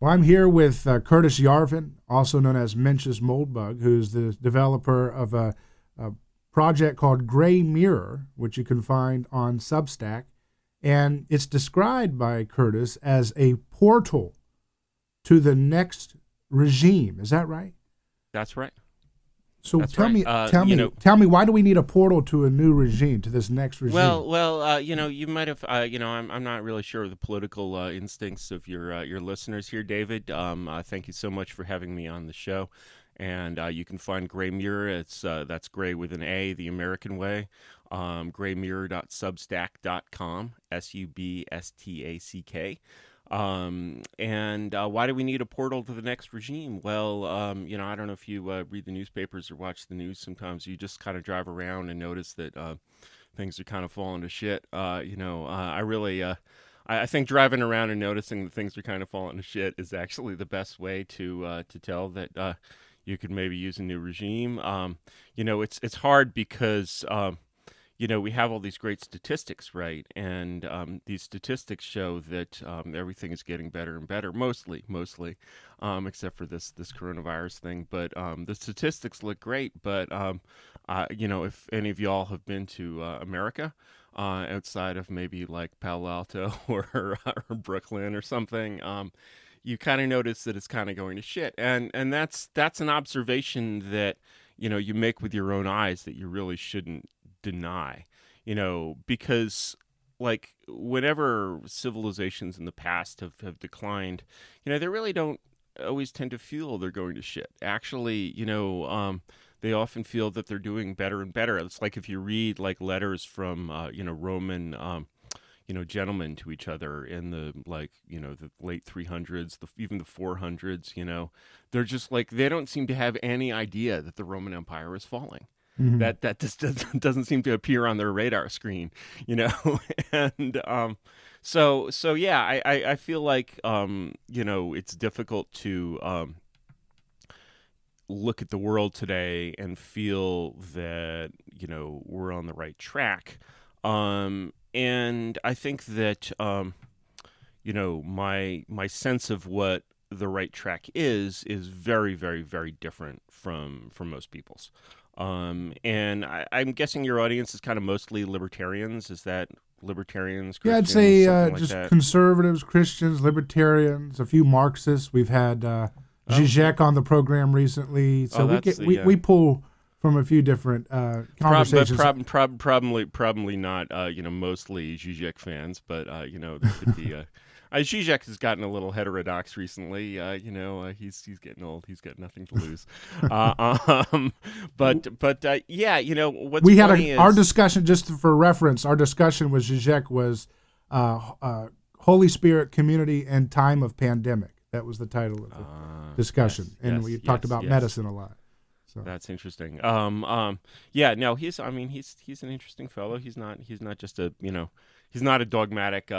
Well, I'm here with Curtis Yarvin, also known as Mencius Moldbug, who's the developer of a project called Gray Mirror, which you can find on Substack. And it's described by Curtis as a portal to the next regime. Is that right? That's right. So That's right. tell me, why do we need a portal to a new regime, to this next regime? You might have, I'm not really sure of the political instincts of your listeners here, David. Thank you so much for having me on the show. And you can find Gray Mirror. That's Gray with an A, the American way. Graymirror.substack.com, Substack. Why do we need a portal to the next regime? Well, I don't know if you read the newspapers or watch the news. Sometimes you just kind of drive around and notice that things are kind of falling to shit. I think driving around and noticing that things are kind of falling to shit is actually the best way to tell that you could maybe use a new regime. It's hard because we have all these great statistics, right? And these statistics show that everything is getting better and better, mostly, except for this coronavirus thing. But the statistics look great. But if any of y'all have been to America, outside of maybe like Palo Alto or Brooklyn or something, you kind of notice that it's kind of going to shit. And that's an observation that you make with your own eyes that you really shouldn't deny, because like whenever civilizations in the past have declined, they really don't always tend to feel they're going to shit. Actually, they often feel that they're doing better and better. It's like if you read like letters from Roman gentlemen to each other in the the late 300s, even the 400s, they're just like, they don't seem to have any idea that the Roman Empire is falling. Mm-hmm. That just doesn't seem to appear on their radar screen, and I feel like it's difficult to look at the world today and feel that we're on the right track, and I think that my sense of what the right track is very, very, very different from most people's. And I'm guessing your audience is kind of mostly libertarians. Is that libertarians, Yeah, I'd Christians, say something like just that? conservatives, Christians, libertarians, a few Marxists. We've had Zizek on the program recently, so we pull from a few different conversations. Probably not, mostly Zizek fans, but there could be. Zizek has gotten a little heterodox recently. He's getting old. He's got nothing to lose. What's we funny had is our discussion, just for reference. Our discussion with Zizek was Holy Spirit, Community, and Time of Pandemic. That was the title of the discussion, and we talked about medicine a lot. So that's interesting. He's an interesting fellow. He's not just he's not a dogmatic,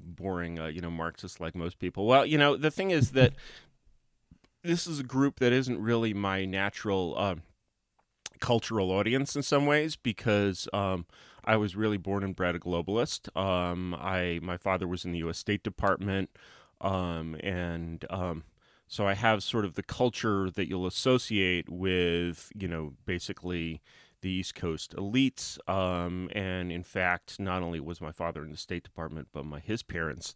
boring, Marxist like most people. Well, the thing is that this is a group that isn't really my natural cultural audience in some ways, because I was really born and bred a globalist. My father was in the U.S. State Department, so I have sort of the culture that you'll associate with, basically the East Coast elites. And in fact, not only was my father in the State Department, but his parents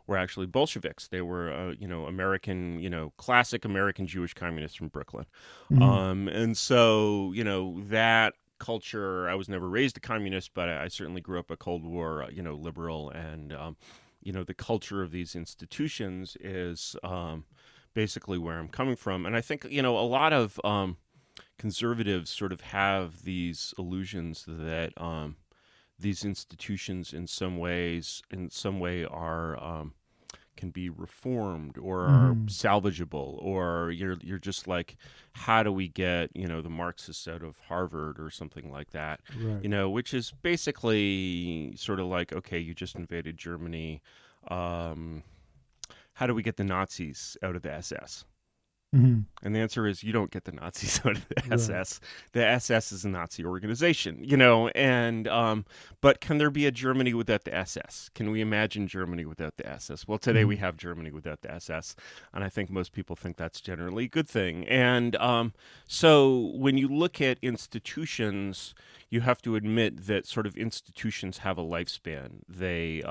were actually Bolsheviks. They were, American, classic American Jewish communists from Brooklyn. Mm-hmm. And so, that culture, I was never raised a communist, but I certainly grew up a Cold War, liberal. And, the culture of these institutions is basically where I'm coming from. And I think, a lot of conservatives sort of have these illusions that these institutions in some way are can be reformed or are salvageable, or you're just like, how do we get the Marxists out of Harvard or something like that, right. Which is basically sort of like, okay, you just invaded Germany. How do we get the Nazis out of the SS? Mm-hmm. And the answer is you don't get the Nazis out of the Right. SS. The SS is a Nazi organization, and but can there be a Germany without the SS? Can we imagine Germany without the SS? Well, today we have Germany without the SS, and I think most people think that's generally a good thing. And so when you look at institutions, you have to admit that sort of institutions have a lifespan. They're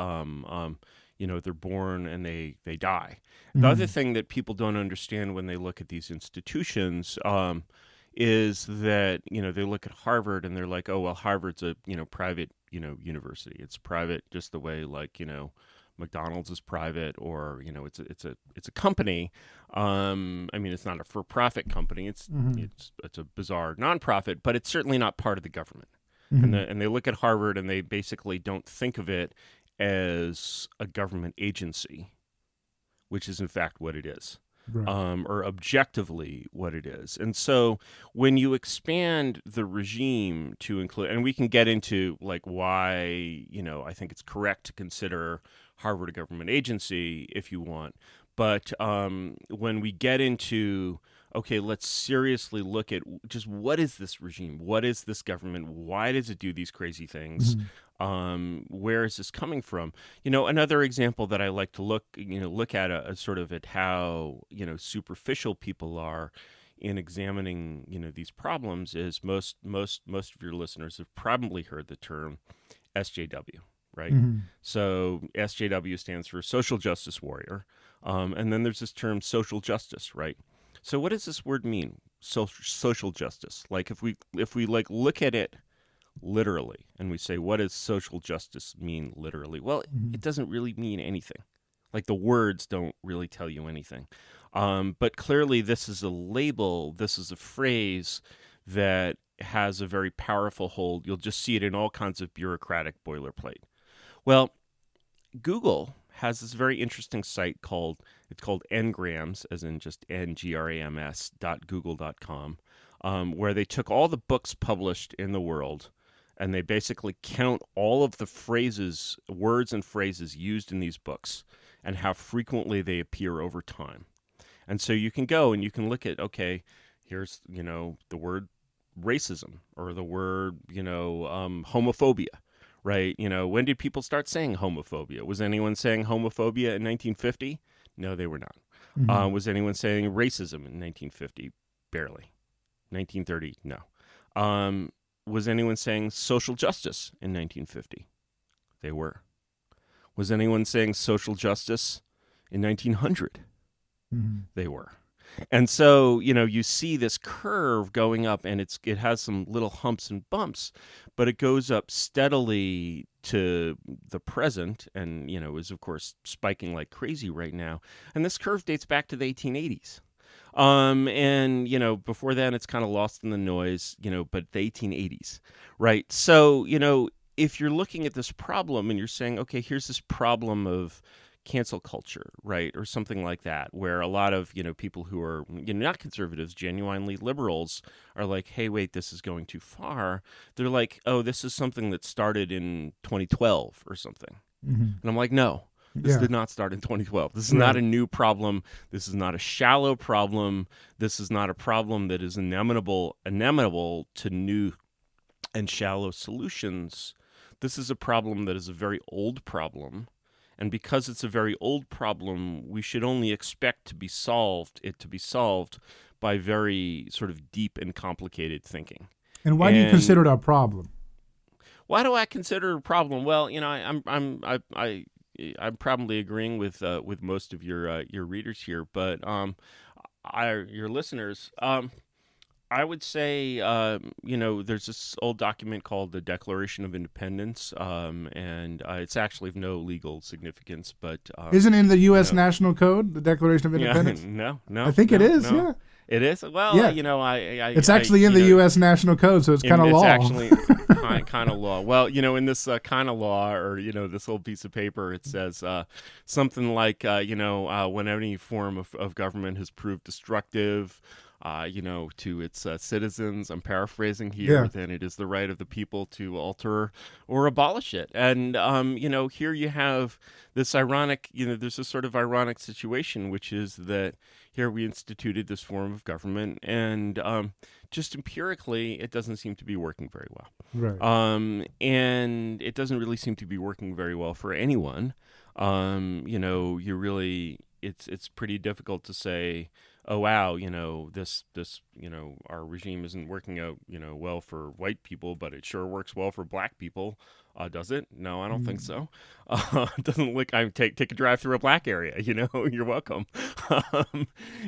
born and they die. The other thing that people don't understand when they look at these institutions is that, they look at Harvard and they're like, oh, well, Harvard's a, private, university. It's private just the way, like, McDonald's is private, or, it's a company. I mean, it's not a for-profit company. It's a bizarre nonprofit, but it's certainly not part of the government. And they look at Harvard and they basically don't think of it as a government agency, which is in fact what it is, Right. or objectively what it is. And so when you expand the regime to include, and we can get into like why, I think it's correct to consider Harvard a government agency if you want. But when we get into, okay, let's seriously look at just what is this regime? What is this government? Why does it do these crazy things? Where is this coming from? Another example that I like to look at a sort of at how, superficial people are in examining, these problems is most of your listeners have probably heard the term SJW, right? So SJW stands for social justice warrior. And then there's this term social justice, right? So what does this word mean? Social justice. Like if we like look at it literally and we say, what does social justice mean literally? Well, it doesn't really mean anything. Like the words don't really tell you anything. But clearly this is a label, this is a phrase that has a very powerful hold. You'll just see it in all kinds of bureaucratic boilerplate. Well, Google has this very interesting site called ngrams, as in just ngrams.google.com, where they took all the books published in the world and they basically count all of the phrases, words and phrases used in these books and how frequently they appear over time. And so you can go and you can look at, okay, here's, the word racism or the word, homophobia. Right? When did people start saying homophobia? Was anyone saying homophobia in 1950? No, they were not. Was anyone saying racism in 1950? Barely. 1930? No. Was anyone saying social justice in 1950? They were. Was anyone saying social justice in 1900? They were. And so, you see this curve going up and it has some little humps and bumps, but it goes up steadily to the present and, is of course spiking like crazy right now. And this curve dates back to the 1880s. And, before then it's kind of lost in the noise, but the 1880s, right? So, if you're looking at this problem and you're saying, okay, here's this problem of cancel culture, right, or something like that, where a lot of people who are not conservatives, genuinely liberals, are like, hey, wait, this is going too far. They're like, oh, this is something that started in 2012 or something, and I'm like, no, this did not start in 2012. This is not a new problem. This is not a shallow problem. This is not a problem that is amenable to new and shallow solutions. This is a problem that is a very old problem. And because it's a very old problem, we should only expect it to be solved by very sort of deep and complicated thinking. And why do you consider it a problem? Why do I consider it a problem? Well, I'm probably agreeing with most of your readers here, but your listeners. I would say, there's this old document called the Declaration of Independence, and it's actually of no legal significance. But isn't it in the U.S. National Code, the Declaration of Independence? No. I think it is. No. Yeah, it is. Well, yeah. It's actually in the U.S. National Code, so it's kind of law. It's actually kind of law. Well, in this kind of law, or this old piece of paper, it says something like, when any form of government has proved destructive. to its citizens, I'm paraphrasing here, Yeah. then it is the right of the people to alter or abolish it. And, here you have this ironic, there's a sort of ironic situation, which is that here we instituted this form of government, and just empirically, it doesn't seem to be working very well. Right. And it doesn't really seem to be working very well for anyone. You really, it's pretty difficult to say, oh wow, this our regime isn't working out, well for white people, but it sure works well for black people. Does it? No, I don't think so. It doesn't look. I take a drive through a black area. You're welcome.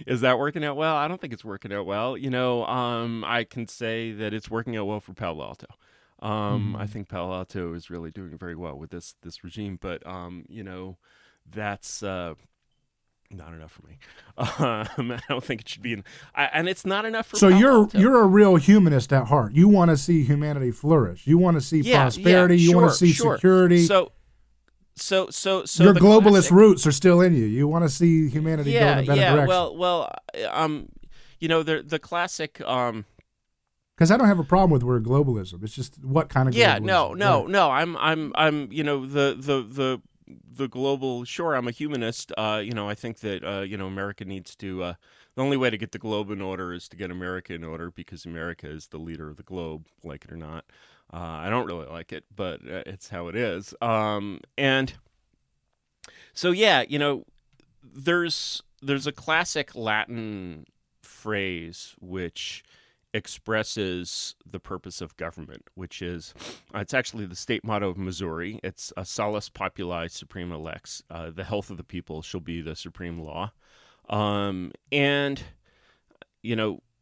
Is that working out well? I don't think it's working out well. I can say that it's working out well for Palo Alto. I think Palo Alto is really doing very well with this regime, but that's not enough for me. I don't think it should be, and it's not enough for. So Palo Alto. you're a real humanist at heart. You want to see humanity flourish. You want to see prosperity. You want to see security. So your globalist roots are still in you. You want to see humanity go in a better direction. The classic. Because I don't have a problem with word globalism. It's just what kind of globalism. No. I'm the global. Sure, I'm a humanist. I think that America needs to. The only way to get the globe in order is to get America in order, because America is the leader of the globe, like it or not. I don't really like it, but it's how it is. And so there's a classic Latin phrase which expresses the purpose of government, which is, it's actually the state motto of Missouri. It's Salus Populi Suprema Lex. The health of the people shall be the supreme law. And,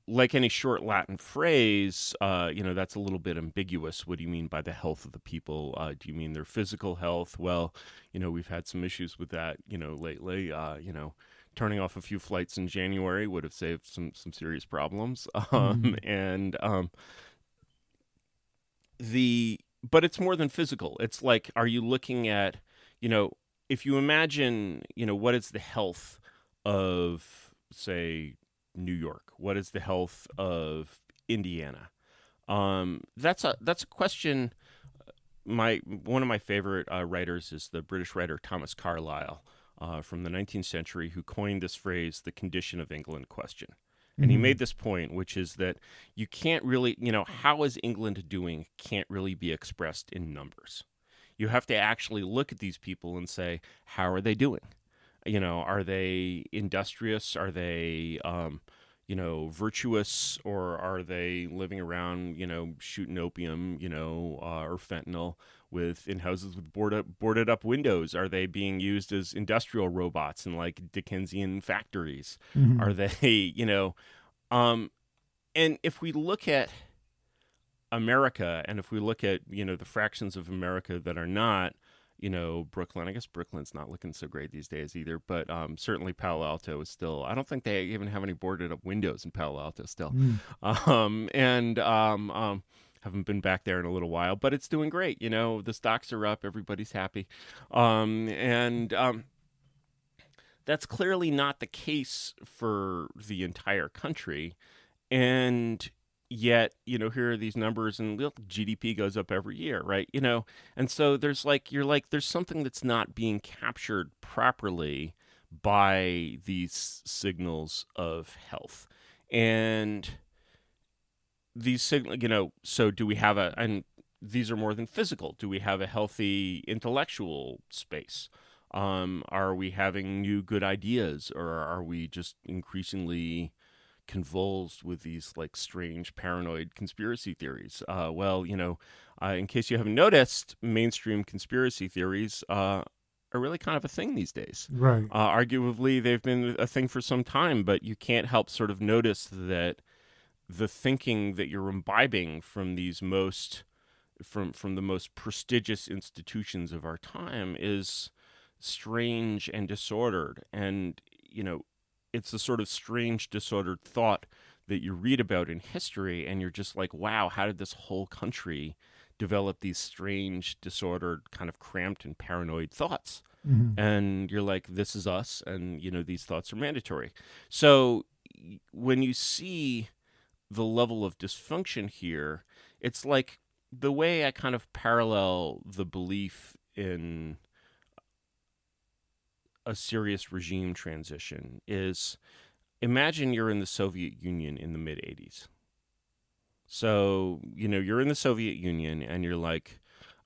like any short Latin phrase, that's a little bit ambiguous. What do you mean by the health of the people? Do you mean their physical health? Well, we've had some issues with that, lately. Turning off a few flights in January would have saved some serious problems. But it's more than physical. It's like, are you looking at, if you imagine, what is the health of, say, New York? What is the health of Indiana? That's a question. One of my favorite writers is the British writer Thomas Carlyle, from the 19th century, who coined this phrase, the condition of England question. And he made this point, which is that you can't really, how is England doing can't really be expressed in numbers. You have to actually look at these people and say, how are they doing? Are they industrious? Are they, virtuous? Or are they living around, shooting opium, or fentanyl in houses with boarded up windows? Are they being used as industrial robots in like Dickensian factories? Are they, and if we look at America, and if we look at, the fractions of America that are not, Brooklyn, I guess Brooklyn's not looking so great these days either, but certainly Palo Alto is still, I don't think they even have any boarded up windows in Palo Alto still. Haven't been back there in a little while, but it's doing great. The stocks are up, everybody's happy. That's clearly not the case for the entire country. And yet, here are these numbers, and GDP goes up every year, right? And so there's there's something that's not being captured properly by these signals of health. And these signals, so do we have and these are more than physical. Do we have a healthy intellectual space? Are we having new good ideas, or are we just increasingly convulsed with these like strange paranoid conspiracy theories? In case you haven't noticed, mainstream conspiracy theories are really kind of a thing these days. Right. Arguably, they've been a thing for some time, but you can't help sort of notice that the thinking that you're imbibing from these from the most prestigious institutions of our time is strange and disordered. And, it's a sort of strange, disordered thought that you read about in history, and you're just like, wow, how did this whole country develop these strange, disordered, kind of cramped and paranoid thoughts? And you're like, this is us, and, these thoughts are mandatory. So, when you see the level of dysfunction here, it's like the way I kind of parallel the belief in a serious regime transition is, imagine you're in the Soviet Union in the mid 80s. So, you're in the Soviet Union and you're like,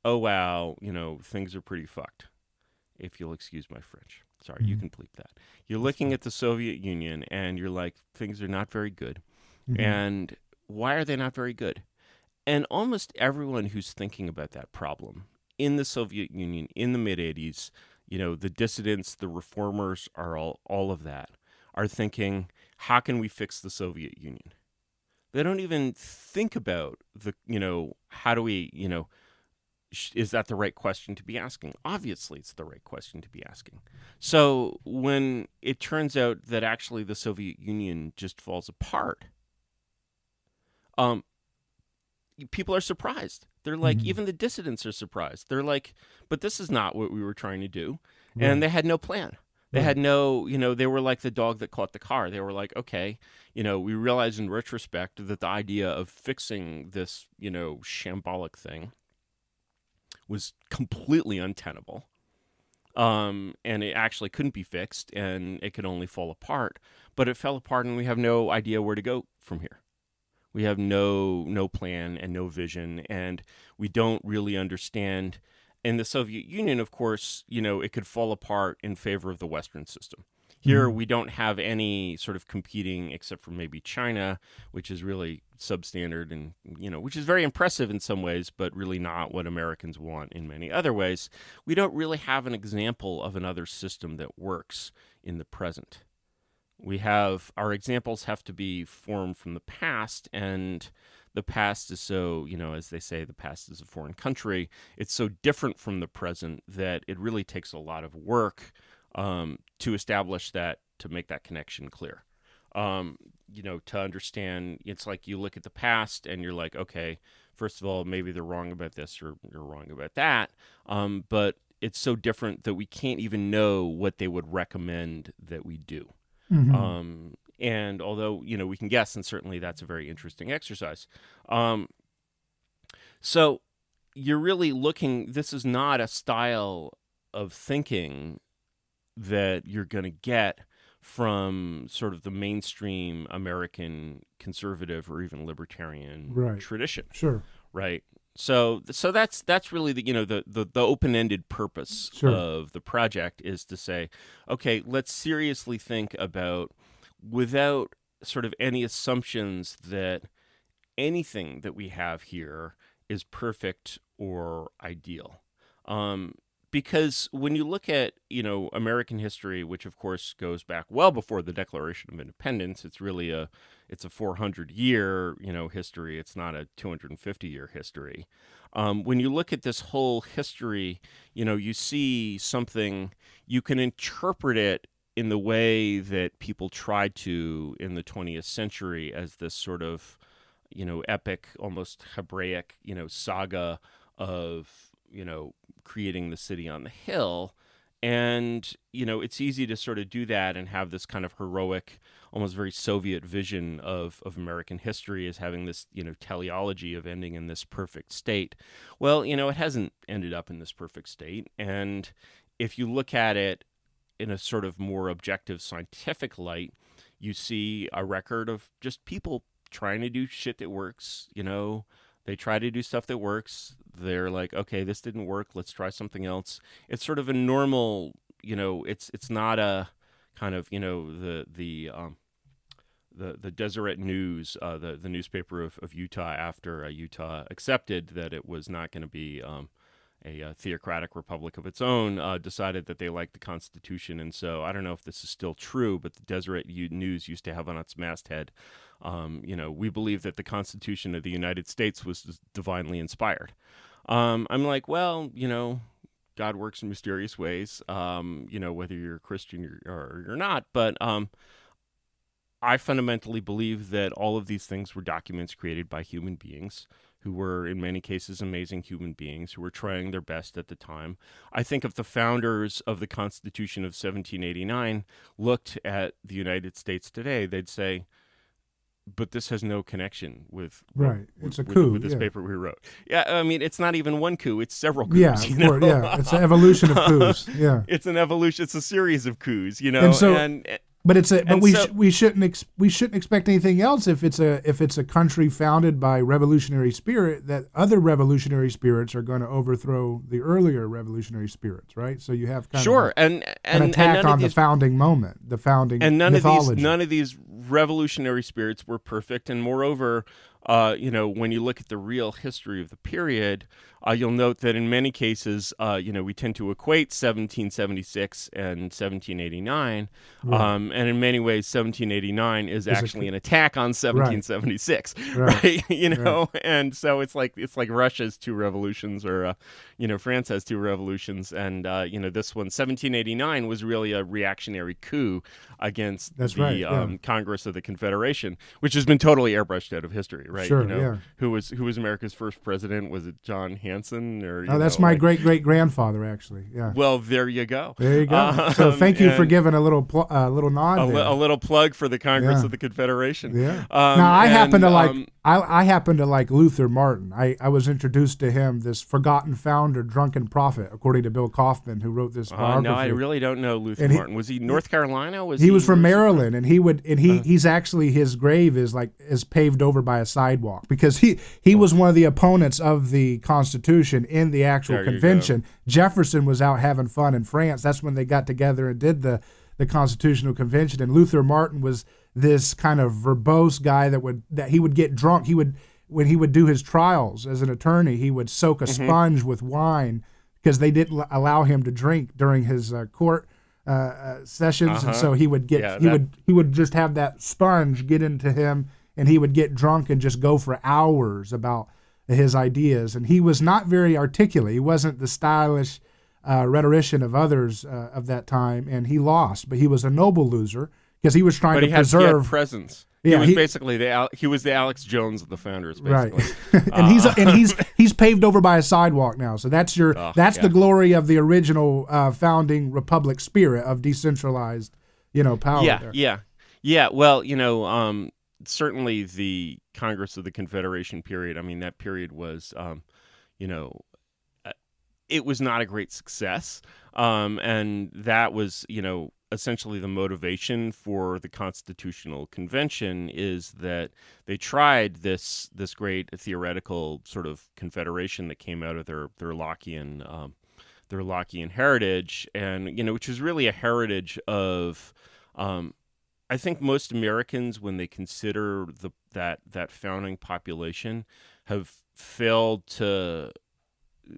oh, wow, things are pretty fucked, if you'll excuse my French. Sorry, you can bleep that. You're looking at the Soviet Union and you're like, things are not very good. And why are they not very good? And almost everyone who's thinking about that problem in the Soviet Union in the mid 80s, the dissidents, the reformers, are all of that, are thinking, how can we fix the Soviet Union? They don't even think about how do we, is that the right question to be asking? Obviously, it's the right question to be asking. So when it turns out that actually the Soviet Union just falls apart, people are surprised. They're like, even the dissidents are surprised. They're like, but this is not what we were trying to do. Right. And they had no plan. They had no, they were like the dog that caught the car. They were like, okay, we realize in retrospect that the idea of fixing this, shambolic thing was completely untenable. And it actually couldn't be fixed, and it could only fall apart. But it fell apart, and we have no idea where to go from here. We have no plan and no vision, and we don't really understand. In the Soviet Union, of course, it could fall apart in favor of the Western system. Here, we don't have any sort of competing, except for maybe China, which is really substandard and, which is very impressive in some ways, but really not what Americans want in many other ways. We don't really have an example of another system that works in the present. Our examples have to be formed from the past, and the past is so, as they say, the past is a foreign country. It's so different from the present that it really takes a lot of work to establish that, to make that connection clear. To understand, it's like you look at the past and you're like, okay, first of all, maybe they're wrong about this or you're wrong about that. But it's so different that we can't even know what they would recommend that we do. And although, we can guess, and certainly that's a very interesting exercise. So you're really looking, this is not a style of thinking that you're going to get from sort of the mainstream American conservative or even libertarian tradition. Sure. Right. So that's really the open-ended purpose of the project, is to say, okay, let's seriously think about, without sort of any assumptions that anything that we have here is perfect or ideal. Because when you look at, American history, which of course goes back well before the Declaration of Independence, it's really it's a 400-year, history. It's not a 250-year history. When you look at this whole history, you see something, you can interpret it in the way that people tried to in the 20th century as this sort of, epic, almost Hebraic, saga of, creating the city on the hill. And, it's easy to sort of do that and have this kind of heroic, almost very Soviet vision of American history as having this, teleology of ending in this perfect state. Well, it hasn't ended up in this perfect state. And if you look at it in a sort of more objective scientific light, you see a record of just people trying to do shit that works. They try to do stuff that works. They're like, okay, this didn't work. Let's try something else. It's sort of a normal, it's not a kind of, the Deseret News, the newspaper of Utah, after Utah accepted that it was not going to be a theocratic republic of its own, decided that they liked the Constitution. And so I don't know if this is still true, but the Deseret News used to have on its masthead, we believe that the Constitution of the United States was divinely inspired. I'm like, well, God works in mysterious ways, whether you're a Christian or you're not. But I fundamentally believe that all of these things were documents created by human beings who were in many cases amazing human beings who were trying their best at the time. I think if the founders of the Constitution of 1789 looked at the United States today, they'd say, but this has no connection with Right. It's a coup. with this paper we wrote. Yeah, I mean, it's not even one coup; it's several coups. Yeah, you know? yeah. It's an evolution of coups. Yeah, it's an evolution. It's a series of coups. You know, and so, and we shouldn't expect anything else if it's a country founded by revolutionary spirit, that other revolutionary spirits are going to overthrow the earlier revolutionary spirits, right? So you have kind of an attack on the founding moment, the founding mythology. None of these revolutionary spirits were perfect, and moreover, when you look at the real history of the period, you'll note that in many cases, we tend to equate 1776 and 1789, right. And in many ways, 1789 is actually an attack on 1776, right? Right? And so it's like Russia's two revolutions, or France has two revolutions, and this one, 1789, was really a reactionary coup against Congress of the Confederation, which has been totally airbrushed out of history, right? Sure, who was America's first president? Was it John Hanson? Or that's my great-great-grandfather, actually. Yeah. Well, there you go. There you go. So thank you for giving a little nod, a little plug for the Congress of the Confederation. Yeah. Now I happen to like Luther Martin. I was introduced to him, this forgotten founder, drunken prophet, according to Bill Kaufman, who wrote this biography. No, I really don't know Luther Martin. Was he North Carolina? He was from Maryland, and he's actually, his grave is paved over by a sidewalk, because he was one of the opponents of the Constitution in the actual convention. Jefferson was out having fun in France. That's when they got together and did the Constitutional Convention, and Luther Martin was this kind of verbose guy that he would get drunk. When he would do his trials as an attorney, he would soak a sponge with wine, because they didn't allow him to drink during his court sessions, and so he would he would just have that sponge get into him, and he would get drunk and just go for hours about his ideas. And he was not very articulate. He wasn't the stylish rhetorician of others of that time, and he lost. But he was a noble loser, because he was trying to preserve. He had presence. Yeah, he was basically the Alex Jones of the founders, basically. Right. and he's paved over by a sidewalk now. So that's the glory of the original founding republic spirit of decentralized, power. Yeah. Well, certainly the Congress of the Confederation period. I mean, that period was, it was not a great success, and that was, essentially the motivation for the Constitutional Convention, is that they tried this great theoretical sort of confederation that came out of their Lockean heritage, and which is really a heritage of, I think most Americans, when they consider that founding population, have failed to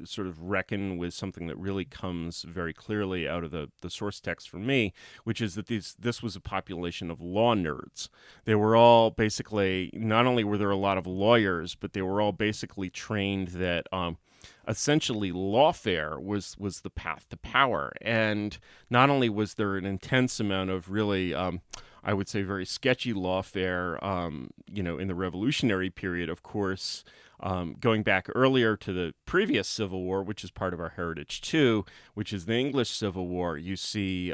sort of reckon with something that really comes very clearly out of the source text for me, which is that this was a population of law nerds. They were all basically, not only were there a lot of lawyers, but they were all basically trained that essentially lawfare was the path to power. And not only was there an intense amount of really I would say very sketchy lawfare in the Revolutionary period, of course. Going back earlier to the previous Civil War, which is part of our heritage too, which is the English Civil War, you see,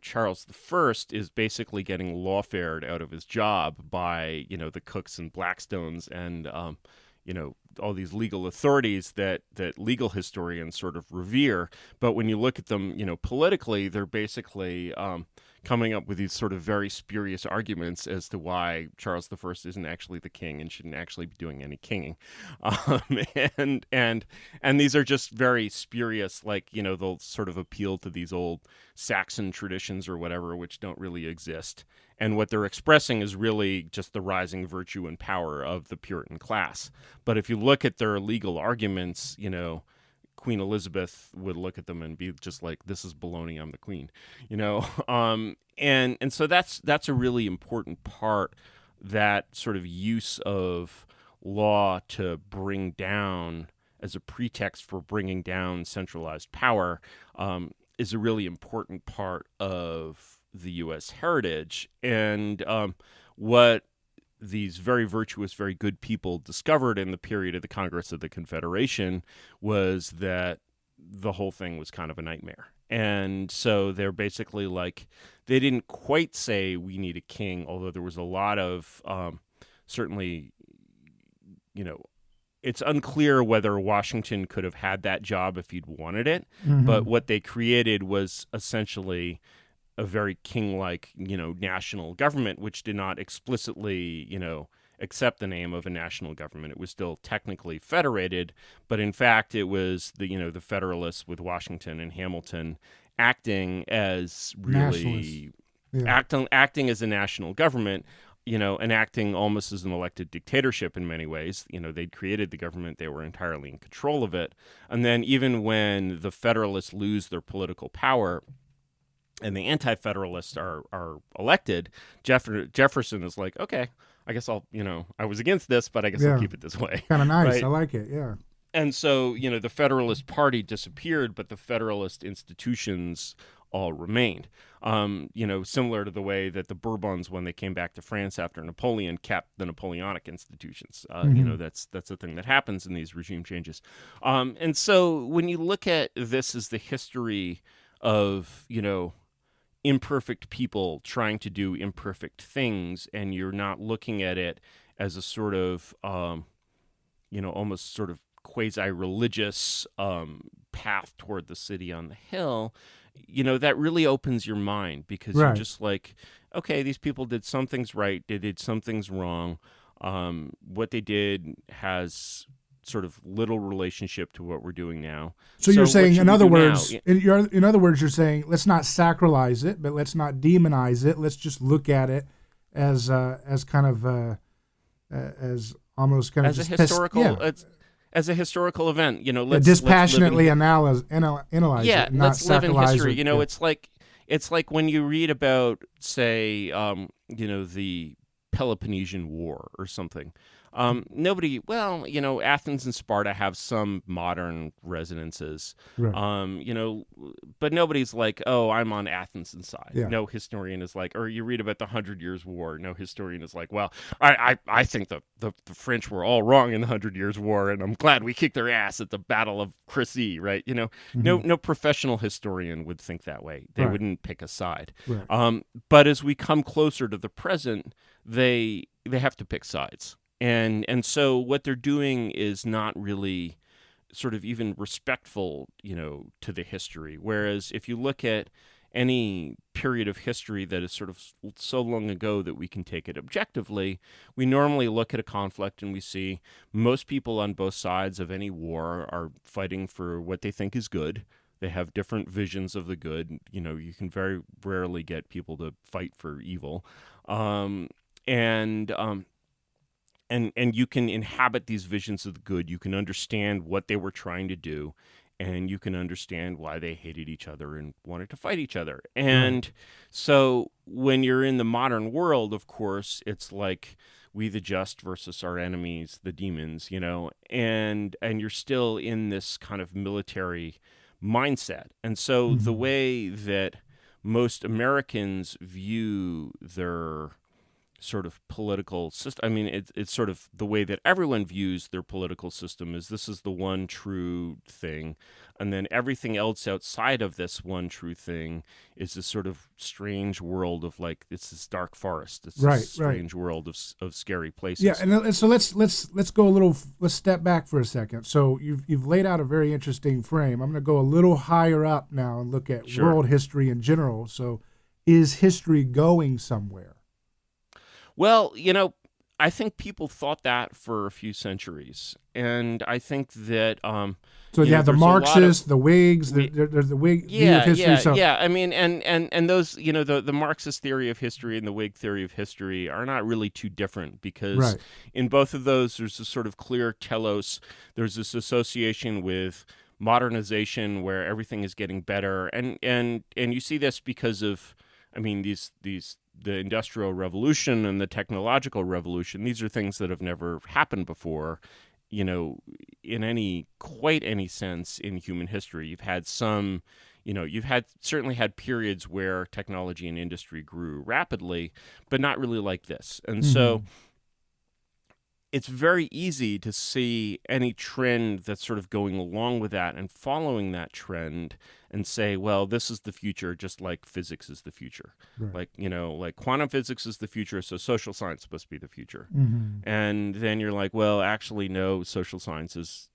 Charles I is basically getting lawfared out of his job by, the Cookes and Blackstones and, all these legal authorities that legal historians sort of revere. But when you look at them, politically, they're basically coming up with these sort of very spurious arguments as to why Charles I isn't actually the king and shouldn't actually be doing any kinging. And these are just very spurious, they'll sort of appeal to these old Saxon traditions or whatever, which don't really exist. And what they're expressing is really just the rising virtue and power of the Puritan class. But if you look at their legal arguments, Queen Elizabeth would look at them and be just like, "This is baloney. I'm the queen," and so that's a really important part, that sort of use of law to bring down as a pretext for bringing down centralized power is a really important part of the U.S. heritage. And what these very virtuous, very good people discovered in the period of the Congress of the Confederation was that the whole thing was kind of a nightmare. And so they're basically like, they didn't quite say we need a king, although there was a lot of certainly, it's unclear whether Washington could have had that job if he'd wanted it. But what they created was essentially a very king-like, national government, which did not explicitly, accept the name of a national government. It was still technically federated, but in fact, it was the Federalists with Washington and Hamilton acting as really acting as a national government, and acting almost as an elected dictatorship in many ways. They'd created the government; they were entirely in control of it. And then even when the Federalists lose their political power and the anti-federalists are elected, Jefferson is like, okay, I guess I was against this, but I guess I'll keep it this way. Kind of nice. Right? I like it. Yeah. And so, the Federalist Party disappeared, but the Federalist institutions all remained. Similar to the way that the Bourbons, when they came back to France after Napoleon, kept the Napoleonic institutions. That's a thing that happens in these regime changes. And so when you look at this as the history of, imperfect people trying to do imperfect things, and you're not looking at it as a sort of, almost sort of quasi-religious path toward the city on the hill, that really opens your mind, because you're just like, okay, these people did some things right, they did some things wrong. What they did has sort of little relationship to what we're doing now. So you're saying, in other words, you're saying, let's not sacralize it, but let's not demonize it. Let's just look at it as kind of as almost kind of as a historical. As a historical event, let's dispassionately analyze it. Let's live in history. It. It's like when you read about, say, the Peloponnesian War or something. Athens and Sparta have some modern resonances, right. But nobody's like, oh, I'm on Athens' side. Yeah. No historian is like, or you read about the 100 Years' War. No historian is like, well, I think the French were all wrong in the 100 Years' War, and I'm glad we kicked their ass at the Battle of Crécy, right? No professional historian would think that way. They wouldn't pick a side. Right. But as we come closer to the present, they have to pick sides. And so what they're doing is not really sort of even respectful, to the history. Whereas if you look at any period of history that is sort of so long ago that we can take it objectively, we normally look at a conflict and we see most people on both sides of any war are fighting for what they think is good. They have different visions of the good. You can very rarely get people to fight for evil. And you can inhabit these visions of the good. You can understand what they were trying to do, and you can understand why they hated each other and wanted to fight each other. And so when you're in the modern world, of course, it's like we the just versus our enemies, the demons, and you're still in this kind of military mindset. And so the way that most Americans view their sort of political system, it's sort of the way that everyone views their political system is this is the one true thing, and then everything else outside of this one true thing is this sort of strange world of like, it's this dark forest, it's this strange world of scary places. Yeah, and so let's go let's step back for a second. So you've laid out a very interesting frame. I'm going to go a little higher up now and look at world history in general. So is history going somewhere? Well, I think people thought that for a few centuries, and I think that so you have the Marxists, the Whigs, there's the Whig view of history. And those, the Marxist theory of history and the Whig theory of history are not really too different, because in both of those there's this sort of clear telos. There's this association with modernization where everything is getting better, and you see this because of, the Industrial Revolution and the technological revolution. These are things that have never happened before, in quite any sense in human history. You've had some, certainly had periods where technology and industry grew rapidly, but not really like this. And so it's very easy to see any trend that's sort of going along with that and following that trend and say, well, this is the future, just like physics is the future. Right. Like, like quantum physics is the future, so social science must be the future. Mm-hmm. And then you're like, well, actually, no, social science is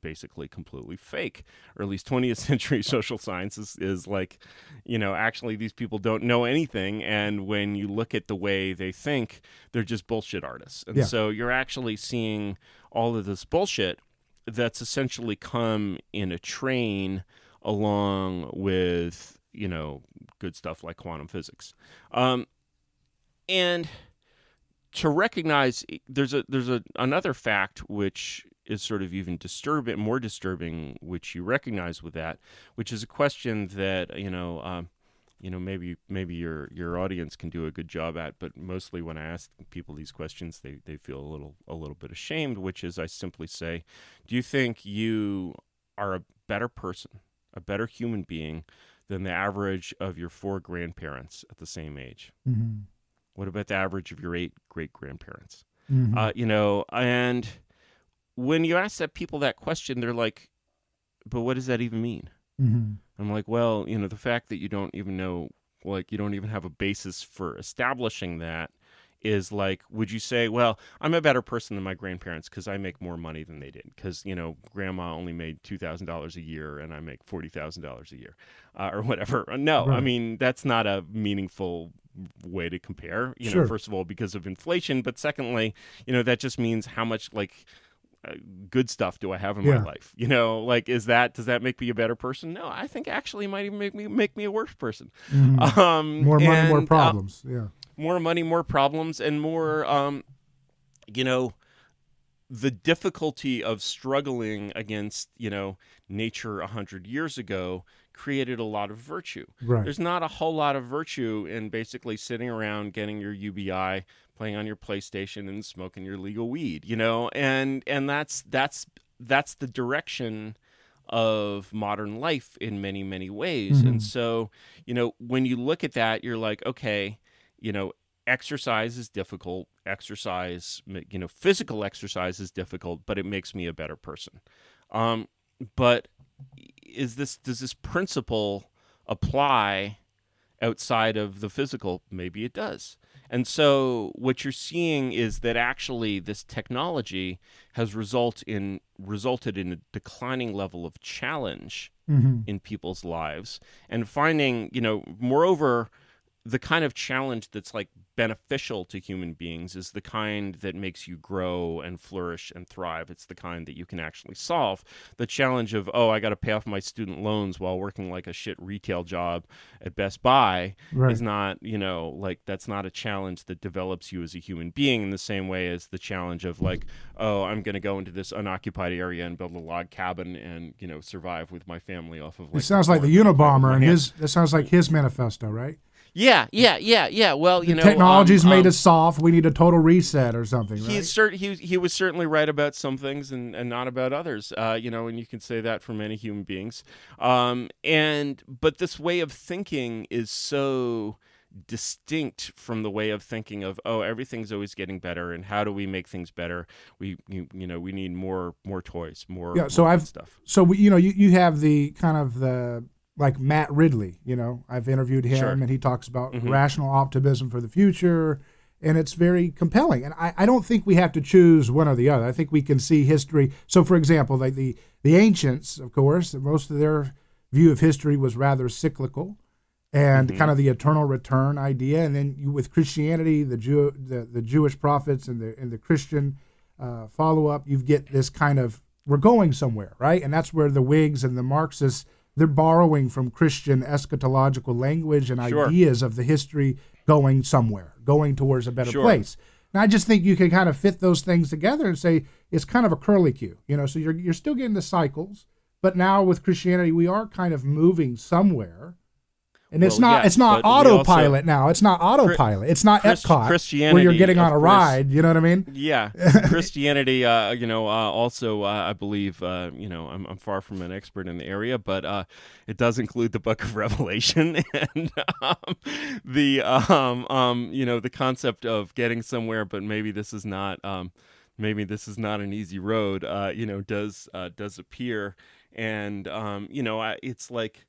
basically completely fake, or at least 20th century social science is like, actually these people don't know anything, and when you look at the way they think, they're just bullshit artists. And so you're actually seeing all of this bullshit that's essentially come in a train along with, good stuff like quantum physics. And to recognize there's another fact which is sort of even more disturbing, which you recognize with that, which is a question that maybe your audience can do a good job at, but mostly when I ask people these questions, they feel a little bit ashamed. Which is, I simply say, do you think you are a better person, a better human being than the average of your 4 grandparents at the same age? Mm-hmm. What about the average of your 8 great grandparents? Mm-hmm. And when you ask people that question, they're like, but what does that even mean? Mm-hmm. I'm like, well, the fact that you don't even know, like, you don't even have a basis for establishing that is like, would you say, well, I'm a better person than my grandparents because I make more money than they did, because, grandma only made $2,000 a year and I make $40,000 a year, or whatever. No, Right. I mean, that's not a meaningful way to compare, Sure. first of all, because of inflation. But secondly, that just means how much, like, good stuff do I have in my life? Like, does that make me a better person? No, I think actually it might even make me a worse person. Mm-hmm. More money, more problems. More money, more problems, and more, the difficulty of struggling against, nature 100 years ago created a lot of virtue. Right. There's not a whole lot of virtue in basically sitting around getting your UBI, playing on your PlayStation, and smoking your legal weed, and that's the direction of modern life in many, many ways. Mm-hmm. And so, when you look at that, you're like, okay, exercise is difficult. Physical exercise is difficult, but it makes me a better person. But does this principle apply outside of the physical? Maybe it does. And so what you're seeing is that actually this technology has resulted in a declining level of challenge in people's lives, and finding, moreover, the kind of challenge that's like beneficial to human beings is the kind that makes you grow and flourish and thrive. It's the kind that you can actually solve. The challenge of, I got to pay off my student loans while working like a shit retail job at Best Buy is not, that's not a challenge that develops you as a human being in the same way as the challenge of like, I'm going to go into this unoccupied area and build a log cabin and, survive with my family off of like. It sounds like the Unabomber, and that sounds like his manifesto, right? Yeah. Well, technology's made us soft. We need a total reset or something. He was certainly right about some things and not about others. And you can say that for many human beings. But this way of thinking is so distinct from the way of thinking of everything's always getting better, and how do we make things better? We need more toys, more stuff. So you have the kind of the. Like Matt Ridley, I've interviewed him, and he talks about rational optimism for the future, and it's very compelling. And I don't think we have to choose one or the other. I think we can see history. So, for example, like the ancients, of course, most of their view of history was rather cyclical, and kind of the eternal return idea. And then with Christianity, the Jewish prophets and the Christian follow-up, you get this kind of, we're going somewhere, right? And that's where the Whigs and the Marxists, they're borrowing from Christian eschatological language and ideas of the history going somewhere, going towards a better place. And I just think you can kind of fit those things together and say it's kind of a curlicue, so you're still getting the cycles, but now with Christianity, we are kind of moving somewhere. And it's not autopilot now. It's not autopilot. It's not Epcot where you're getting on a ride. You know what I mean? Yeah. Christianity, also, I believe, I'm far from an expert in the area, but it does include the Book of Revelation and the concept of getting somewhere, but maybe this is not maybe this is not an easy road, does appear. And it's like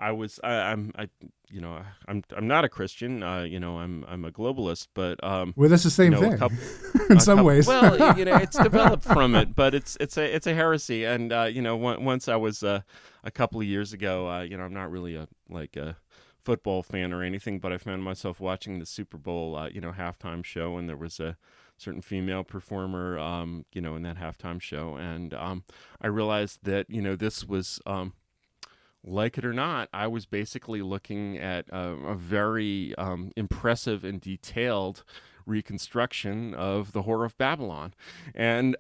I'm not a Christian. I'm a globalist, but Well, that's the same a thing couple in a some couple. ways. Well, it's developed from it, but it's a heresy. And once I was a couple of years ago, I'm not really a football fan or anything, but I found myself watching the Super Bowl, halftime show, and there was a certain female performer, in that halftime show, and I realized that this was. Like it or not, I was basically looking at a very impressive and detailed reconstruction of the Whore of Babylon, and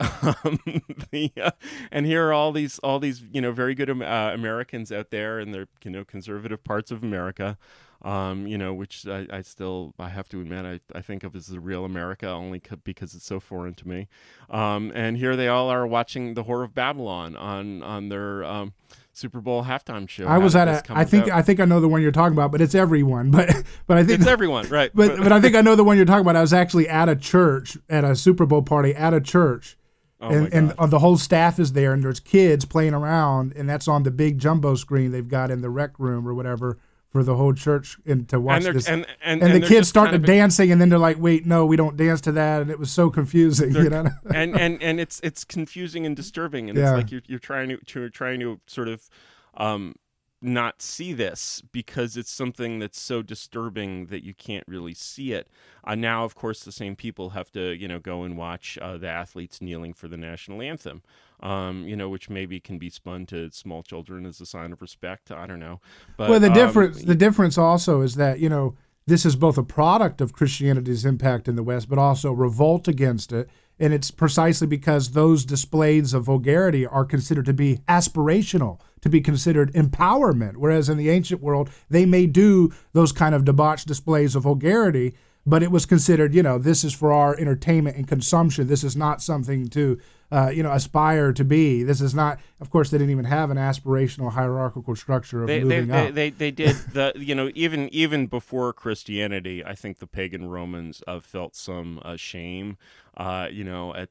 and here are all these very good Americans out there in their conservative parts of America, which I have to admit I think of as the real America only because it's so foreign to me, and here they all are watching the Whore of Babylon on their Super Bowl halftime show. I was at I think I know the one you're talking about, but it's everyone. But I think it's everyone, right? But I think I know the one you're talking about. I was actually at a church, at a Super Bowl party at a church, and the whole staff is there, and there's kids playing around, and that's on the big jumbo screen they've got in the rec room or whatever for the whole church and to watch this. And the kids start to dancing, and then they're like, "Wait, no, we don't dance to that," and it was so confusing, and it's confusing and disturbing, and it's like you're trying to sort of not see this because it's something that's so disturbing that you can't really see it. Now, of course, the same people have to go and watch the athletes kneeling for the national anthem. Which maybe can be spun to small children as a sign of respect. I don't know. But, well, the difference also is that, this is both a product of Christianity's impact in the West, but also revolt against it. And it's precisely because those displays of vulgarity are considered to be aspirational, to be considered empowerment. Whereas in the ancient world, they may do those kind of debauched displays of vulgarity, but it was considered, this is for our entertainment and consumption. This is not something to aspire to be. This is not. Of course, they didn't even have an aspirational hierarchical structure of moving up. They did even before Christianity. I think the pagan Romans felt some shame, at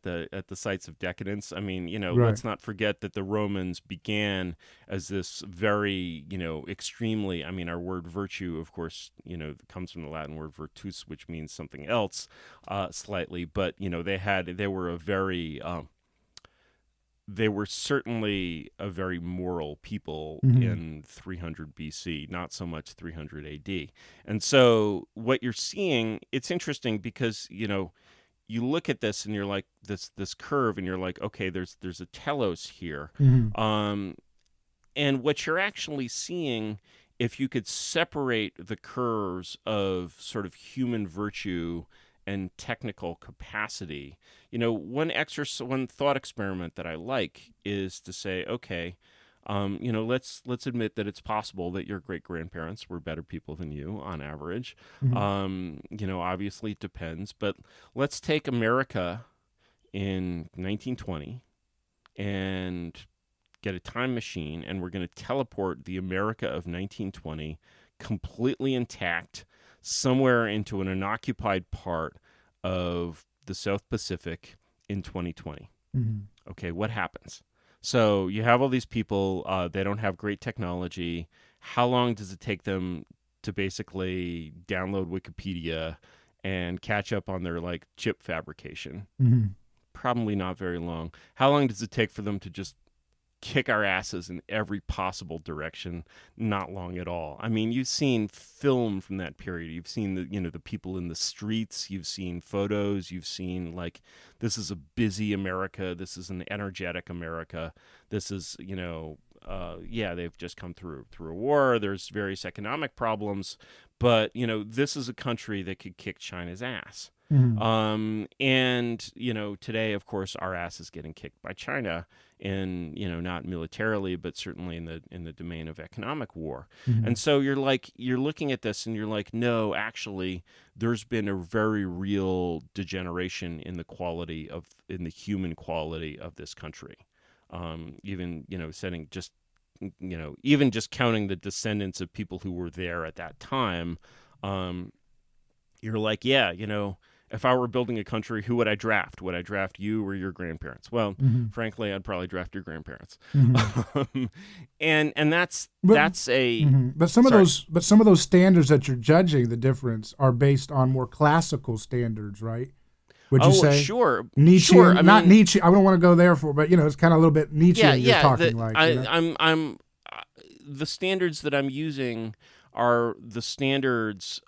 the sites of decadence. I mean, right. Let's not forget that the Romans began as this very, extremely. I mean, our word virtue, of course, comes from the Latin word virtus, which means something else, slightly. But they were certainly a very moral people in 300 BC, not so much 300 AD. And so what you're seeing, it's interesting because, you look at this and you're like this curve and you're like, okay, there's a telos here. And what you're actually seeing, if you could separate the curves of sort of human virtue and technical capacity, one thought experiment that I like is to say, okay, let's admit that it's possible that your great grandparents were better people than you on average. Obviously it depends, but let's take America in 1920 and get a time machine, and we're going to teleport the America of 1920 completely intact somewhere into an unoccupied part of the South Pacific in 2020. Okay, what happens? So you have all these people, they don't have great technology. How long does it take them to basically download Wikipedia and catch up on their chip fabrication? Probably not very long. How long does it take for them to just kick our asses in every possible direction? Not long at all. I mean, you've seen film from that period. You've seen the people in the streets. You've seen photos. You've seen this is a busy America. This is an energetic America. This is they've just come through a war. There's various economic problems, but this is a country that could kick China's ass. And today, of course, our ass is getting kicked by China, in not militarily, but certainly in the domain of economic war. And so you're looking at this and you're like, no, actually, there's been a very real degeneration in the human quality of this country. Even even just counting the descendants of people who were there at that time, you're like, yeah, if I were building a country, who would I draft? Would I draft you or your grandparents? Well, frankly, I'd probably draft your grandparents. And that's a but some of those standards that you're judging the difference are based on more classical standards, right? Would you say? Sure. Nietzsche, sure. Not Nietzsche. I don't want to go there but it's kind of a little bit Nietzsche. You're talking the standards that I'm using are the standards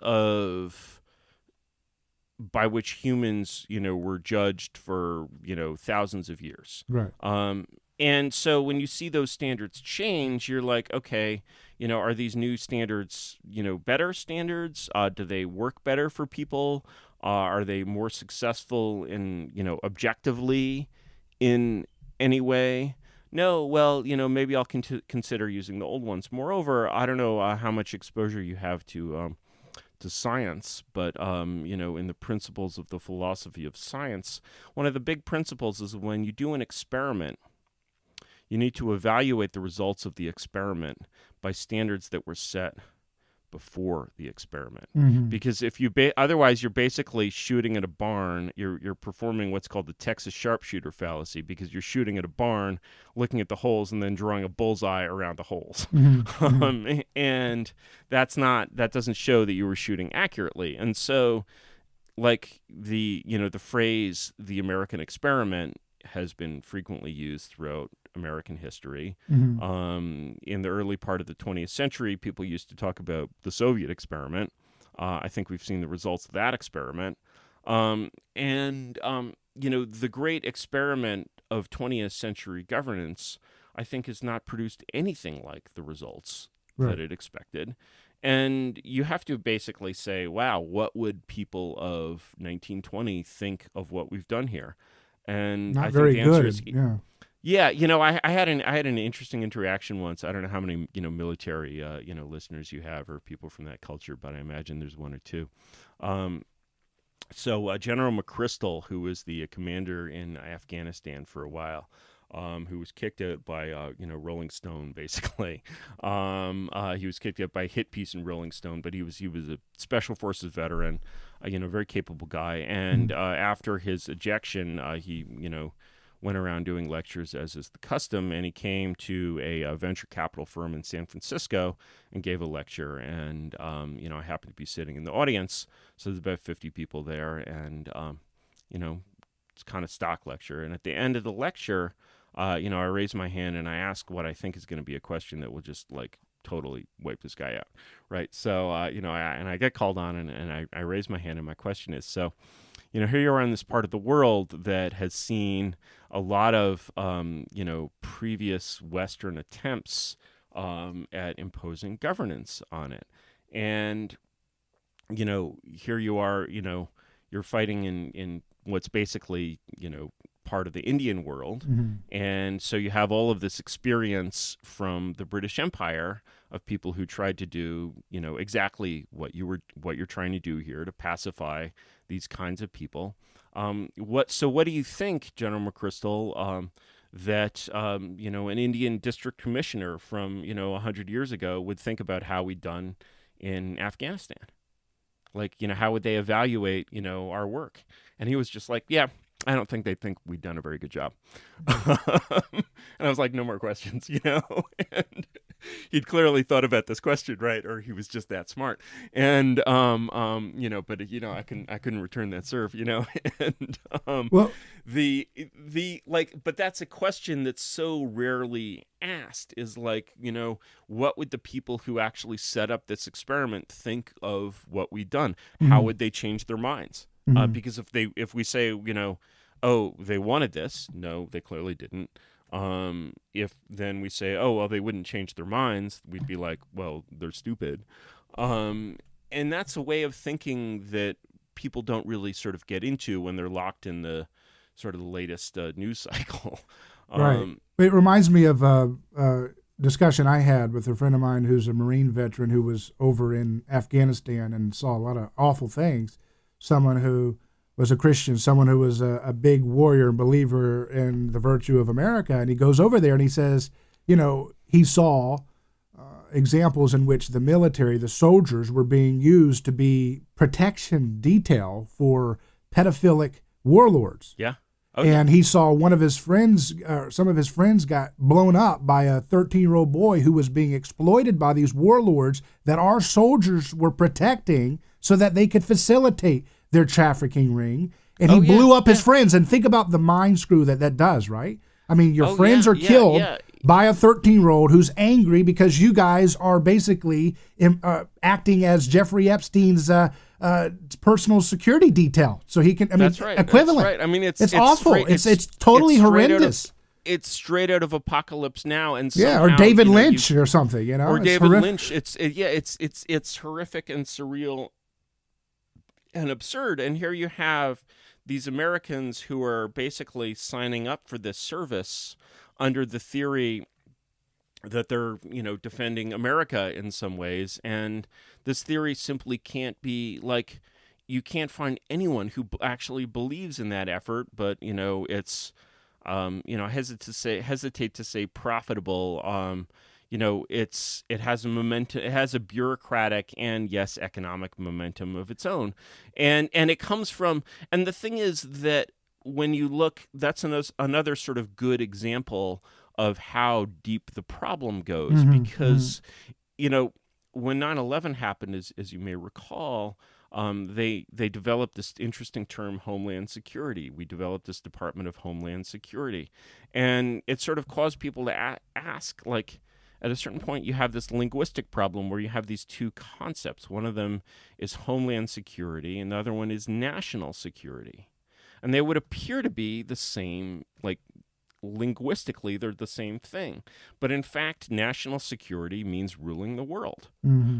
by which humans, were judged for, thousands of years. Right. And so when you see those standards change, you're like, okay, are these new standards, better standards? Do they work better for people? Are they more successful in, objectively in any way? No, well, maybe I'll consider using the old ones. Moreover, I don't know how much exposure you have to science, but in the principles of the philosophy of science, one of the big principles is when you do an experiment, you need to evaluate the results of the experiment by standards that were set before the experiment. Because if otherwise you're basically shooting at a barn, you're performing what's called the Texas sharpshooter fallacy, because you're shooting at a barn, looking at the holes, and then drawing a bullseye around the holes. And that doesn't show that you were shooting accurately. And so, like the phrase "the American experiment" has been frequently used throughout American history. In the early part of the 20th century, people used to talk about the Soviet experiment. I think we've seen the results of that experiment. The great experiment of 20th century governance, I think, has not produced anything like the results that it expected. And you have to basically say, wow, what would people of 1920 think of what we've done here? And not I very think the answer good. is, yeah, I had an interesting interaction once. I don't know how many military listeners you have or people from that culture, but I imagine there's one or two. So General McChrystal, who was the commander in Afghanistan for a while, who was kicked out by Rolling Stone, basically. He was kicked out by Hit Piece and Rolling Stone, but he was a Special Forces veteran, very capable guy. And after his ejection, he went around doing lectures, as is the custom, and he came to a venture capital firm in San Francisco and gave a lecture. And I happened to be sitting in the audience, so there's about 50 people there, and it's kind of stock lecture. And at the end of the lecture, I raise my hand and I ask what I think is going to be a question that will just totally wipe this guy out, right? So I get called on, and I raise my hand, and my question is, so here you are in this part of the world that has seen a lot of previous Western attempts at imposing governance on it, and here you are, you're fighting in what's basically part of the Indian world. And so you have all of this experience from the British Empire of people who tried to do exactly what you're trying to do here to pacify these kinds of people. What do you think, General McChrystal, that an Indian district commissioner from 100 years ago would think about how we'd done in Afghanistan? How would they evaluate our work? And he was just like, yeah, I don't think they think we'd done a very good job. And I was like, no more questions, And he'd clearly thought about this question, right? Or he was just that smart. And but I couldn't return that serve, And but that's a question that's so rarely asked, is what would the people who actually set up this experiment think of what we'd done? How would they change their minds? Because if we say, oh, they wanted this, no, they clearly didn't. If then we say, oh, well, they wouldn't change their minds, we'd be like, well, they're stupid. And that's a way of thinking that people don't really sort of get into when they're locked in the sort of the latest news cycle. Right. It reminds me of a discussion I had with a friend of mine who's a Marine veteran who was over in Afghanistan and saw a lot of awful things. Someone who was a Christian, someone who was a big warrior and believer in the virtue of America. And he goes over there and he says, he saw examples in which the military, the soldiers, were being used to be protection detail for pedophilic warlords. Yeah. Oh, And he saw one of his friends, some of his friends got blown up by a 13-year-old boy who was being exploited by these warlords that our soldiers were protecting so that they could facilitate their trafficking ring. And he blew up his friends. And think about the mind screw that does, right? I mean, your friends are killed by a 13-year-old who's angry because you guys are basically acting as Jeffrey Epstein's personal security detail, so he can. I mean, that's right. Equivalent. That's right. I mean, it's awful. Straight, it's totally horrendous. It's straight out of Apocalypse Now, and somehow, or David Lynch or something. You know, or David Lynch. It's horrific and surreal and absurd. And here you have these Americans who are basically signing up for this service under the theory that they're, defending America in some ways. And this theory simply can't be, like, you can't find anyone who actually believes in that effort, but, it's, I hesitate to say profitable. It has a momentum, it has a bureaucratic and, yes, economic momentum of its own. And it comes from, and the thing is that when you look, that's another sort of good example of how deep the problem goes, because, when 9/11 happened, as you may recall, they developed this interesting term, Homeland Security. We developed this Department of Homeland Security. And it sort of caused people to ask, like, at a certain point, you have this linguistic problem where you have these two concepts. One of them is Homeland Security, and the other one is national security. And they would appear to be the same, like, linguistically, they're the same thing. But in fact, national security means ruling the world.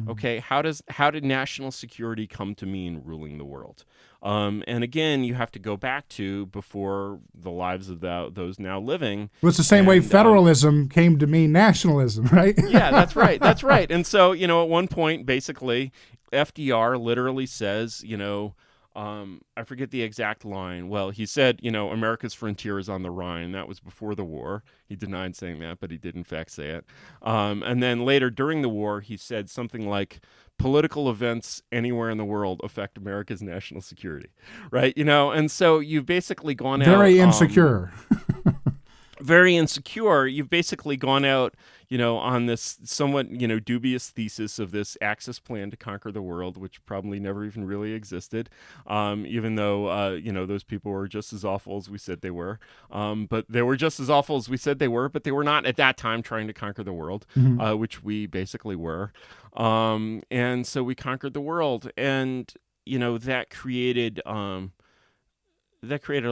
Okay, how did national security come to mean ruling the world? And again, you have to go back to before the lives of those now living. Well, it's the same way federalism came to mean nationalism, right? Yeah, that's right. That's right. And so, at one point, basically, FDR literally says, I forget the exact line. Well, he said, America's frontier is on the Rhine. That was before the war. He denied saying that, but he did in fact say it. And then later during the war, he said something like, political events anywhere in the world affect America's national security, right? And so you've basically gone out... Very insecure. Very insecure. You've basically gone out, on this somewhat, dubious thesis of this Axis plan to conquer the world, which probably never even really existed, even though, those people were just as awful as we said they were. But they were just as awful as we said they were, but they were not at that time trying to conquer the world, which we basically were. And so we conquered the world, and, that created a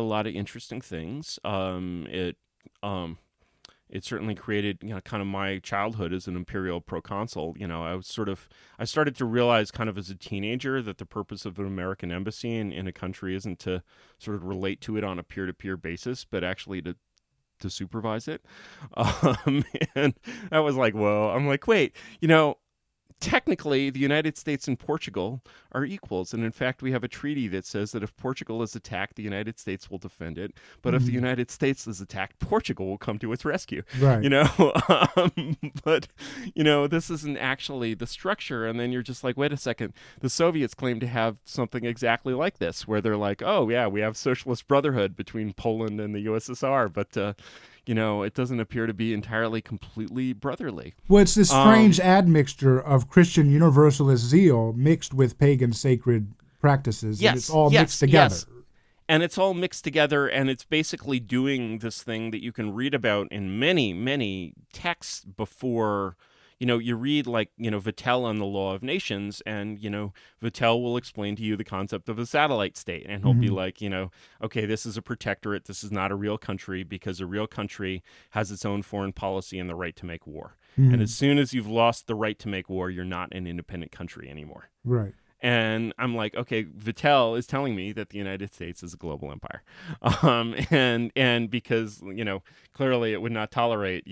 lot of interesting things. It certainly created, kind of my childhood as an imperial proconsul. I started to realize kind of as a teenager that the purpose of an American embassy in a country isn't to sort of relate to it on a peer-to-peer basis, but actually to supervise it. And I was like, whoa, I'm like, wait, technically, the United States and Portugal are equals. And in fact, we have a treaty that says that if Portugal is attacked, the United States will defend it. But if the United States is attacked, Portugal will come to its rescue. Right. But, this isn't actually the structure. And then you're just like, wait a second. The Soviets claim to have something exactly like this, where they're like, oh, yeah, we have socialist brotherhood between Poland and the USSR. But, it doesn't appear to be entirely completely brotherly. Well, it's this strange admixture of Christian universalist zeal mixed with pagan sacred practices. Yes, and it's all mixed together. Yes. And it's all mixed together, and it's basically doing this thing that you can read about in many, many texts before... you read like, Vattel on the Law of Nations, and, Vattel will explain to you the concept of a satellite state. And he'll be like, okay, this is a protectorate. This is not a real country, because a real country has its own foreign policy and the right to make war. And as soon as you've lost the right to make war, you're not an independent country anymore. Right. And I'm like, okay, Vattel is telling me that the United States is a global empire. And because, clearly it would not tolerate,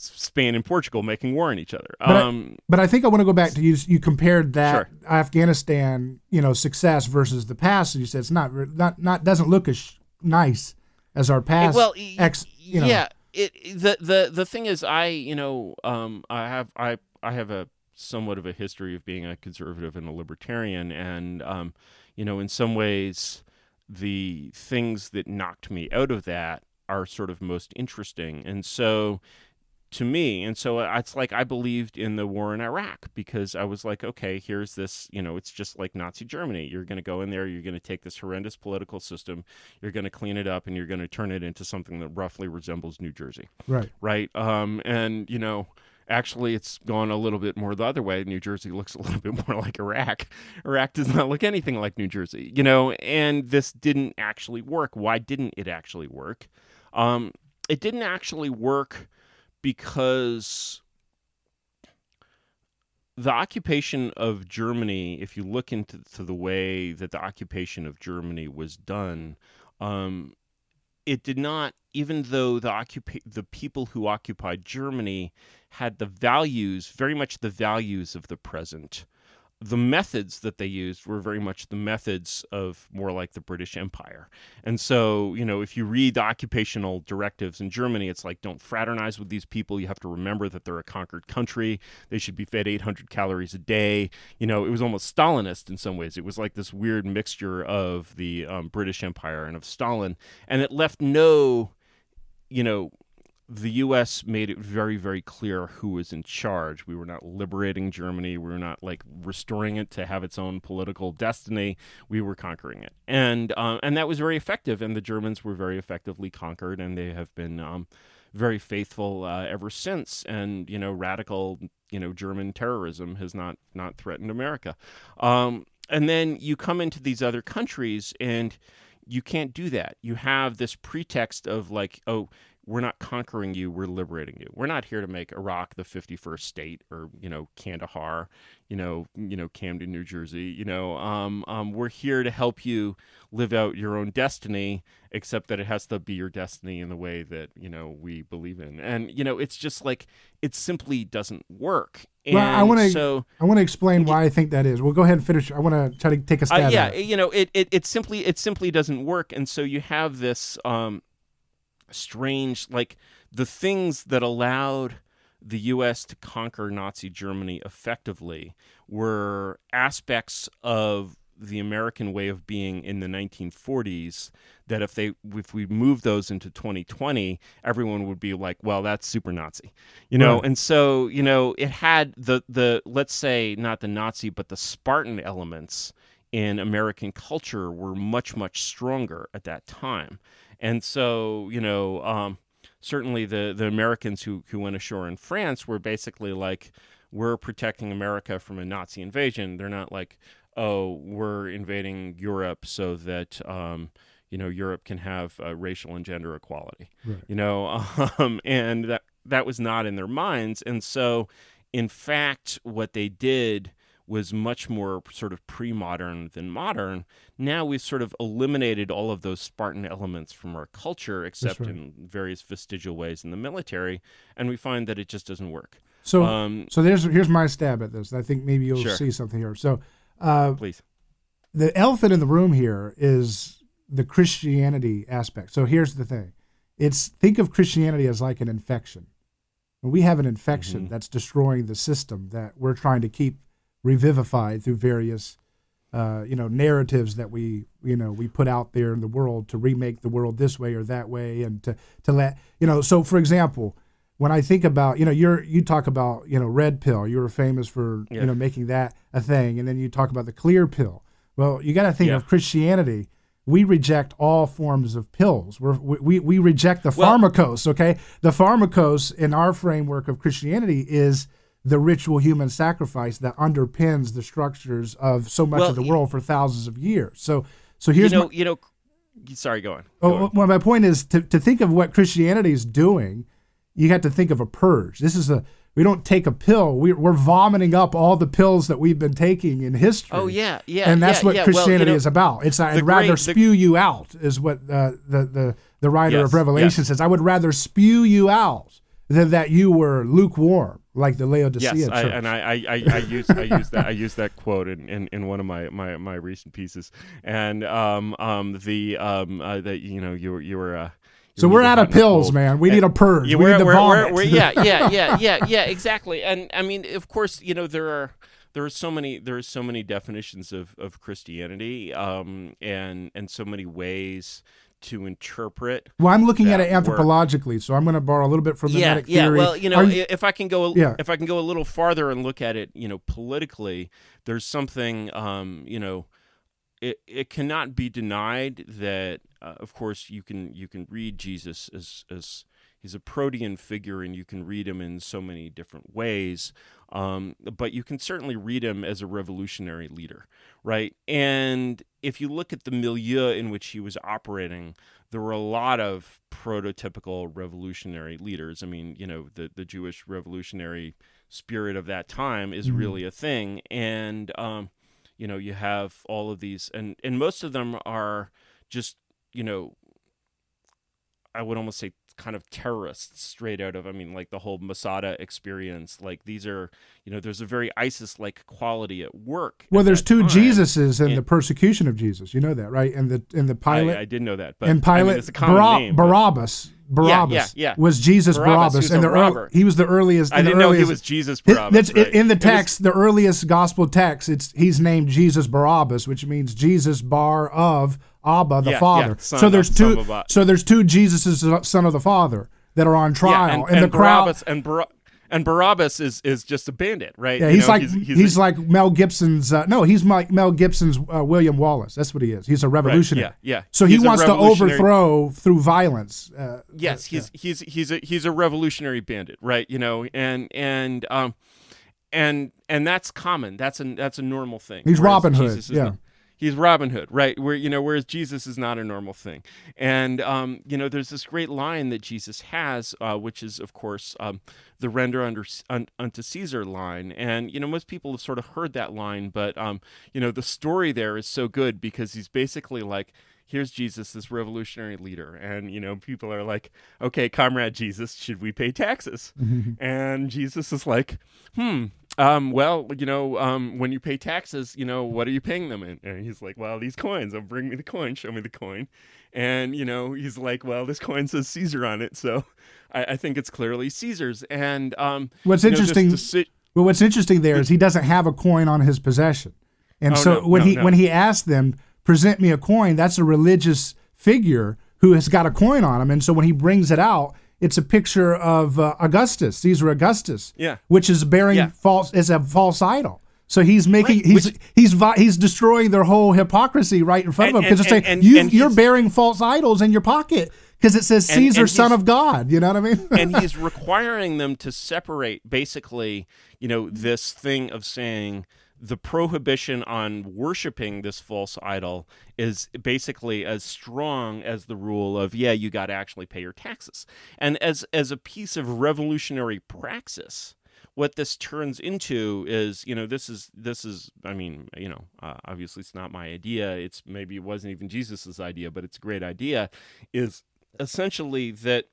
Spain and Portugal making war on each other. But I think I want to go back to you compared that Sure. Afghanistan, success versus the past. And you said it's not doesn't look as nice as our past. Yeah. The thing is, I have a somewhat of a history of being a conservative and a libertarian, and in some ways, the things that knocked me out of that are sort of most interesting. And so to me, and so it's like I believed in the war in Iraq because I was like, okay, here's this, it's just like Nazi Germany. You're going to go in there, you're going to take this horrendous political system, you're going to clean it up, and you're going to turn it into something that roughly resembles New Jersey. Right. And, actually, it's gone a little bit more the other way. New Jersey looks a little bit more like Iraq. Iraq does not look anything like New Jersey, and this didn't actually work. Why didn't it actually work? It didn't actually work because the occupation of Germany, if you look into the way that the occupation of Germany was done, it did not, even though the people who occupied Germany had the values, very much the values of the present, the methods that they used were very much the methods of more like the British Empire. And so, if you read the occupational directives in Germany, it's like, don't fraternize with these people. You have to remember that they're a conquered country. They should be fed 800 calories a day. It was almost Stalinist in some ways. It was like this weird mixture of the British Empire and of Stalin. And it left no, the U.S. made it very, very clear who was in charge. We were not liberating Germany. We were not like restoring it to have its own political destiny. We were conquering it, and that was very effective. And the Germans were very effectively conquered, and they have been very faithful ever since. And radical German terrorism has not threatened America. And then you come into these other countries, and you can't do that. You have this pretext of like, oh, we're not conquering you, we're liberating you. We're not here to make Iraq the 51st state or, Kandahar, Camden, New Jersey. We're here to help you live out your own destiny, except that it has to be your destiny in the way that, we believe in. And, it's just like, it simply doesn't work. And well, I want to explain why I think that is. Well, go ahead and finish. I want to try to take a stab at it. It simply doesn't work. And so you have this strange, like the things that allowed the U.S. to conquer Nazi Germany effectively were aspects of the American way of being in the 1940s that if we move those into 2020, everyone would be like, well, that's super Nazi, Right. And so, it had the let's say not the Nazi, but the Spartan elements in American culture were much, much stronger at that time. And so, certainly the Americans who went ashore in France were basically like, we're protecting America from a Nazi invasion. They're not like, oh, we're invading Europe so that, Europe can have racial and gender equality, Right. and that was not in their minds. And so, in fact, what they did was much more sort of pre-modern than modern. Now we've sort of eliminated all of those Spartan elements from our culture, except right. in various vestigial ways in the military, and we find that it just doesn't work. So here's my stab at this. I think maybe you'll Sure. see something here. So Please. the elephant in the room here is the Christianity aspect. So here's the thing. Think of Christianity as like an infection. When we have an infection that's destroying the system that we're trying to keep revivified through various narratives that we put out there in the world to remake the world this way or that way, and to let so for example, when I think about you talk about red pill, you were famous for making that a thing, and then you talk about the clear pill. Well, you got to think of Christianity. We reject all forms of pills. We reject the pharmakos. Okay, the pharmakos in our framework of Christianity is the ritual human sacrifice that underpins the structures of so much of the world for thousands of years. So here's sorry, go on. Well, my point is to think of what Christianity is doing. You have to think of a purge. We don't take a pill. We're vomiting up all the pills that we've been taking in history. Oh yeah. And that's what Christianity is about. It's I'd rather spew you out, is what the writer of Revelation says. I would rather spew you out than that you were lukewarm, like the Laodicea church. I use that quote in one of my recent pieces, and you were. So we're out of pills, man. We need a purge. We need to vomit. Yeah, exactly. And I mean, of course, there are there are so many definitions of Christianity, and so many ways to interpret. Well, I'm looking at it that work. anthropologically, so I'm going to borrow a little bit from the Hermetic theory. Well, if I can go Yeah. if I can go a little farther and look at it, politically, there's something, it cannot be denied that, of course, you can read Jesus as he's a protean figure, and you can read him in so many different ways. But you can certainly read him as a revolutionary leader, right? And if you look at the milieu in which he was operating, there were a lot of prototypical revolutionary leaders. I mean, the Jewish revolutionary spirit of that time is really a thing. And, you have all of these, and most of them are just, I would almost say kind of terrorists straight out of, like the whole Masada experience. Like these are, there's a very ISIS-like quality at work. Well, there's two Jesuses in the persecution of Jesus. You know that, right? And the Pilate. I did know that. But and Pilate, it's a common name. Barabbas. Yeah. Was Jesus Barabbas, and he was the earliest. I didn't know he was Jesus Barabbas. Right. In the text, the earliest gospel text, he's named Jesus Barabbas, which means Jesus Bar of Abba, the Father. So there's two Jesuses, son of the Father, that are on trial, and the Barabbas, crowd. And Barabbas is just a bandit, right? Yeah, he's like Mel Gibson's. He's like Mel Gibson's William Wallace. That's what he is. He's a revolutionary. Right, yeah. So he wants to overthrow through violence. Yes, he's a revolutionary bandit, right? And that's common. That's a normal thing. He's Robin Hood. He's Robin Hood, right? Whereas Jesus is not a normal thing. And, there's this great line that Jesus has, which is, of course, the render unto Caesar line. And, most people have sort of heard that line, but, the story there is so good because he's basically like, here's Jesus, this revolutionary leader. And, people are like, okay, Comrade Jesus, should we pay taxes? Mm-hmm. And Jesus is like, when you pay taxes, what are you paying them in? And he's like, well, these coins. Oh, bring me the coin. Show me the coin. And, he's like, well, this coin says Caesar on it. So I think it's clearly Caesar's. And what's interesting there is he doesn't have a coin on his possession. And when he asked them, present me a coin, that's a religious figure who has got a coin on him. And so when he brings it out, it's a picture of Augustus, Caesar Augustus, which is bearing a false idol. So he's making he's destroying their whole hypocrisy right in front of them because they're saying you're bearing false idols in your pocket because it says Caesar, son of God. You know what I mean? And he's requiring them to separate basically, this thing of saying the prohibition on worshiping this false idol is basically as strong as the rule of, you got to actually pay your taxes. And as a piece of revolutionary praxis, what this turns into is, this is, obviously it's not my idea. Maybe it wasn't even Jesus's idea, but it's a great idea, is essentially that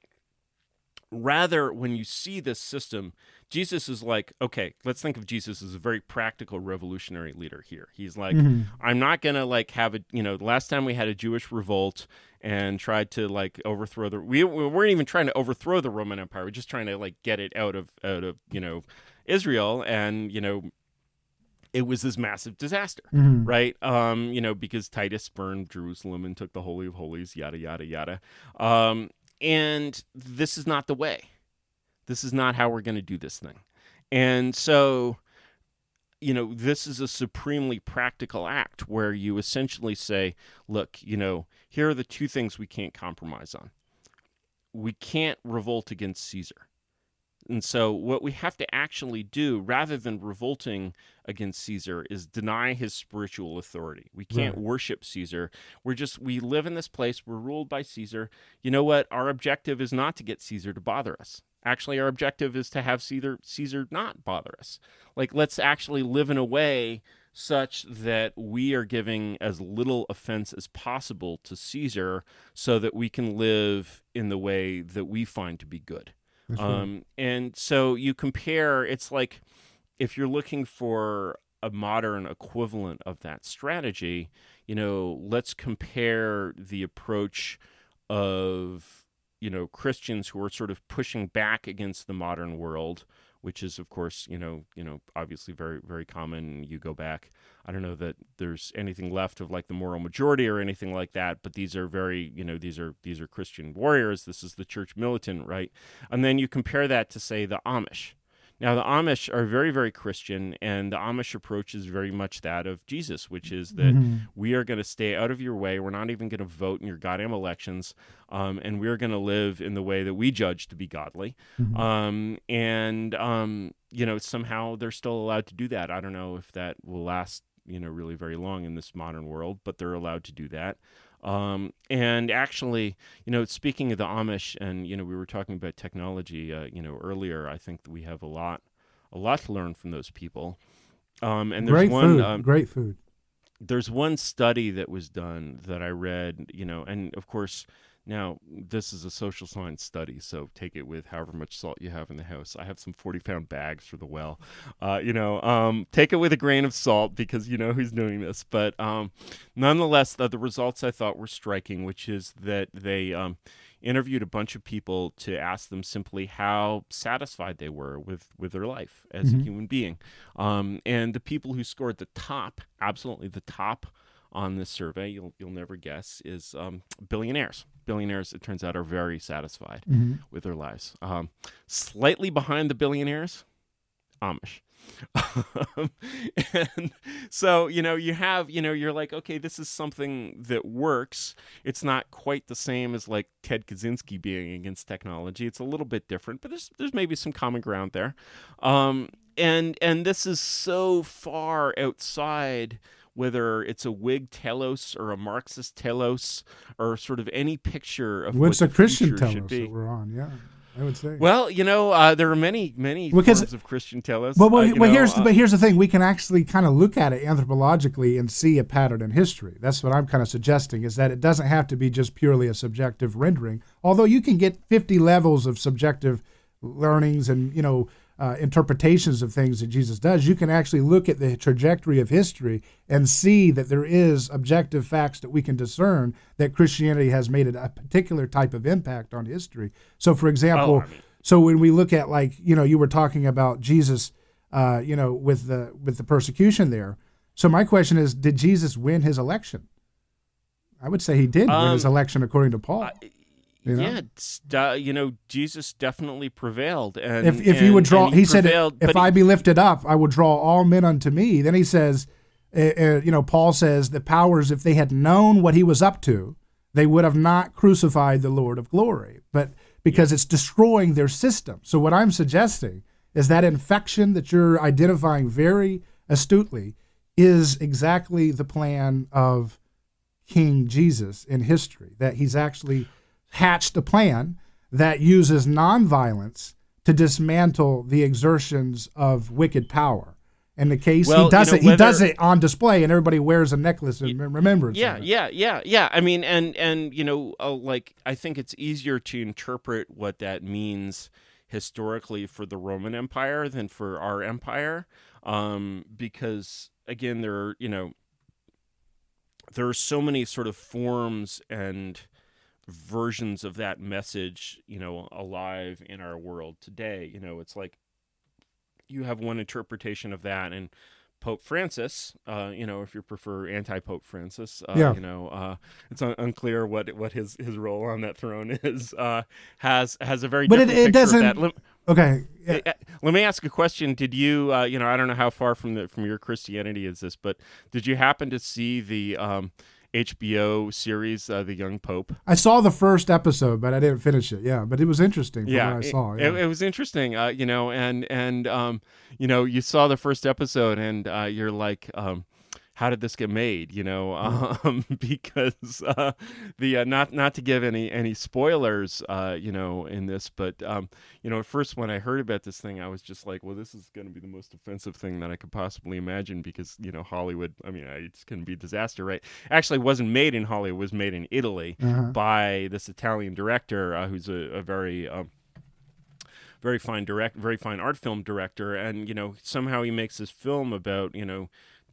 rather when you see this system, Jesus is like, okay, let's think of Jesus as a very practical revolutionary leader here. He's like, I'm not going to have the last time we had a Jewish revolt and tried to overthrow we weren't even trying to overthrow the Roman Empire. We're just trying to get it out of Israel. And, it was this massive disaster, right? Because Titus burned Jerusalem and took the Holy of Holies, yada, yada, yada. And this is not the way. This is not how we're going to do this thing. And so, this is a supremely practical act where you essentially say, look, here are the two things we can't compromise on. We can't revolt against Caesar. And so what we have to actually do, rather than revolting against Caesar, is deny his spiritual authority. We can't worship Caesar. We live in this place. We're ruled by Caesar. You know what? Our objective is not to get Caesar to bother us. Actually, our objective is to have Caesar not bother us. Let's actually live in a way such that we are giving as little offense as possible to Caesar so that we can live in the way that we find to be good. And so you compare, it's like if you're looking for a modern equivalent of that strategy, let's compare the approach of, Christians who are sort of pushing back against the modern world which is, of course, obviously very, very common. You go back, I don't know that there's anything left of like the moral majority or anything like that, but these are very, these are Christian warriors. This is the church militant, right? And then you compare that to, say, the Amish. Now, the Amish are very, very Christian, and the Amish approach is very much that of Jesus, which is that we are going to stay out of your way. We're not even going to vote in your goddamn elections, and we're going to live in the way that we judge to be godly. Somehow they're still allowed to do that. I don't know if that will last, really very long in this modern world, but they're allowed to do that. And actually, speaking of the Amish, and, we were talking about technology, earlier, I think that we have a lot to learn from those people. And there's great food. There's one study that was done that I read, and of course, now this is a social science study, so take it with however much salt you have in the house. I have some 40-pound bags for the well. Take it with a grain of salt because you know who's doing this. But nonetheless, the results I thought were striking, which is that they interviewed a bunch of people to ask them simply how satisfied they were with their life as a human being. And the people who scored the top, absolutely the top on this survey, you'll never guess, is billionaires. Billionaires, it turns out, are very satisfied with their lives. Slightly behind the billionaires, Amish. And so, you have, you're like, okay, this is something that works. It's not quite the same as like Ted Kaczynski being against technology. It's a little bit different, but there's maybe some common ground there. And this is so far outside whether it's a Whig telos or a Marxist telos or sort of any picture of what's what a Christian telos should telos be. that we're on, yeah. I would say. Well, there are many forms of Christian telos. But here's the thing: we can actually kind of look at it anthropologically and see a pattern in history. That's what I'm kind of suggesting: is that it doesn't have to be just purely a subjective rendering. Although you can get 50 levels of subjective learnings and interpretations of things that Jesus does, you can actually look at the trajectory of history and see that there is objective facts that we can discern that Christianity has made a particular type of impact on history. So, for example, so when we look at, like, you were talking about Jesus, with the persecution there. So my question is, did Jesus win his election? I would say he did win his election according to Paul. Jesus definitely prevailed. And if you would draw, he said, prevailed, if I be lifted up, I will draw all men unto me. Then he says, Paul says the powers, if they had known what he was up to, they would have not crucified the Lord of glory. But because it's destroying their system. So what I'm suggesting is that infection that you're identifying very astutely is exactly the plan of King Jesus in history, that he's actually hatched a plan that uses nonviolence to dismantle the exertions of wicked power. In the case, he does it on display, and everybody wears a necklace in remembrance. Yeah. I mean, I think it's easier to interpret what that means historically for the Roman Empire than for our empire, because again, there are so many sort of forms and versions of that message, alive in our world today. It's like you have one interpretation of that, and Pope Francis, if you prefer anti-Pope Francis, it's unclear what his role on that throne is, has a very different picture of that. Okay. Yeah. Let me ask a question. Did you, I don't know how far from your Christianity is this, but did you happen to see the HBO series, The Young Pope? I saw the first episode, but I didn't finish it. Yeah, but it was interesting from what I saw. Yeah. It was interesting, you saw the first episode, and you're like, how did this get made? Because not to give any spoilers, in this, but at first when I heard about this thing, I was just like, well, this is going to be the most offensive thing that I could possibly imagine, because Hollywood, it's going to be a disaster, right? Actually, it wasn't made in Hollywood; it was made in Italy by this Italian director who's a very fine art film director, and somehow he makes this film about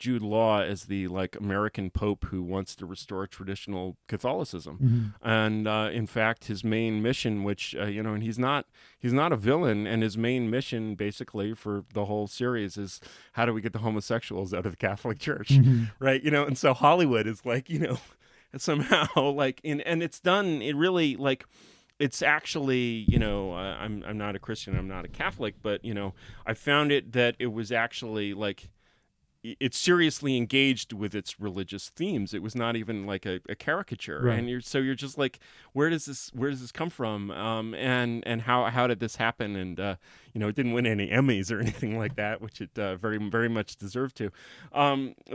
Jude Law as the like American Pope who wants to restore traditional Catholicism, and in fact, his main mission, which and he's not a villain, and his main mission basically for the whole series is how do we get the homosexuals out of the Catholic Church, right? And so Hollywood is like somehow like and it's done. It really like. It's actually, I'm not a Christian, I'm not a Catholic, but, I found it that it was actually like, it's seriously engaged with its religious themes. It was not even like a caricature. Right. And you're just like, where does this come from? And how did this happen? And, it didn't win any Emmys or anything like that, which it very, very much deserved to.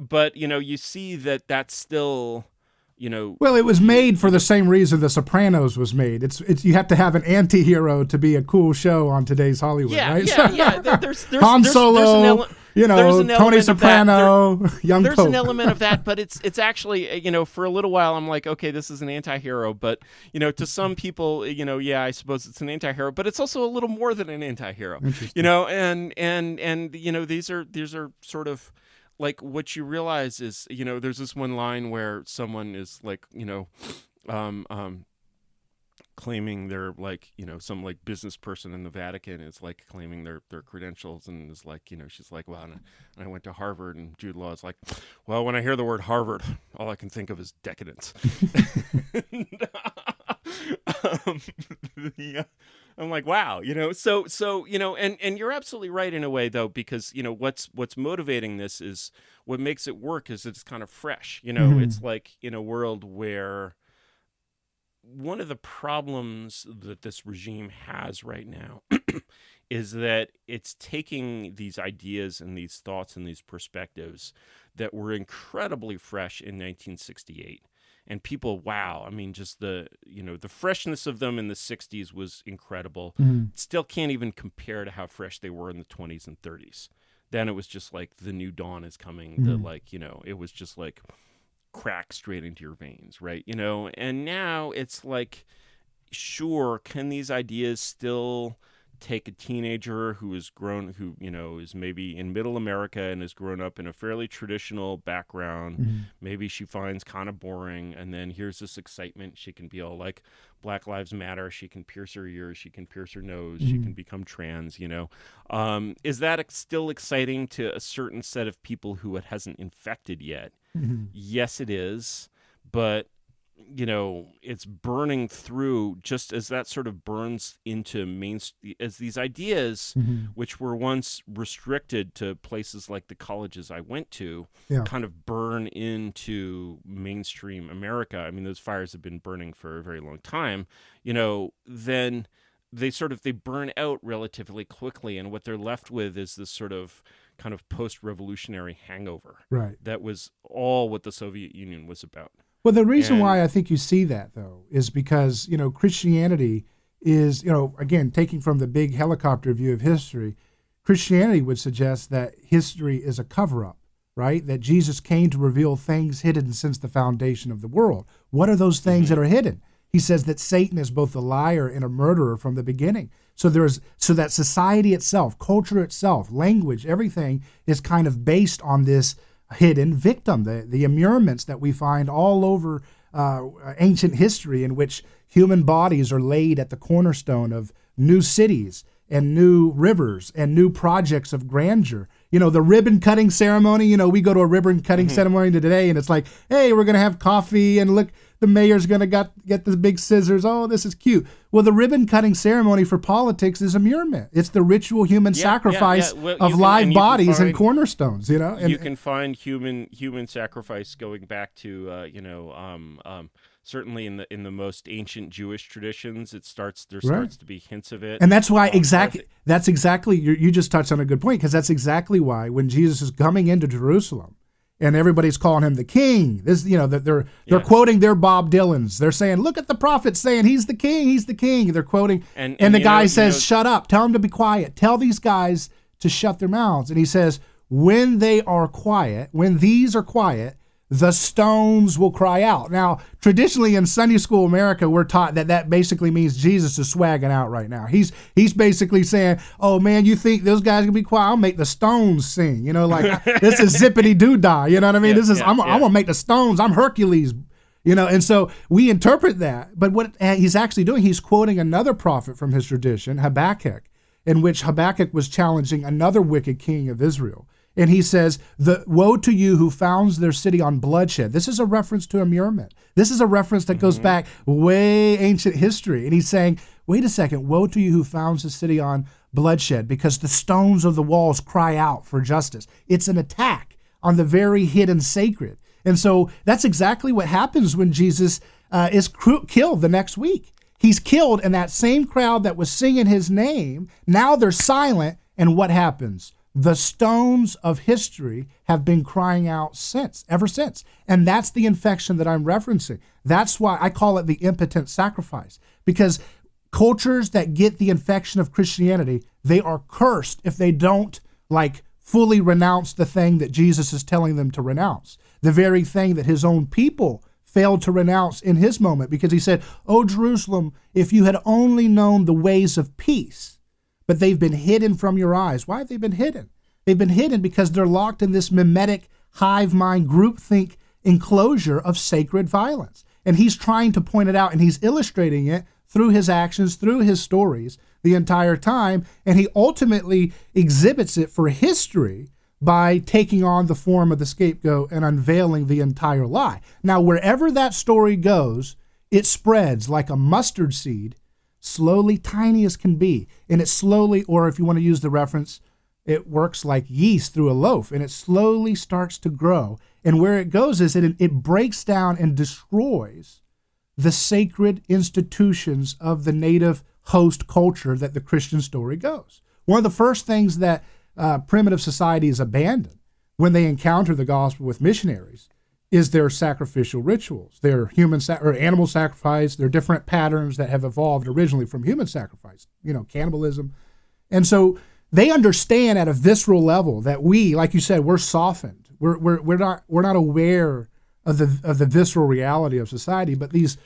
But, you see that that's still... Well, it was made for the same reason The Sopranos was made. It's you have to have an anti-hero to be a cool show on today's Hollywood, right? There's Han Solo, Tony Soprano, young There's Pope. an element of that, but it's actually, for a little while I'm like, okay, this is an anti-hero, but to some people, I suppose it's an anti-hero, but it's also a little more than an anti-hero, and these are sort of. Like what you realize is, there's this one line where someone is like, claiming they're like, some like business person in the Vatican is like claiming their credentials and is like, she's like, well, and I went to Harvard, and Jude Law is like, well, when I hear the word Harvard, all I can think of is decadence. I'm like, wow, so and you're absolutely right in a way though, because what's motivating this is what makes it work is it's kind of fresh. It's like in a world where one of the problems that this regime has right now is that it's taking these ideas and these thoughts and these perspectives that were incredibly fresh in 1968. And people, wow, I mean, just the freshness of them in the 60s was incredible. Still can't even compare to how fresh they were in the 20s and 30s. Then it was just like the new dawn is coming. It was just like crack straight into your veins, right? And now it's like, sure, can these ideas still take a teenager who is maybe in middle America and has grown up in a fairly traditional background. Maybe she finds kind of boring, and then here's this excitement. She can be all like Black Lives Matter. She can pierce her ears. She can pierce her nose. She can become trans, Is that still exciting to a certain set of people who it hasn't infected yet? Yes, it is. But it's burning through just as that sort of burns into as these ideas, which were once restricted to places like the colleges I went to, kind of burn into mainstream America. I mean, those fires have been burning for a very long time, then they burn out relatively quickly. And what they're left with is this sort of kind of post-revolutionary hangover. Right. That was all what the Soviet Union was about. Well, the reason why I think you see that, though, is because, Christianity is, again, taking from the big helicopter view of history, Christianity would suggest that history is a cover-up, right? That Jesus came to reveal things hidden since the foundation of the world. What are those things that are hidden? He says that Satan is both a liar and a murderer from the beginning. So that society itself, culture itself, language, everything is kind of based on this hidden victim, the immurements that we find all over ancient history, in which human bodies are laid at the cornerstone of new cities and new rivers and new projects of grandeur. The ribbon cutting ceremony, we go to a ribbon cutting ceremony today, and it's like, hey, we're going to have coffee, and look, the mayor's going to get the big scissors. Oh, this is cute. Well, the ribbon cutting ceremony for politics is immurement. It's the ritual human sacrifice of live bodies and cornerstones, And you can find human sacrifice going back to, certainly in the most ancient Jewish traditions, there starts to be hints of it. And that's why you just touched on a good point, because that's exactly why when Jesus is coming into Jerusalem and everybody's calling him the king, they're quoting their Bob Dylans. They're saying, look at the prophets saying he's the king. They're quoting, and the guy says, shut up, tell them to be quiet. Tell these guys to shut their mouths. And he says, when these are quiet, the stones will cry out. Now, traditionally in Sunday school America, we're taught that basically means Jesus is swagging out right now. He's basically saying, oh man, you think those guys can be quiet? I'll make the stones sing. Like this is zippity doo dah. You know what I mean? I'm gonna make the stones. I'm Hercules. And so we interpret that. But what he's actually doing, he's quoting another prophet from his tradition, Habakkuk, in which Habakkuk was challenging another wicked king of Israel. And he says, woe to you who founds their city on bloodshed. This is a reference to immurement. This is a reference that goes back way ancient history. And he's saying, wait a second, woe to you who founds the city on bloodshed, because the stones of the walls cry out for justice. It's an attack on the very hidden sacred. And so that's exactly what happens when Jesus is killed the next week. He's killed, and that same crowd that was singing his name, now they're silent, and what happens? The stones of history have been crying out ever since. And that's the infection that I'm referencing. That's why I call it the impotent sacrifice. Because cultures that get the infection of Christianity, they are cursed if they don't fully renounce the thing that Jesus is telling them to renounce. The very thing that his own people failed to renounce in his moment, because he said, "O Jerusalem, if you had only known the ways of peace, but they've been hidden from your eyes." Why have they been hidden? They've been hidden because they're locked in this mimetic hive mind groupthink enclosure of sacred violence. And he's trying to point it out, and he's illustrating it through his actions, through his stories the entire time. And he ultimately exhibits it for history by taking on the form of the scapegoat and unveiling the entire lie. Now, wherever that story goes, it spreads like a mustard seed, slowly, tiny as can be. And it slowly, or if you want to use the reference, it works like yeast through a loaf, and it slowly starts to grow. And where it goes is it breaks down and destroys the sacred institutions of the native host culture that the Christian story goes. One of the first things that primitive societies abandon when they encounter the gospel with missionaries is their sacrificial rituals, their human or animal sacrifice, their different patterns that have evolved originally from human sacrifice, cannibalism. And so they understand at a visceral level that we, like you said, we're softened. We're not aware of the visceral reality of society. But these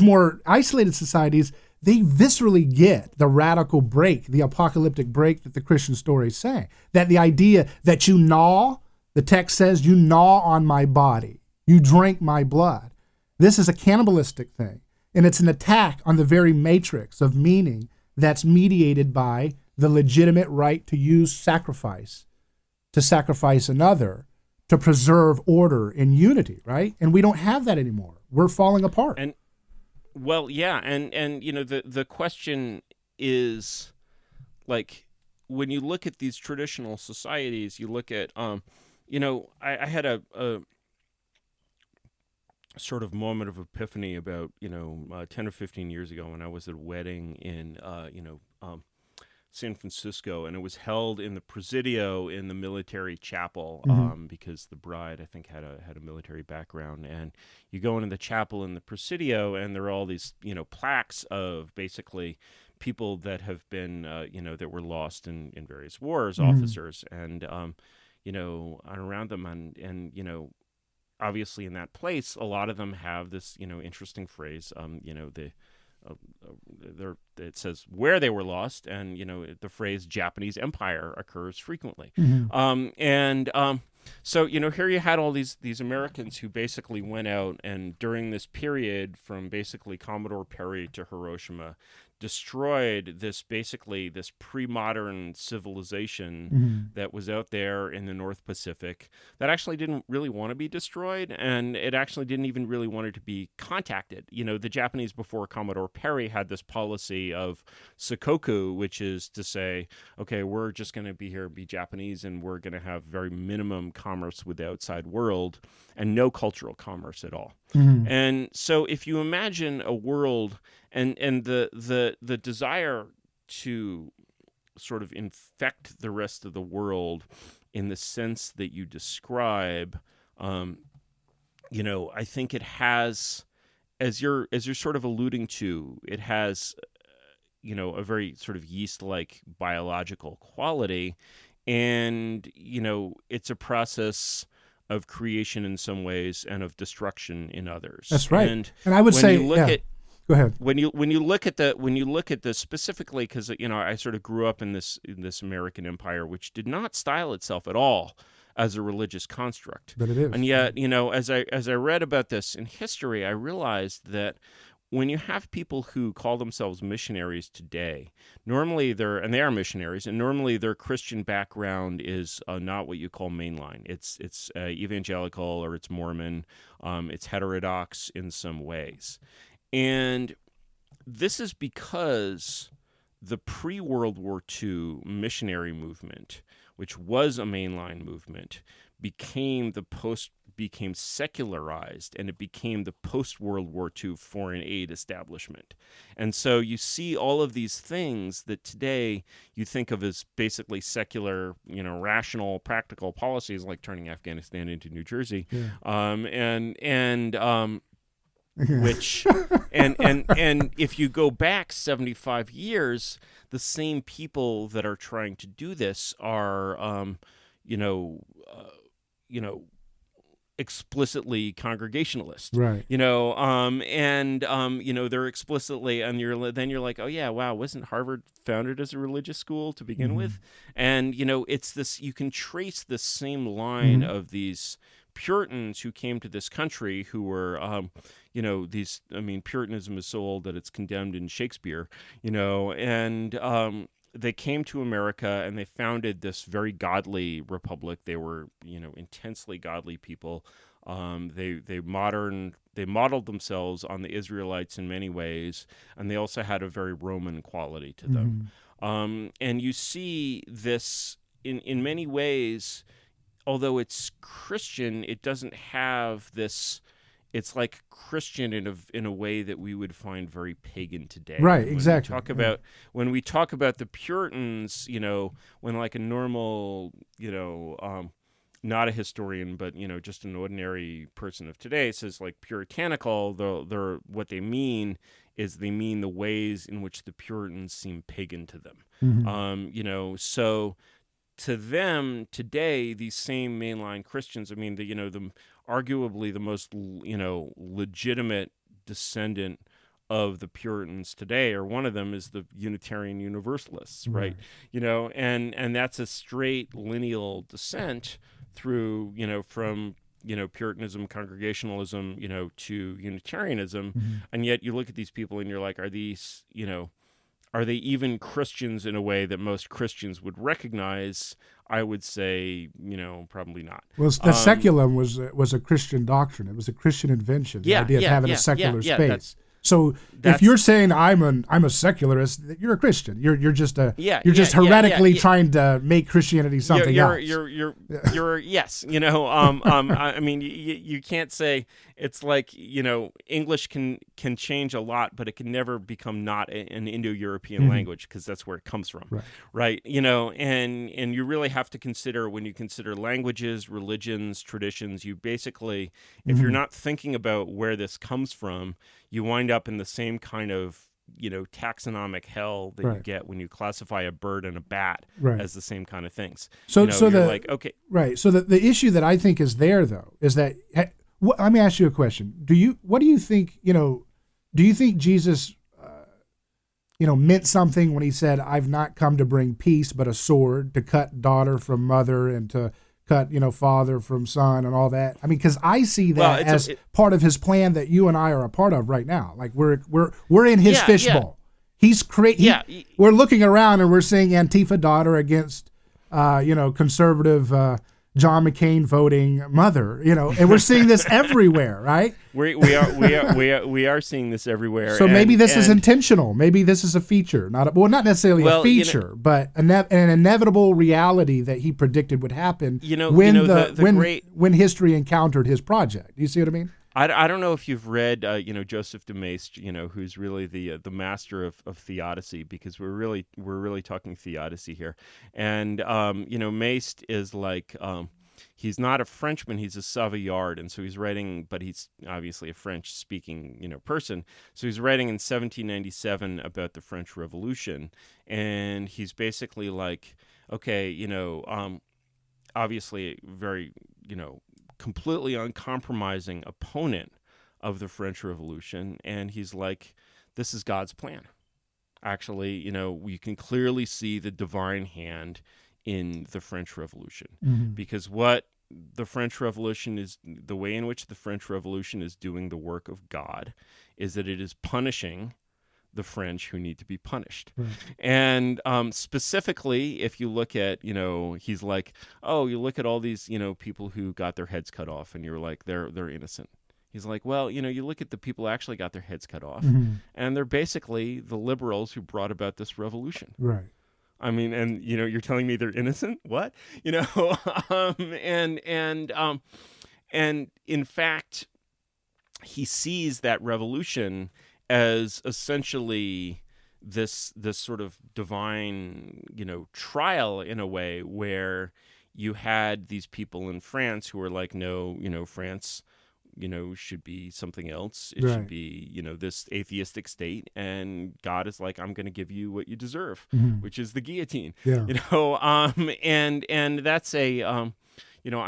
more isolated societies, they viscerally get the radical break, the apocalyptic break that the Christian story is saying. That the idea that you gnaw, the text says, you gnaw on my body, you drink my blood. This is a cannibalistic thing, and it's an attack on the very matrix of meaning that's mediated by the legitimate right to use sacrifice, to sacrifice another, to preserve order and unity, right? And we don't have that anymore. We're falling apart. And the question is, when you look at these traditional societies, you look at I had a sort of moment of epiphany about 10 or 15 years ago when I was at a wedding in San Francisco, and it was held in the Presidio in the military chapel, because the bride, I think, had a military background. And you go into the chapel in the Presidio, and there are all these plaques of basically people that have been that were lost in various wars, officers, and around them, and obviously in that place, a lot of them have this interesting phrase, it says where they were lost, and the phrase Japanese Empire occurs frequently. So here you had all these Americans who basically went out, and during this period from basically Commodore Perry to Hiroshima, destroyed this pre-modern civilization that was out there in the North Pacific that actually didn't really want to be destroyed, and it actually didn't even really want it to be contacted. The Japanese before Commodore Perry had this policy of Sakoku, which is to say, okay, we're just going to be here, be Japanese, and we're going to have very minimum commerce with the outside world and no cultural commerce at all. And so if you imagine a world and the desire to sort of infect the rest of the world in the sense that you describe, I think it has, as you're sort of alluding to, it has, a very sort of yeast-like biological quality, and it's a process Right. creation in some ways and of destruction in others. That's right. And I would when say, you look at go ahead. when you look at the specifically, because I sort of grew up in this American empire, which did not style itself at all as a religious construct. But it is. And yet, as I read about this in history, I realized that when you have people who call themselves missionaries today, normally they are missionaries, and normally their Christian background is not what you call mainline. It's evangelical, or it's Mormon, it's heterodox in some ways. And this is because the pre-World War II missionary movement, which was a mainline movement, became secularized, and it became the post-World War II foreign aid establishment. And so you see all of these things that today you think of as basically secular, rational, practical policies, like turning Afghanistan into New Jersey, which and if you go back 75 years, the same people that are trying to do this are explicitly Congregationalist, right? They're explicitly, and you're like, oh yeah, wow, wasn't Harvard founded as a religious school to begin with? And it's this, you can trace the same line of these Puritans who came to this country, who were Puritanism is so old that it's condemned in Shakespeare, and they came to America and they founded this very godly republic. They were, intensely godly people. They modeled themselves on the Israelites in many ways, and they also had a very Roman quality to them. And you see this in many ways. Although it's Christian, it doesn't have this. It's like Christian in a way that we would find very pagan today. Right, exactly. When we talk about the Puritans, when like a normal, not a historian, but just an ordinary person of today says like puritanical, they're what they mean is they mean the ways in which the Puritans seem pagan to them. So. To them today, these same mainline Christians, the arguably the most legitimate descendant of the Puritans today, or one of them, is the Unitarian Universalists, right? And that's a straight lineal descent through from Puritanism, Congregationalism, to Unitarianism, and yet you look at these people and you're like, are these are they even Christians in a way that most Christians would recognize? I would say, probably not. Well, the seculum was a Christian doctrine. It was a Christian invention. The idea of having a secular space. So if you're saying I'm a secularist, you're a Christian. You're just heretically trying to make Christianity something else. You're yes. You can't say it's like English can change a lot, but it can never become not an Indo-European language, because that's where it comes from, right? And you really have to consider, when you consider languages, religions, traditions, you basically, if you're not thinking about where this comes from, you wind up in the same kind of taxonomic hell that you get when you classify a bird and a bat as the same kind of things. So So the issue that I think is there, though, is that let me ask you a question. Do you think Jesus meant something when he said, "I've not come to bring peace but a sword, to cut daughter from mother and to cut father from son," and all that? Because I see that as part of his plan that you and I are a part of right now. Like we're in his fishbowl. He's we're looking around and we're seeing Antifa daughter against conservative John McCain voting mother, and we're seeing this everywhere, right? We are seeing this everywhere. So maybe this is intentional. Maybe this is a feature, not necessarily a feature, but an inevitable reality that he predicted would happen when history encountered his project. You see what I mean? I don't know if you've read Joseph de Maistre, who's really the master of theodicy, because we're really talking theodicy here. And Maistre is like he's not a Frenchman, he's a Savoyard, and so he's writing, but he's obviously a French speaking person. So he's writing in 1797 about the French Revolution, and he's basically like, okay, obviously very completely uncompromising opponent of the French Revolution, and he's like, this is God's plan. Actually, you can clearly see the divine hand in the French Revolution, because what the French Revolution is, the way in which the French Revolution is doing the work of God, is that it is punishing the French who need to be punished. Right. And specifically, if you look at, he's like, oh, you look at all these, people who got their heads cut off, and you're like, they're innocent. He's like, well, you look at the people who actually got their heads cut off, and they're basically the liberals who brought about this revolution. Right. I mean, and you're telling me they're innocent? What? And in fact, he sees that revolution as essentially this sort of divine, trial in a way, where you had these people in France who were like, no, France, should be something else. It should be, this atheistic state. And God is like, I'm going to give you what you deserve, which is the guillotine. Yeah. And that's a, I'm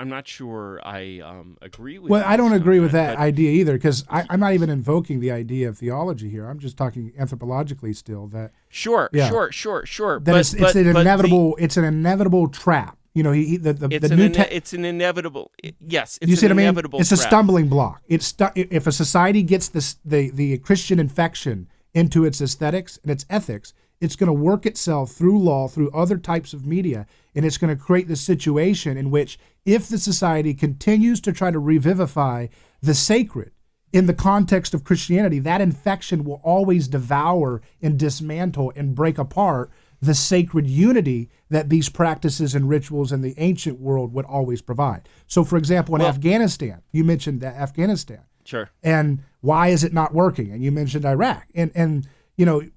not sure I agree with. Well, I don't agree with that idea either, because I'm not even invoking the idea of theology here. I'm just talking anthropologically still. That sure. That it's an inevitable trap. It's an inevitable. Yes, it's you see an what inevitable. I mean? It's a stumbling block. If a society gets the Christian infection into its aesthetics and its ethics, it's going to work itself through law, through other types of media, and it's going to create this situation in which, if the society continues to try to revivify the sacred in the context of Christianity, that infection will always devour and dismantle and break apart the sacred unity that these practices and rituals in the ancient world would always provide. So, for example, in Afghanistan, you mentioned Afghanistan. Sure. And why is it not working? And you mentioned Iraq. And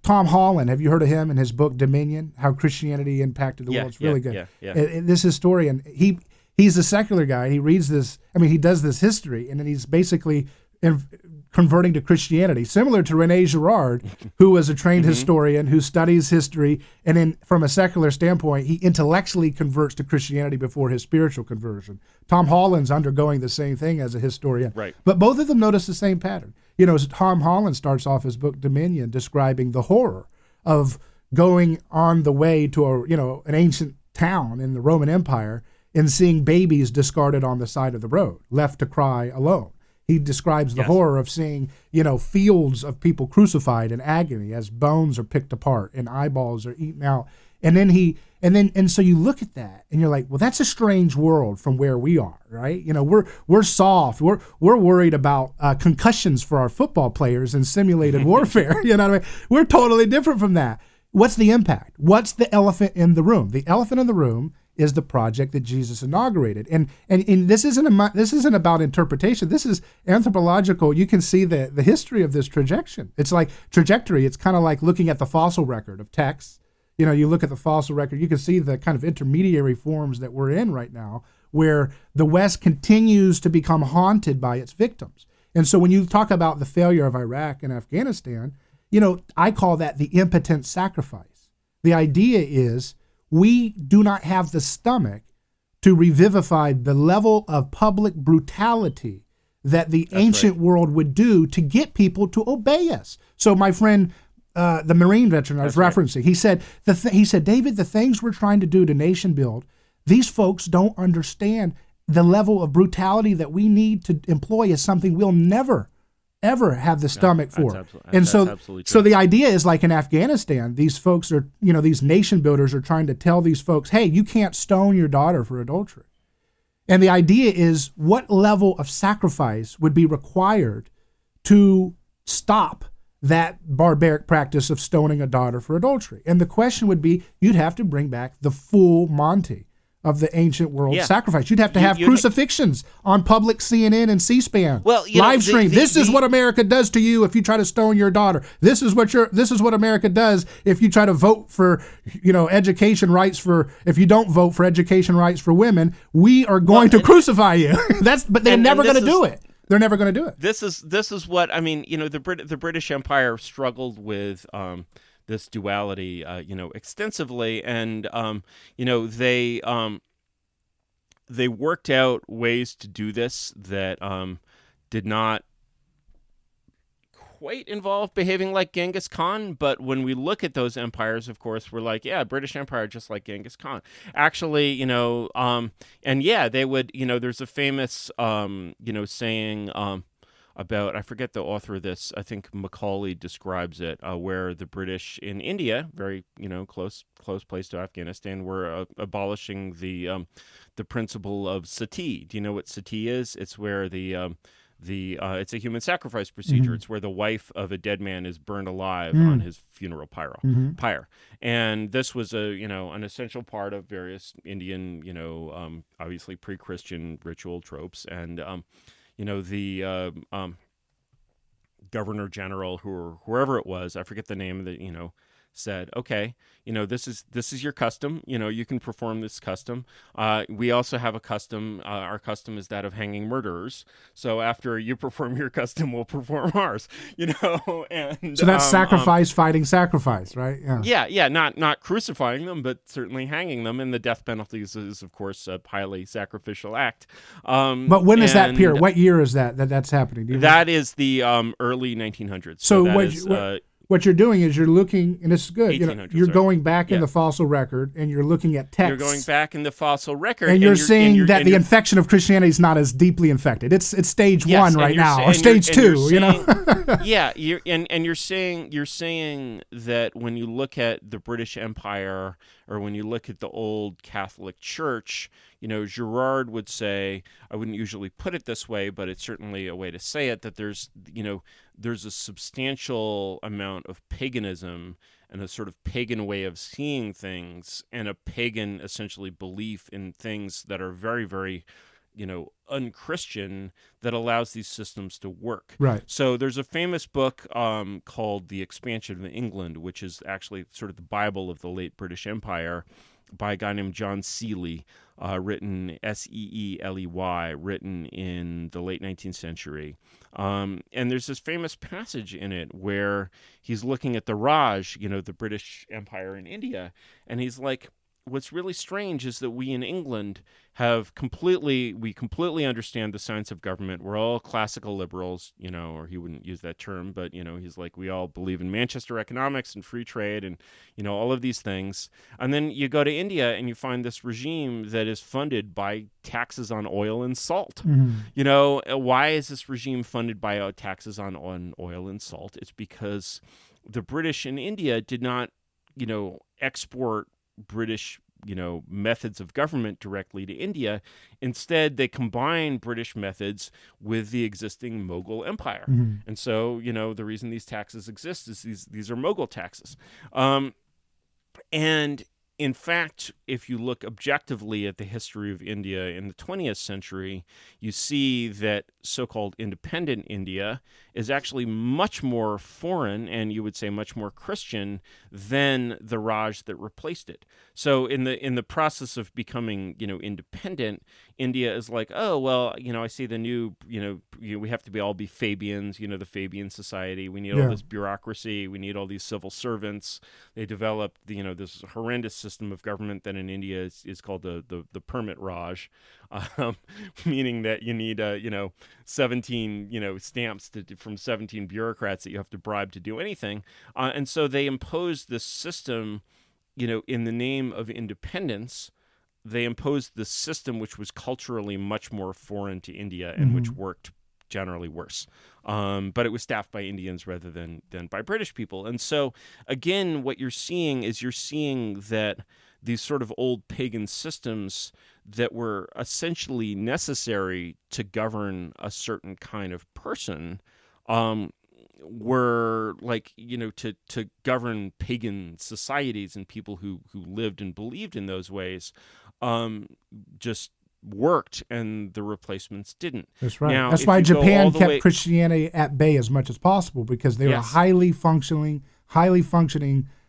Tom Holland, have you heard of him and his book Dominion, How Christianity Impacted the World? It's really good. And this historian, he's a secular guy. He reads this, he does this history, and then he's basically converting to Christianity, similar to René Girard, who was a trained historian who studies history, and then from a secular standpoint, he intellectually converts to Christianity before his spiritual conversion. Tom Holland's undergoing the same thing as a historian. Right. But both of them notice the same pattern. Tom Holland starts off his book Dominion describing the horror of going on the way to an ancient town in the Roman Empire and seeing babies discarded on the side of the road, left to cry alone. He describes the horror of seeing, fields of people crucified in agony as bones are picked apart and eyeballs are eaten out. And so you look at that and you're like, well, that's a strange world from where we are, right? We're soft. We're worried about concussions for our football players and simulated warfare. You know what I mean? We're totally different from that. What's the impact? What's the elephant in the room? The elephant in the room is the project that Jesus inaugurated. And this isn't about interpretation. This is anthropological. You can see the history of this trajectory. It's like trajectory. It's kind of like looking at the fossil record of texts. You look at the fossil record, you can see the kind of intermediary forms that we're in right now, where the West continues to become haunted by its victims. And so when you talk about the failure of Iraq and Afghanistan, I call that the impotent sacrifice. The idea is, we do not have the stomach to revivify the level of public brutality that the ancient world would do to get people to obey us. So my friend, the Marine veteran I was referencing, he said, David, the things we're trying to do to nation build, these folks don't understand the level of brutality that we need to employ is something we'll never ever have the stomach for. So the idea is, like in Afghanistan, these folks are, these nation builders are trying to tell these folks, hey, you can't stone your daughter for adultery. And the idea is, what level of sacrifice would be required to stop that barbaric practice of stoning a daughter for adultery? And the question would be, you'd have to bring back the full Monty of the ancient world sacrifice. You'd have to have crucifixions on public CNN and C-SPAN. Live stream. This is what America does to you if you try to stone your daughter. This is what America does if you try to vote for, education rights if you don't vote for education rights for women. We are going to crucify you. But they're never going to do it. They're never going to do it. This is what the British Empire struggled with. This duality, extensively, and they worked out ways to do this that did not quite involve behaving like Genghis Khan, but when we look at those empires, of course, we're like, yeah, British Empire, just like Genghis Khan. Actually, and yeah, they would, there's a famous, saying about, I forget the author of this, I think Macaulay describes it, where the British in India, very, close place to Afghanistan, were abolishing the principle of sati. Do you know what sati is? It's where it's a human sacrifice procedure. Mm-hmm. It's where the wife of a dead man is burned alive on his funeral pyre. And this was an essential part of various Indian, obviously pre-Christian ritual tropes. And, the governor general whoever it was, I forget the name of the, said, okay, this is your custom. You can perform this custom. We also have a custom. Our custom is that of hanging murderers. So after you perform your custom, we'll perform ours. And so that's sacrifice fighting sacrifice, right? Yeah. Not crucifying them, but certainly hanging them. And the death penalty is of course, a highly sacrificial act. But when is that period? What year is that's happening? That is the early 1900s. So what you're doing is you're looking, and this is good. You're sorry. going back in the fossil record, and you're looking at texts. You're going back in the fossil record, and you're seeing that the infection of Christianity is not as deeply infected. It's stage one right now, or stage two. Yeah, you're saying that when you look at the British Empire, or when you look at the old Catholic Church, Girard would say, I wouldn't usually put it this way, but it's certainly a way to say it, that there's a substantial amount of paganism and a sort of pagan way of seeing things, and a pagan, essentially, belief in things that are very, very, unchristian, that allows these systems to work. Right. So there's a famous book called The Expansion of England, which is actually sort of the Bible of the late British Empire, by a guy named John Seeley, written Seeley, written in the late 19th century. And there's this famous passage in it where he's looking at the Raj, the British Empire in India, and he's like, what's really strange is that we in England we completely understand the science of government. We're all classical liberals, or he wouldn't use that term, but, he's like, we all believe in Manchester economics and free trade and, all of these things. And then you go to India and you find this regime that is funded by taxes on oil and salt. Mm-hmm. Why is this regime funded by taxes on oil and salt? It's because the British in India did not, export British, methods of government directly to India. Instead, they combine British methods with the existing Mughal Empire. Mm-hmm. And so, the reason these taxes exist is these are Mughal taxes. And in fact, if you look objectively at the history of India in the 20th century, you see that so-called independent India is actually much more foreign, and you would say much more Christian, than the Raj that replaced it. So in the process of becoming, independent, India is like, oh, well, I see the new, we have to all be Fabians, the Fabian society. We need all this bureaucracy. We need all these civil servants. They developed, this horrendous system of government that in India is called the permit Raj, meaning that you need 17 stamps from 17 bureaucrats that you have to bribe to do anything, and so they imposed this system, in the name of independence. They imposed this system which was culturally much more foreign to India and which worked generally worse. But it was staffed by Indians rather than by British people. And so, again, what you're seeing that these sort of old pagan systems that were essentially necessary to govern a certain kind of person were like, to govern pagan societies and people who lived and believed in those ways, just worked, and the replacements didn't. That's right. Now, that's why Japan kept Christianity at bay as much as possible, because they were a highly functioning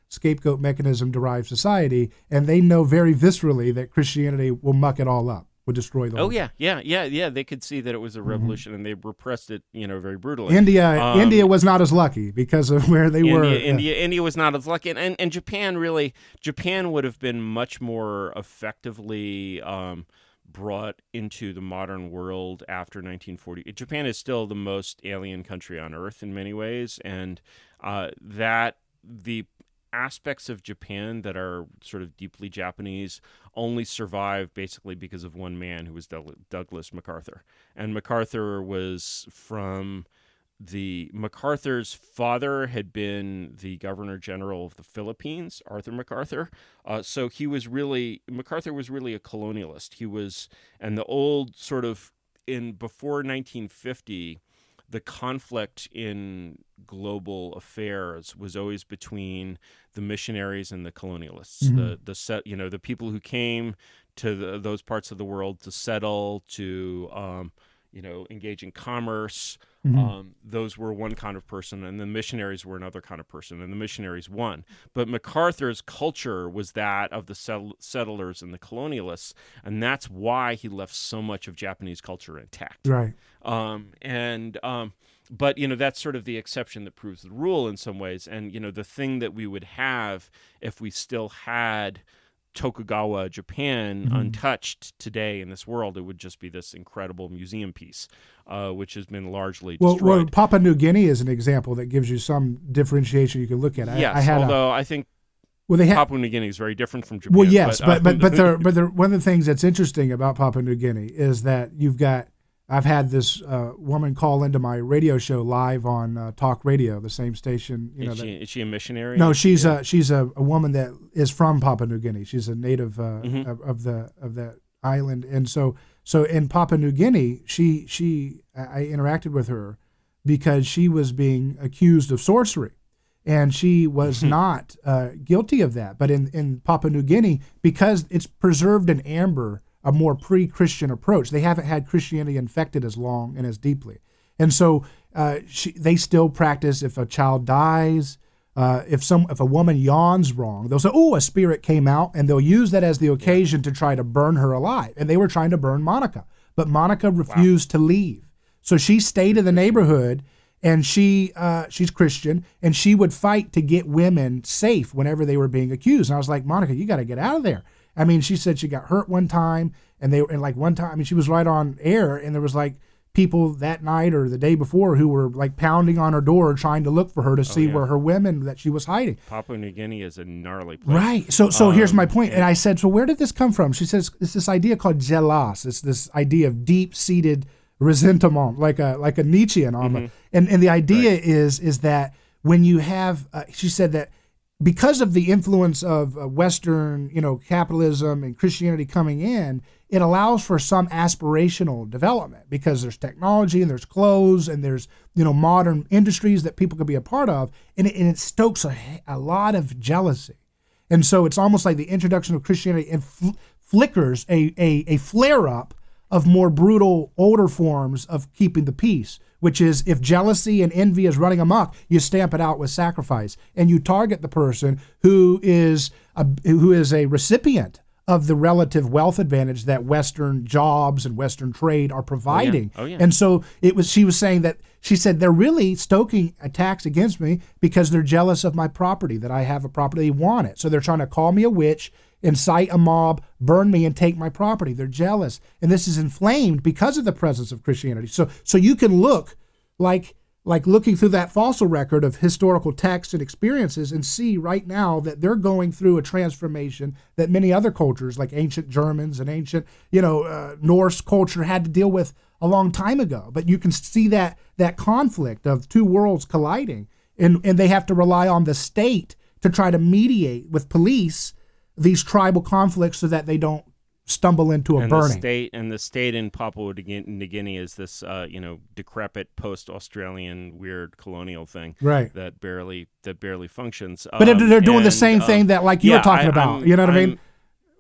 scapegoat mechanism derived society, and they know very viscerally that Christianity will muck it all up, will destroy the whole thing. Yeah. They could see that it was a revolution, and they repressed it, very brutally. India was not as lucky because of where they were. India was not as lucky, and Japan would have been much more effectively brought into the modern world after 1940. Japan is still the most alien country on earth in many ways, and that the aspects of Japan that are sort of deeply Japanese only survive basically because of one man, who was Douglas MacArthur. And MacArthur's father had been the Governor General of the Philippines, Arthur MacArthur. So MacArthur was really a colonialist. And the old sort of, before 1950, the conflict in global affairs was always between the missionaries and the colonialists, the people who came to those parts of the world to settle, to engage in commerce. Those were one kind of person, and the missionaries were another kind of person, and the missionaries won. But MacArthur's culture was that of the settlers and the colonialists, and that's why he left so much of Japanese culture intact. Right. But that's sort of the exception that proves the rule in some ways. And the thing that we would have if we still had Tokugawa Japan untouched today in this world, it would just be this incredible museum piece, which has been largely destroyed. Well, Papua New Guinea is an example that gives you some differentiation you can look at. I think Papua New Guinea is very different from Japan. Well, yes, but one of the things that's interesting about Papua New Guinea is that I've had this woman call into my radio show live on talk radio, the same station. Is she a missionary? No, she's a woman that is from Papua New Guinea. She's a native of the island, and so in Papua New Guinea, I interacted with her because she was being accused of sorcery, and she was not guilty of that. But in Papua New Guinea, because it's preserved in amber, a more pre-Christian approach. They haven't had Christianity infected as long and as deeply. And so they still practice, if a child dies, if a woman yawns wrong, they'll say, oh, a spirit came out, and they'll use that as the occasion to try to burn her alive. And they were trying to burn Monica, but Monica refused to leave. So she stayed in the neighborhood, and she's Christian, and she would fight to get women safe whenever they were being accused. And I was like, Monica, you got to get out of there. I mean, she said she got hurt one time, and one time, I mean, she was right on air, and there was like people that night or the day before who were like pounding on her door trying to look for her to see where her women that she was hiding. Papua New Guinea is a gnarly place. Right. So here's my point. And I said, so where did this come from? She says, it's this idea called jealous. It's this idea of deep-seated resentment, like a Nietzschean almost. And the idea is that when you have, she said that because of the influence of Western, capitalism and Christianity coming in, it allows for some aspirational development because there's technology and there's clothes and there's, modern industries that people could be a part of, and it stokes a lot of jealousy. And so it's almost like the introduction of Christianity and flickers a flare-up of more brutal, older forms of keeping the peace, which is if jealousy and envy is running amok, you stamp it out with sacrifice, and you target the person who is a recipient of the relative wealth advantage that Western jobs and Western trade are providing. Oh, yeah. And so she was saying that, she said, they're really stoking attacks against me because they're jealous of my property, that I have a property, they want it. So they're trying to call me a witch, incite a mob, burn me, and take my property. They're jealous. And this is inflamed because of the presence of Christianity. So you can look like looking through that fossil record of historical texts and experiences and see right now that they're going through a transformation that many other cultures, like ancient Germans and ancient, Norse culture, had to deal with a long time ago. But you can see that conflict of two worlds colliding, and they have to rely on the state to try to mediate with police these tribal conflicts so that they don't stumble into a burning. The state in Papua New Guinea is this, decrepit post-Australian weird colonial thing, right? That barely functions. But they're doing the same thing that, like you're talking about. You know what I mean?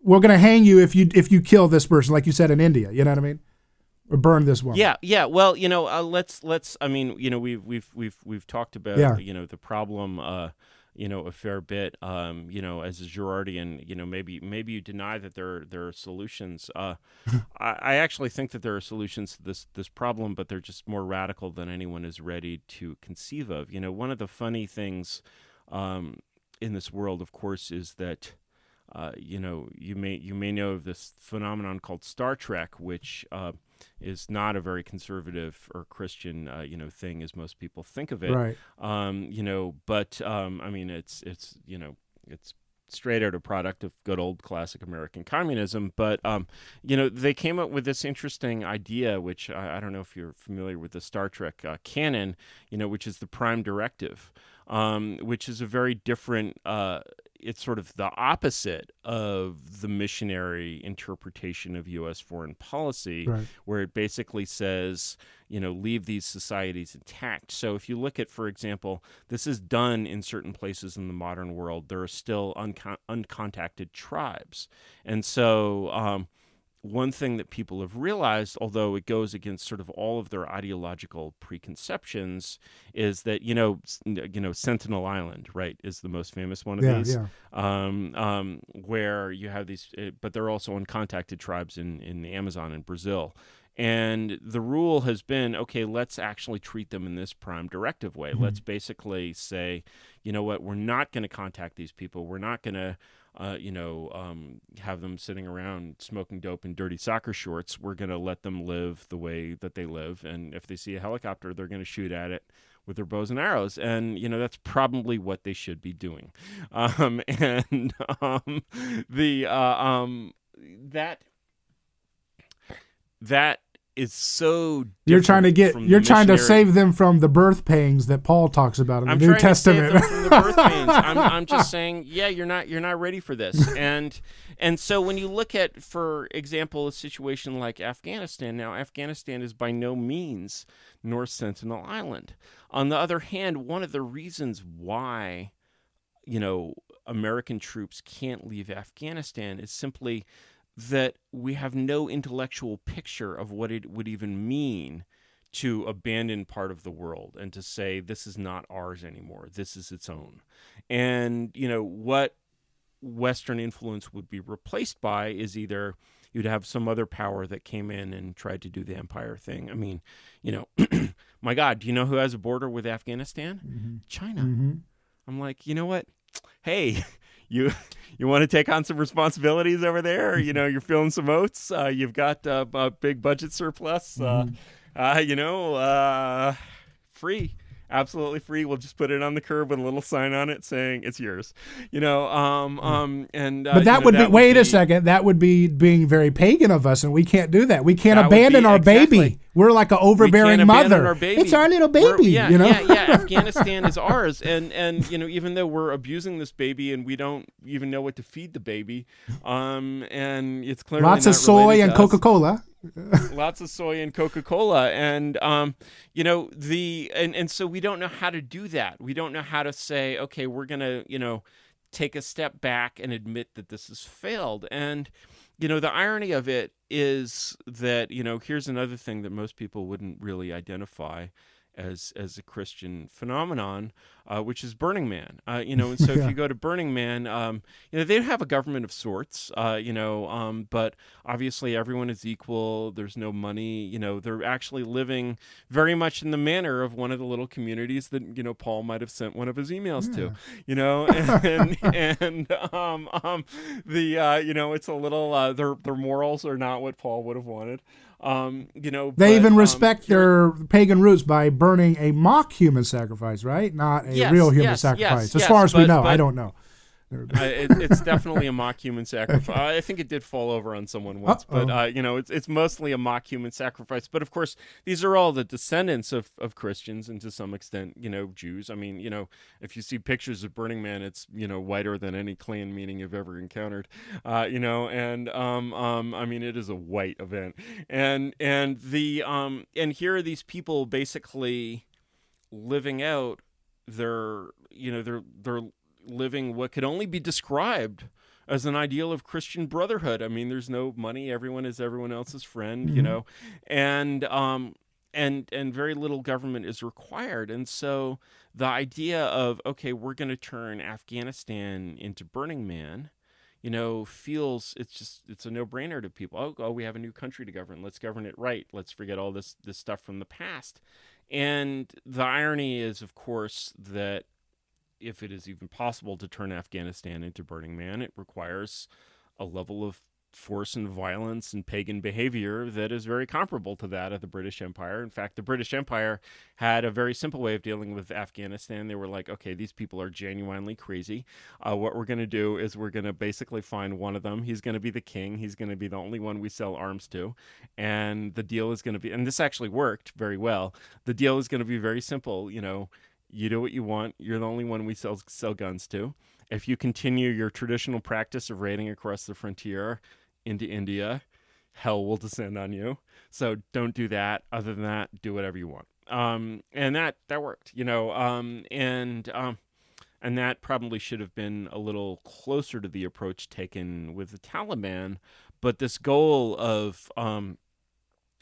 We're gonna hang you if you kill this person, like you said in India. You know what I mean? Or burn this one. Yeah. Well, let's. I mean, we've talked about the problem. A fair bit, as a Girardian, maybe you deny that there are solutions. I actually think that there are solutions to this problem, but they're just more radical than anyone is ready to conceive of. One of the funny things in this world, of course, is that you may know of this phenomenon called Star Trek, which is not a very conservative or Christian thing as most people think of it. Right. But I mean, it's straight out a product of good old classic American communism. But they came up with this interesting idea, which I don't know if you're familiar with the Star Trek canon, which is the Prime Directive, which is a very different. It's sort of the opposite of the missionary interpretation of U.S. foreign policy, Right. where it basically says, leave these societies intact. So if you look at, for example, this is done in certain places in the modern world, there are still uncontacted tribes. And so one thing that people have realized, although it goes against sort of all of their ideological preconceptions, is that Sentinel Island, right, is the most famous one of these, where you have these, but there are also uncontacted tribes in the Amazon and Brazil. And the rule has been, okay, let's actually treat them in this Prime Directive way. Mm-hmm. Let's basically say, you know what, we're not going to contact these people. We're not going to have them sitting around smoking dope in dirty soccer shorts. We're going to let them live the way that they live. And if they see a helicopter, they're going to shoot at it with their bows and arrows. And, that's probably what they should be doing. That is so you're trying to save them from the birth pains that Paul talks about in the New Testament. I'm trying to save them from the birth pains. I'm just saying, you're not ready for this. And so when you look at, for example, a situation like Afghanistan, now Afghanistan is by no means North Sentinel Island. On the other hand, one of the reasons why, American troops can't leave Afghanistan is simply that we have no intellectual picture of what it would even mean to abandon part of the world and to say this is not ours anymore, this is its own. And what Western influence would be replaced by is either you'd have some other power that came in and tried to do the empire thing. I mean, my God, do you know who has a border with Afghanistan? Mm-hmm. China. Mm-hmm. I'm like, you know what? Hey, you want to take on some responsibilities over there? You're feeling some oats. You've got a big budget surplus. Free. Absolutely free. We'll just put it on the curb with a little sign on it saying it's yours. But that would be. Wait a second. That would be being very pagan of us, and we can't do that. We can't abandon our baby. We're like an overbearing mother. It's our little baby. Afghanistan is ours, and even though we're abusing this baby and we don't even know what to feed the baby, and it's clearly lots of soy and Coca-Cola. Lots of soy and Coca-Cola, and so we don't know how to do that. We don't know how to say, okay, we're gonna take a step back and admit that this has failed. And the irony of it is that here's another thing that most people wouldn't really identify as a Christian phenomenon, which is Burning Man. And so if you go to Burning Man, they have a government of sorts, but obviously everyone is equal. There's no money. They're actually living very much in the manner of one of the little communities that Paul might have sent one of his emails to. It's a little their morals are not what Paul would have wanted. They even respect their pagan roots by burning a mock human sacrifice, right? Not a real human sacrifice. As far as we know, I don't know. It's definitely a mock human sacrifice. I think it did fall over on someone once, but it's mostly a mock human sacrifice. But of course, these are all the descendants of Christians and to some extent, Jews. I mean, if you see pictures of Burning Man, it's whiter than any Klan meeting you've ever encountered. I mean, it is a white event, and here are these people basically living out their living what could only be described as an ideal of Christian brotherhood. I mean, there's no money. Everyone is everyone else's friend, mm-hmm. and very little government is required. And so the idea of, okay, we're going to turn Afghanistan into Burning Man, feels it's a no-brainer to people. Oh, we have a new country to govern. Let's govern it right. Let's forget all this stuff from the past. And the irony is, of course, that if it is even possible to turn Afghanistan into Burning Man, it requires a level of force and violence and pagan behavior that is very comparable to that of the British Empire. In fact, the British Empire had a very simple way of dealing with Afghanistan. They were like, okay, these people are genuinely crazy. What we're going to do is we're going to basically find one of them. He's going to be the king. He's going to be the only one we sell arms to. And the deal is going to be, and this actually worked very well. The deal is going to be very simple. You know, you do what you want. You're the only one we sell guns to. If you continue your traditional practice of raiding across the frontier into India, hell will descend on you. So don't do that. Other than that, do whatever you want. And that worked, you know. And that probably should have been a little closer to the approach taken with the Taliban. But this goal of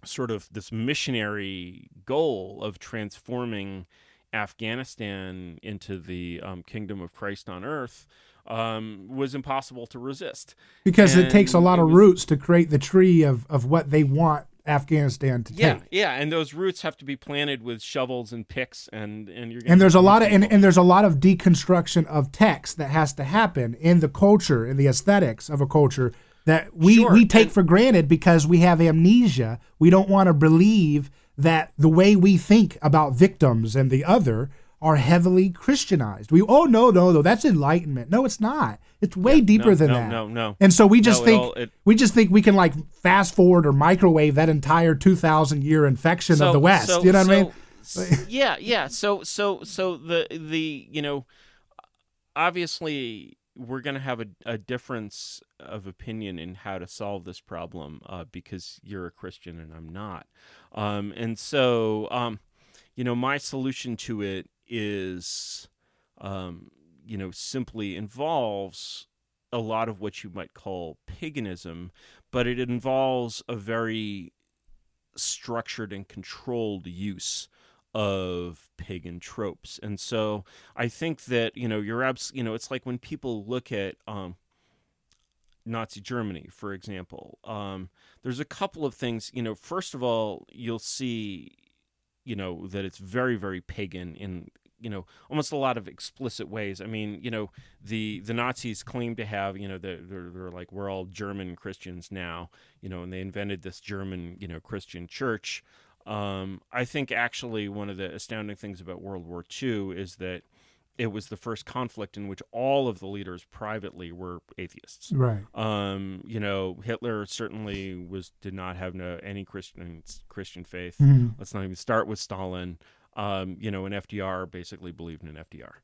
sort of this missionary goal of transforming Afghanistan into the kingdom of Christ on earth was impossible to resist. Because And it takes a lot of roots to create the tree of what they want Afghanistan to take. Yeah, and those roots have to be planted with shovels and picks, and you're gonna And there's a have lot of people. and there's a lot of deconstruction of text that has to happen in the culture, in the aesthetics of a culture that we Sure, take and- for granted because we have amnesia. We don't want to believe that the way we think about victims and the other are heavily Christianized. No, that's enlightenment. No, it's not. It's way deeper than that. No. And so we just No, think we just think we can like fast forward or microwave that entire 2,000-year infection of the West. You know what I mean? Yeah. So the you know, obviously we're going to have a difference of opinion in how to solve this problem because you're a Christian and I'm not. And so you know, my solution to it is you know, simply involves a lot of what you might call paganism, but it involves a very structured and controlled use of pagan tropes. And so I think that, you know, you know, it's like when people look at Nazi Germany, for example, there's a couple of things, you know, first of all, you'll see, you know, that it's very, very pagan in, you know, almost a lot of explicit ways. I mean, you know, the Nazis claim to have, you know, they're like, we're all German Christians now, you know, and they invented this German, you know, Christian church. I think actually one of the astounding things about World War II is that it was the first conflict in which all of the leaders privately were atheists. Right. You know, Hitler certainly did not have any Christian faith. Mhm. Let's not even start with Stalin. You know, and FDR basically believed in FDR.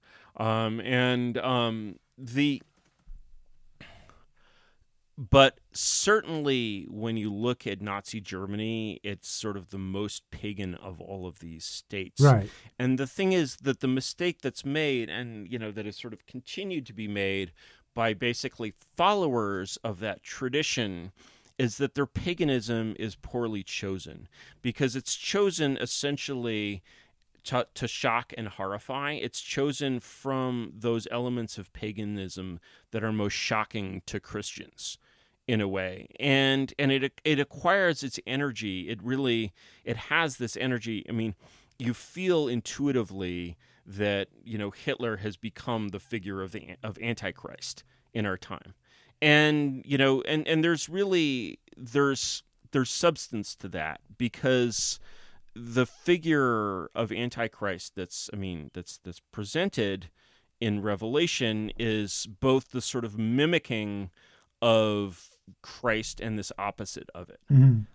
But certainly when you look at Nazi Germany, it's sort of the most pagan of all of these states. Right. And the thing is that the mistake that's made, and, you know, that has sort of continued to be made by basically followers of that tradition, is that their paganism is poorly chosen, because it's chosen essentially to shock and horrify. It's chosen from those elements of paganism that are most shocking to Christians, in a way, and it acquires its energy. It has this energy. I mean, you feel intuitively that, you know, Hitler has become the figure of Antichrist in our time, and, you know, and there's substance to that, because the figure of Antichrist that's presented in Revelation is both the sort of mimicking of Christ and this opposite of it. Mhm.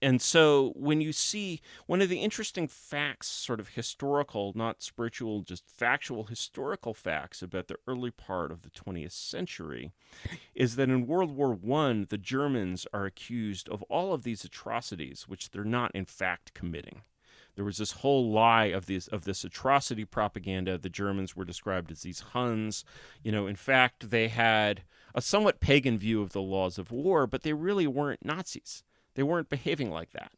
And so when you see one of the interesting facts, sort of historical, not spiritual, just factual historical facts about the early part of the 20th century, is that in World War I, the Germans are accused of all of these atrocities, which they're not in fact committing. There was this whole lie of this atrocity propaganda. The Germans were described as these Huns. You know, in fact, they had a somewhat pagan view of the laws of war, but they really weren't Nazis. They weren't behaving like that.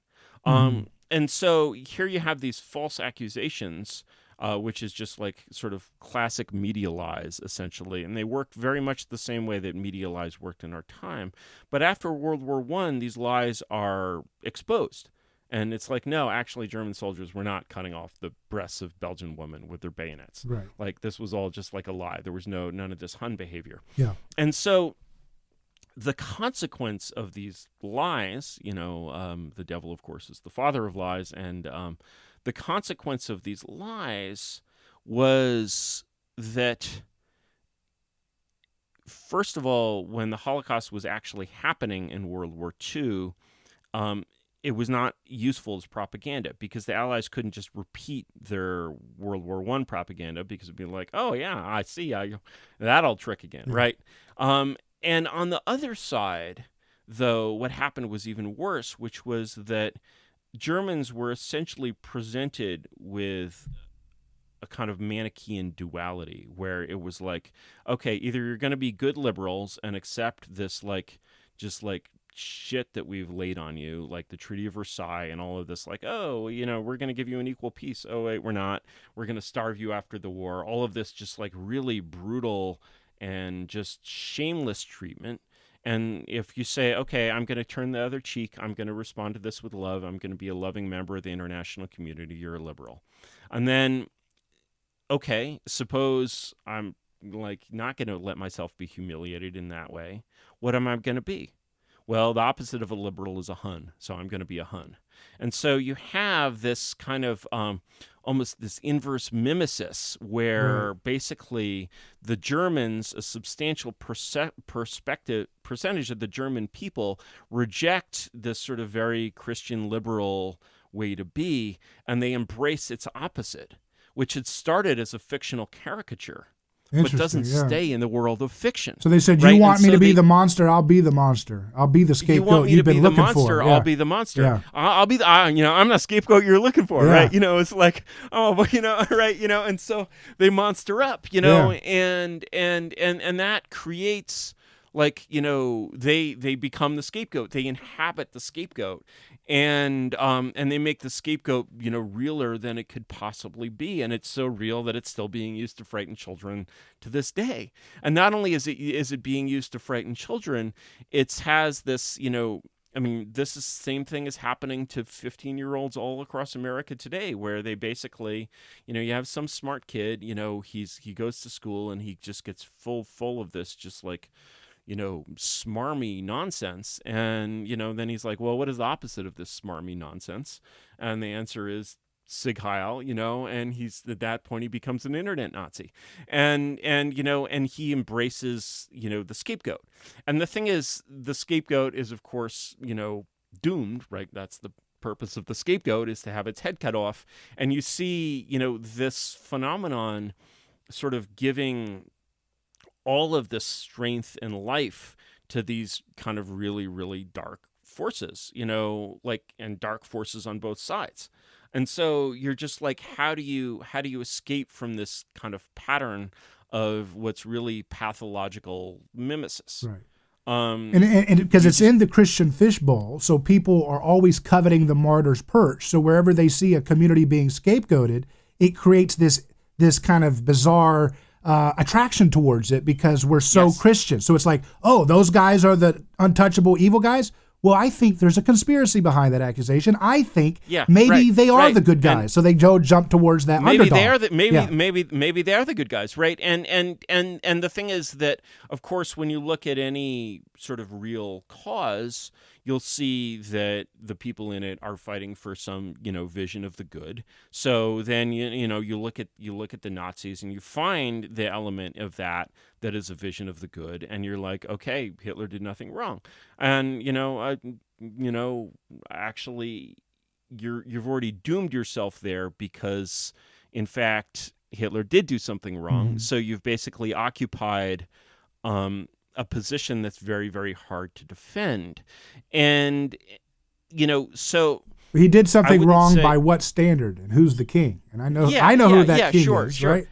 And so here you have these false accusations, which is just like sort of classic media lies, essentially. And they worked very much the same way that media lies worked in our time. But after World War I, these lies are exposed. And it's like, no, actually, German soldiers were not cutting off the breasts of Belgian women with their bayonets. Right. Like, this was all just like a lie. There was none of this Hun behavior. Yeah. And so the consequence of these lies, the devil, of course, is the father of lies. And the consequence of these lies was that, first of all, when the Holocaust was actually happening in World War II, it was not useful as propaganda because the Allies couldn't just repeat their World War I propaganda because it'd be like, oh, yeah, I see that old trick again, right? And on the other side, though, what happened was even worse, which was that Germans were essentially presented with a kind of Manichaean duality where it was like, okay, either you're going to be good liberals and accept this shit that we've laid on you, like the Treaty of Versailles and all of this, like, oh, we're going to give you an equal peace. Oh, wait, we're not. We're going to starve you after the war. All of this just like really brutal and just shameless treatment. And if you say, okay, I'm going to turn the other cheek, I'm going to respond to this with love, I'm going to be a loving member of the international community, you're a liberal. And then, okay, suppose I'm like not going to let myself be humiliated in that way. What am I going to be? Well, the opposite of a liberal is a Hun, so I'm going to be a Hun. And so you have this kind of almost this inverse mimesis where basically the Germans, a substantial percentage of the German people reject this sort of very Christian liberal way to be, and they embrace its opposite, which had started as a fictional caricature, but doesn't stay in the world of fiction. So they said, you want me to be the monster, I'll be the monster. I'll be the scapegoat you've been looking for. I'll be the monster. Yeah. I'll be the, I'm the scapegoat you're looking for, right? It's like, oh, but, right, and so they monster up, and that creates, like, they become the scapegoat. They inhabit the scapegoat. And they make the scapegoat, realer than it could possibly be, and it's so real that it's still being used to frighten children to this day. And not only is it being used to frighten children, it has this, this is the same thing as happening to 15-year-olds all across America today, where they basically, you have some smart kid, he goes to school and he just gets full of this, just like, smarmy nonsense. And, then he's like, well, what is the opposite of this smarmy nonsense? And the answer is Sig Heil, and he's at that point, he becomes an internet Nazi. And he embraces, the scapegoat. And the thing is, the scapegoat is, of course, doomed, right? That's the purpose of the scapegoat, is to have its head cut off. And you see, this phenomenon sort of giving all of this strength and life to these kind of really, really dark forces, and dark forces on both sides. And so you're just like, how do you escape from this kind of pattern of what's really pathological mimesis? Right. And because it's in the Christian fishbowl, so people are always coveting the martyr's perch. So wherever they see a community being scapegoated, it creates this kind of bizarre attraction towards it because we're so Christian. So it's like, oh, those guys are the untouchable evil guys? Well, I think there's a conspiracy behind that accusation. I think maybe they are the good guys. And so they jump towards that underdog. Maybe they are the good guys, right? And the thing is that, of course, when you look at any sort of real cause, you'll see that the people in it are fighting for some, vision of the good. So then you look at the Nazis and you find the element of that is a vision of the good, and you're like, okay, Hitler did nothing wrong, and actually, you've already doomed yourself there because, in fact, Hitler did do something wrong. Mm-hmm. So you've basically occupied a position that's very, very hard to defend. And, so he did something wrong by what standard and who's the king? And I know who that king is, right?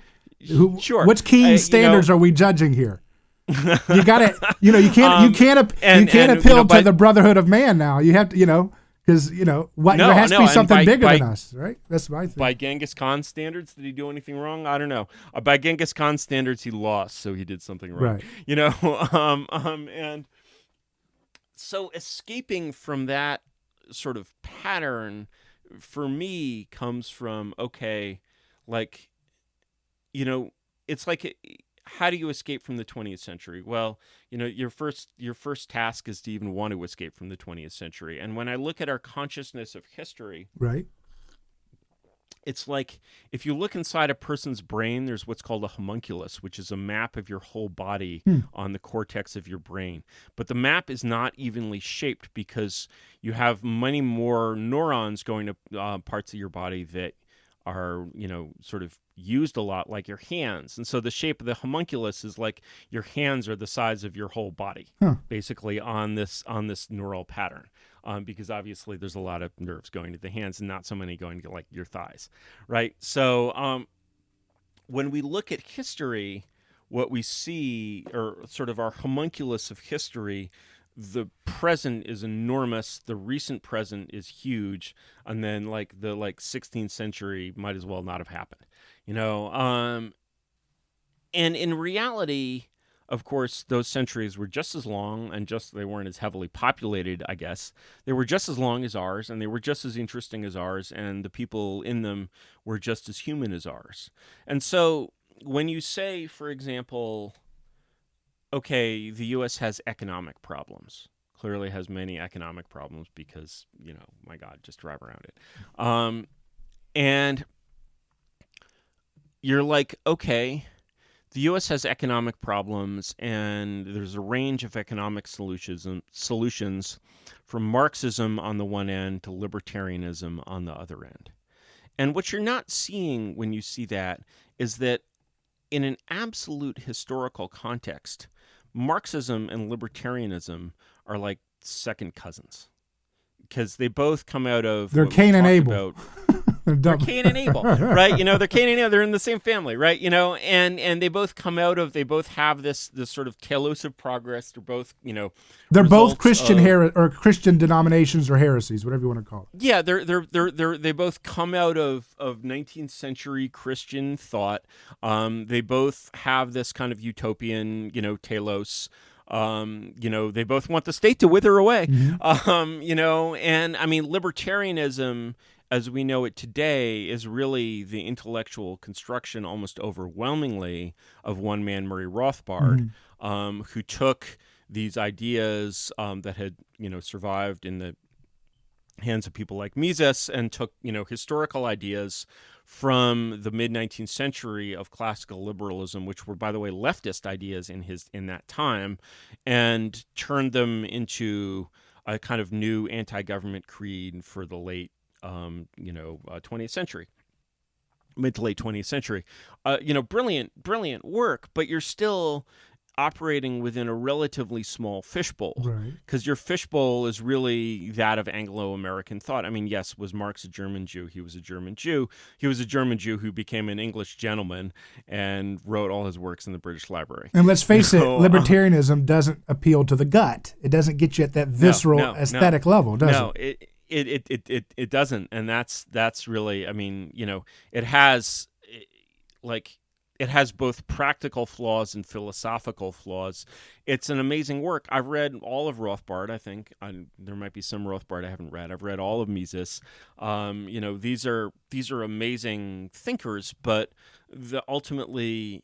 Which king standards are we judging here? You gotta, you can't appeal to the brotherhood of man now. You have to, because there has to be something bigger than us, right? That's my thing. By Genghis Khan's standards, did he do anything wrong? I don't know. By Genghis Khan's standards, he lost, so he did something wrong. Right. And so escaping from that sort of pattern for me comes from, okay, like, it's like, how do you escape from the 20th century? Well, your first task is to even want to escape from the 20th century. And when I look at our consciousness of history, right, it's like if you look inside a person's brain, there's what's called a homunculus, which is a map of your whole body on the cortex of your brain. But the map is not evenly shaped because you have many more neurons going to parts of your body that are, sort of used a lot, like your hands. And so the shape of the homunculus is like your hands are the size of your whole body, basically on this neural pattern. Because obviously there's a lot of nerves going to the hands and not so many going to like your thighs, right? So when we look at history, what we see, or sort of our homunculus of history, the present is enormous, the recent present is huge, and then like the 16th century might as well not have happened, and in reality, of course, those centuries were just as long, and they weren't as heavily populated, I guess. They were just as long as ours, and they were just as interesting as ours, and the people in them were just as human as ours. And so when you say, for example, okay, the U.S. has economic problems, clearly has many economic problems because, my God, just drive around it. And you're like, okay, the U.S. has economic problems, and there's a range of economic solutions from Marxism on the one end to libertarianism on the other end. And what you're not seeing when you see that is that in an absolute historical context, Marxism and libertarianism are like second cousins because they both come out of... They're Cain and Abel. They're Cain and Abel, right? They're Cain and Abel. They're in the same family, right? And they both come out of, they both have this sort of telosive progress. They're both, they're both Christian or Christian denominations or heresies, whatever you want to call it. Yeah, they both come out of 19th century Christian thought. They both have this kind of utopian, telos. They both want the state to wither away. And I mean, libertarianism, as we know it today, is really the intellectual construction, almost overwhelmingly, of one man, Murray Rothbard, who took these ideas that had, survived in the hands of people like Mises and took, historical ideas from the mid-19th century of classical liberalism, which were, by the way, leftist ideas in that time, and turned them into a kind of new anti-government creed for the late 20th century, mid to late 20th century. Brilliant work, but you're still operating within a relatively small fishbowl, right? Because your fishbowl is really that of Anglo-American thought. I mean, yes, was Marx a German Jew? He was a German Jew. He was a German Jew who became an English gentleman and wrote all his works in the British Library. And let's face it, libertarianism doesn't appeal to the gut. It doesn't get you at that visceral aesthetic level, does it? It doesn't, and that's really, I mean, it has both practical flaws and philosophical flaws. It's an amazing work. I've read all of Rothbard, I think. There might be some Rothbard I haven't read. I've read all of Mises. These are amazing thinkers, but ultimately,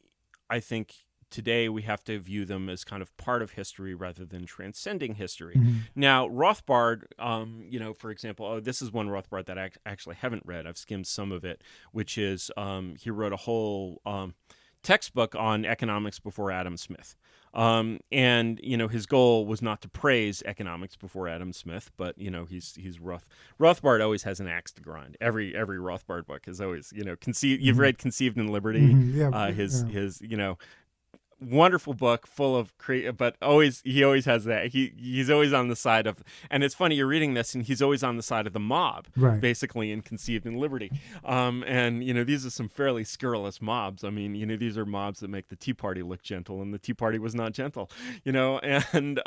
I think today we have to view them as kind of part of history rather than transcending history. Now, Rothbard, for example, this is one Rothbard that I actually haven't read. I've skimmed some of it, which is he wrote a whole textbook on economics before Adam Smith. And his goal was not to praise economics before Adam Smith, but he's Rothbard always has an axe to grind. Every Rothbard book is always you've read Conceived in Liberty, his wonderful book full of but he always has that he's always on the side of, and it's funny, you're reading this and he's always on the side of the mob, right, basically, in Conceived in Liberty. And these are some fairly scurrilous mobs. I mean, these are mobs that make the Tea Party look gentle, and the Tea Party was not gentle, and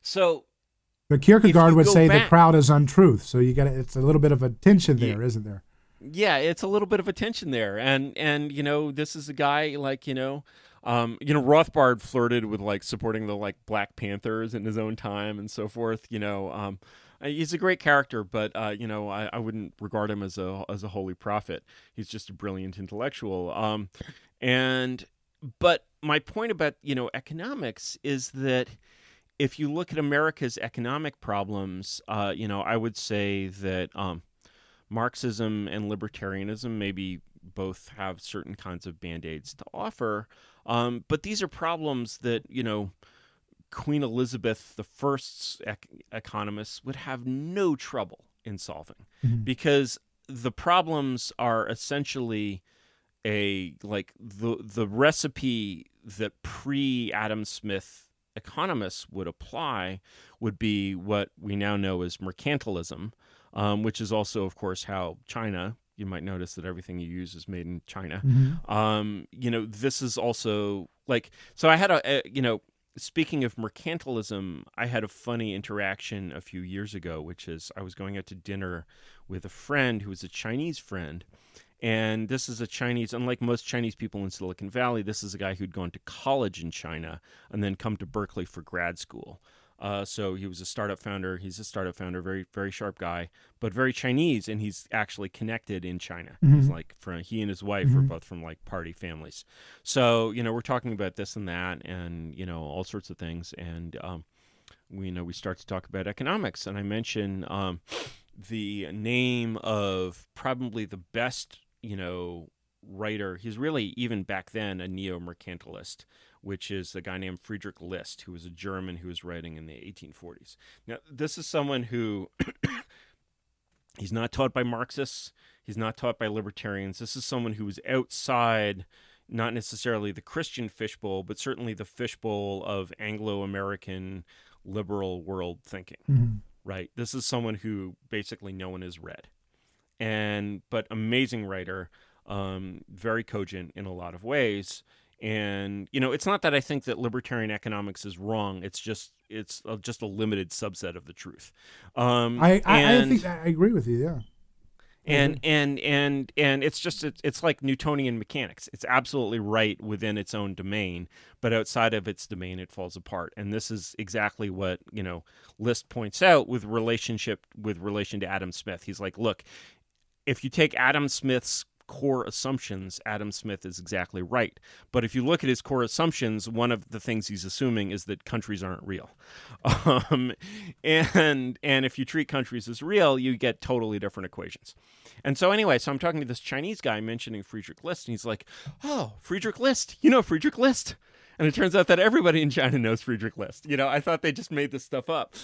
so but Kierkegaard would say the crowd is untruth, so it's a little bit of a tension there, isn't there? Yeah, it's a little bit of a tension there, and this is a guy like Rothbard flirted with like supporting the like Black Panthers in his own time and so forth. He's a great character, but I wouldn't regard him as a holy prophet. He's just a brilliant intellectual. But my point about economics is that if you look at America's economic problems, I would say that Marxism and libertarianism maybe both have certain kinds of band-aids to offer, but these are problems that Queen Elizabeth I's economists would have no trouble in solving, because the problems are essentially the recipe that pre-Adam Smith economists would apply would be what we now know as mercantilism, which is also, of course, how China. You might notice that everything you use is made in China. This is also so I had speaking of mercantilism, I had a funny interaction a few years ago, which is I was going out to dinner with a friend who was a Chinese friend. And this is a Chinese, unlike most Chinese people in Silicon Valley, this is a guy who'd gone to college in China and then come to Berkeley for grad school. So he was a startup founder. He's a startup founder, very, very sharp guy, but very Chinese, and he's actually connected in China. He's he and his wife are both from party families. So, we're talking about this and that and, all sorts of things. And, we start to talk about economics. And I mention the name of probably the best, writer. He's really, even back then, a neo-mercantilist, which is a guy named Friedrich List, who was a German who was writing in the 1840s. Now, this is someone who he's not taught by Marxists. He's not taught by libertarians. This is someone who was outside, not necessarily the Christian fishbowl, but certainly the fishbowl of Anglo-American liberal world thinking, right? This is someone who basically no one has read. But amazing writer, very cogent in a lot of ways. And, it's not that I think that libertarian economics is wrong. It's just a limited subset of the truth. I think I agree with you. Yeah. And it's like Newtonian mechanics. It's absolutely right within its own domain, but outside of its domain, it falls apart. And this is exactly what, List points out with relation to Adam Smith. He's like, look, if you take Adam Smith's core assumptions, Adam Smith is exactly right. But if you look at his core assumptions, one of the things he's assuming is that countries aren't real. And if you treat countries as real, you get totally different equations. And so anyway, I'm talking to this Chinese guy mentioning Friedrich List, and he's like, oh, Friedrich List, Friedrich List. And it turns out that everybody in China knows Friedrich List. I thought they just made this stuff up,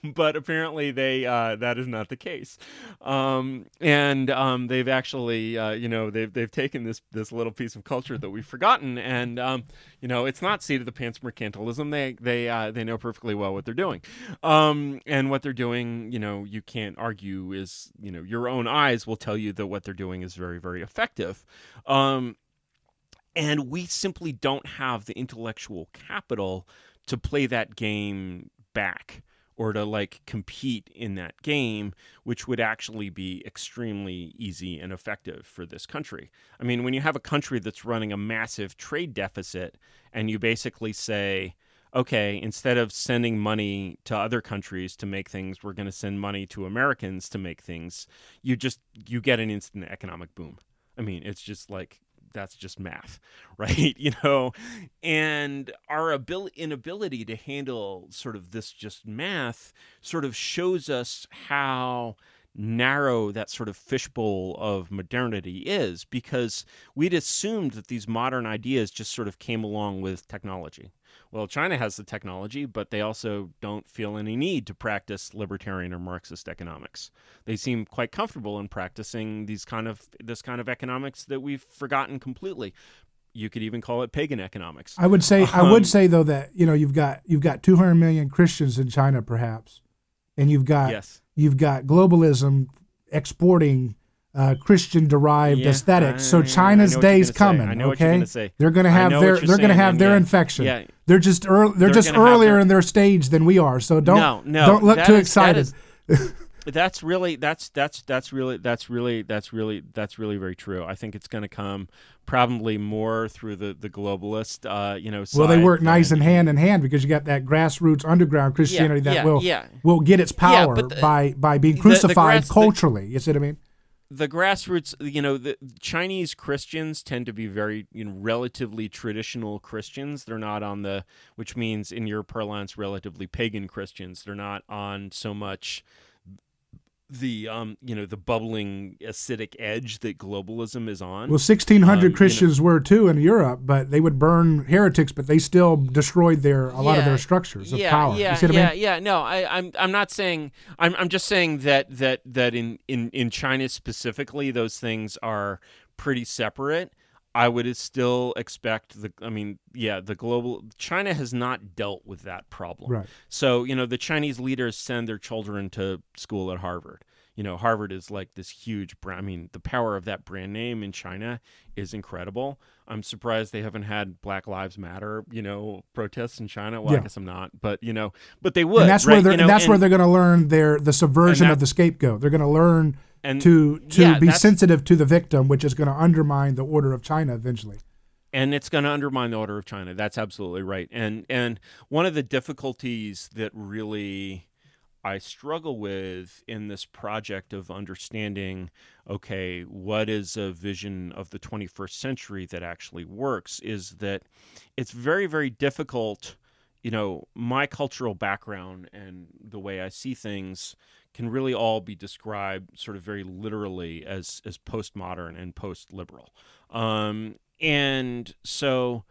but apparently that is not the case. They've actually, they've taken this little piece of culture that we've forgotten, and it's not seat of the pants mercantilism. They know perfectly well what they're doing, and what they're doing, you can't argue is, your own eyes will tell you that what they're doing is very, very effective. And we simply don't have the intellectual capital to play that game back or to compete in that game, which would actually be extremely easy and effective for this country. I mean, when you have a country that's running a massive trade deficit and you basically say, okay, instead of sending money to other countries to make things, we're going to send money to Americans to make things, you get an instant economic boom. I mean, it's just that's just math, right? And our inability to handle sort of this just math sort of shows us how narrow that sort of fishbowl of modernity is, because we'd assumed that these modern ideas just sort of came along with technology. Well, China has the technology, but they also don't feel any need to practice libertarian or Marxist economics. They seem quite comfortable in practicing this kind of economics that we've forgotten completely. You could even call it pagan economics. I would say though that you've got 200 million Christians in China, perhaps, and you've got globalism exporting Christian-derived aesthetics. So China's day's coming. I know what you're going to say. They're going to have their infection. Yeah. They're just earlier in their stage than we are. So don't look too excited. That's really very true. I think it's going to come probably more through the globalist Well, they side work nice than and any. hand in hand because you got that grassroots underground Yeah, Christianity that yeah, yeah, will get its yeah. power But by being the crucified grass the culturally. You see what I mean? the grassroots, the Chinese Christians tend to be very, relatively traditional Christians. They're not on the, which means in your parlance, relatively pagan Christians. They're not on so much the bubbling acidic edge that globalism is Well, on. 1600 You know, Christians were too in Europe, but they would burn heretics, but they still destroyed a lot of their yeah, structures of yeah, power. You yeah, see what I yeah, mean? yeah. No, I'm not saying. I'm just saying that in China specifically, those things are pretty separate. I would still expect the global China has not dealt with that problem. Right. So, the Chinese leaders send their children to school at Harvard. Harvard is like this huge brand. I mean, the power of that brand name in China is incredible. I'm surprised they haven't had Black Lives Matter, protests in China. Well, I Yeah. guess I'm not, but they And would, right? that's where they're going to learn the And subversion of that the scapegoat. They're going to learn and to yeah, be that's sensitive to the victim, which is going to undermine the order of China eventually. and it's going to undermine the order of China. That's absolutely right. And one of the difficulties that really I struggle with in this project of understanding, okay, what is a vision of the 21st century that actually works, is that it's very, very difficult. My cultural background and the way I see things can really all be described sort of very literally as postmodern and post-liberal. And so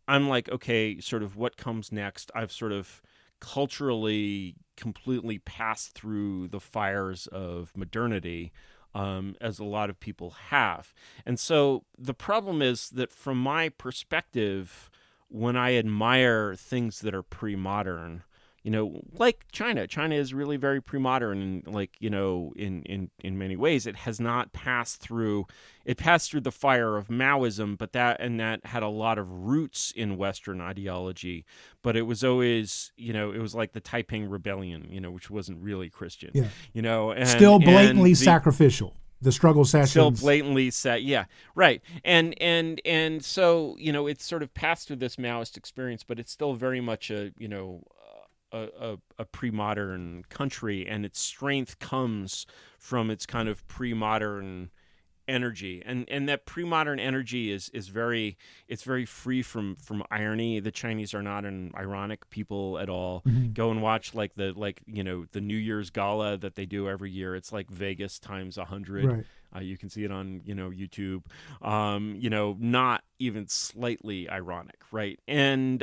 I'm like, okay, sort of what comes next? I've sort of culturally completely passed through the fires of modernity, as a lot of people have. And so the problem is that from my perspective, when I admire things that are pre-modern, like China is really very pre-modern, and like, in many ways, it has not passed through. It passed through the fire of Maoism, but that had a lot of roots in Western ideology. But it was always, it was like the Taiping Rebellion, which wasn't really Christian, Yeah. and Still blatantly the sacrificial. The struggle still sessions. blatantly set, yeah, right. And so, it's sort of passed through this Maoist experience, but it's still very much a pre-modern country, and its strength comes from its kind of pre-modern energy, and that pre-modern energy is very, it's very free from irony. The Chinese are not an ironic people at all. Mhm. Go and watch the New Year's gala that they do every year. It's like Vegas times 100. Right. You can see it on YouTube. Not even slightly ironic, right? And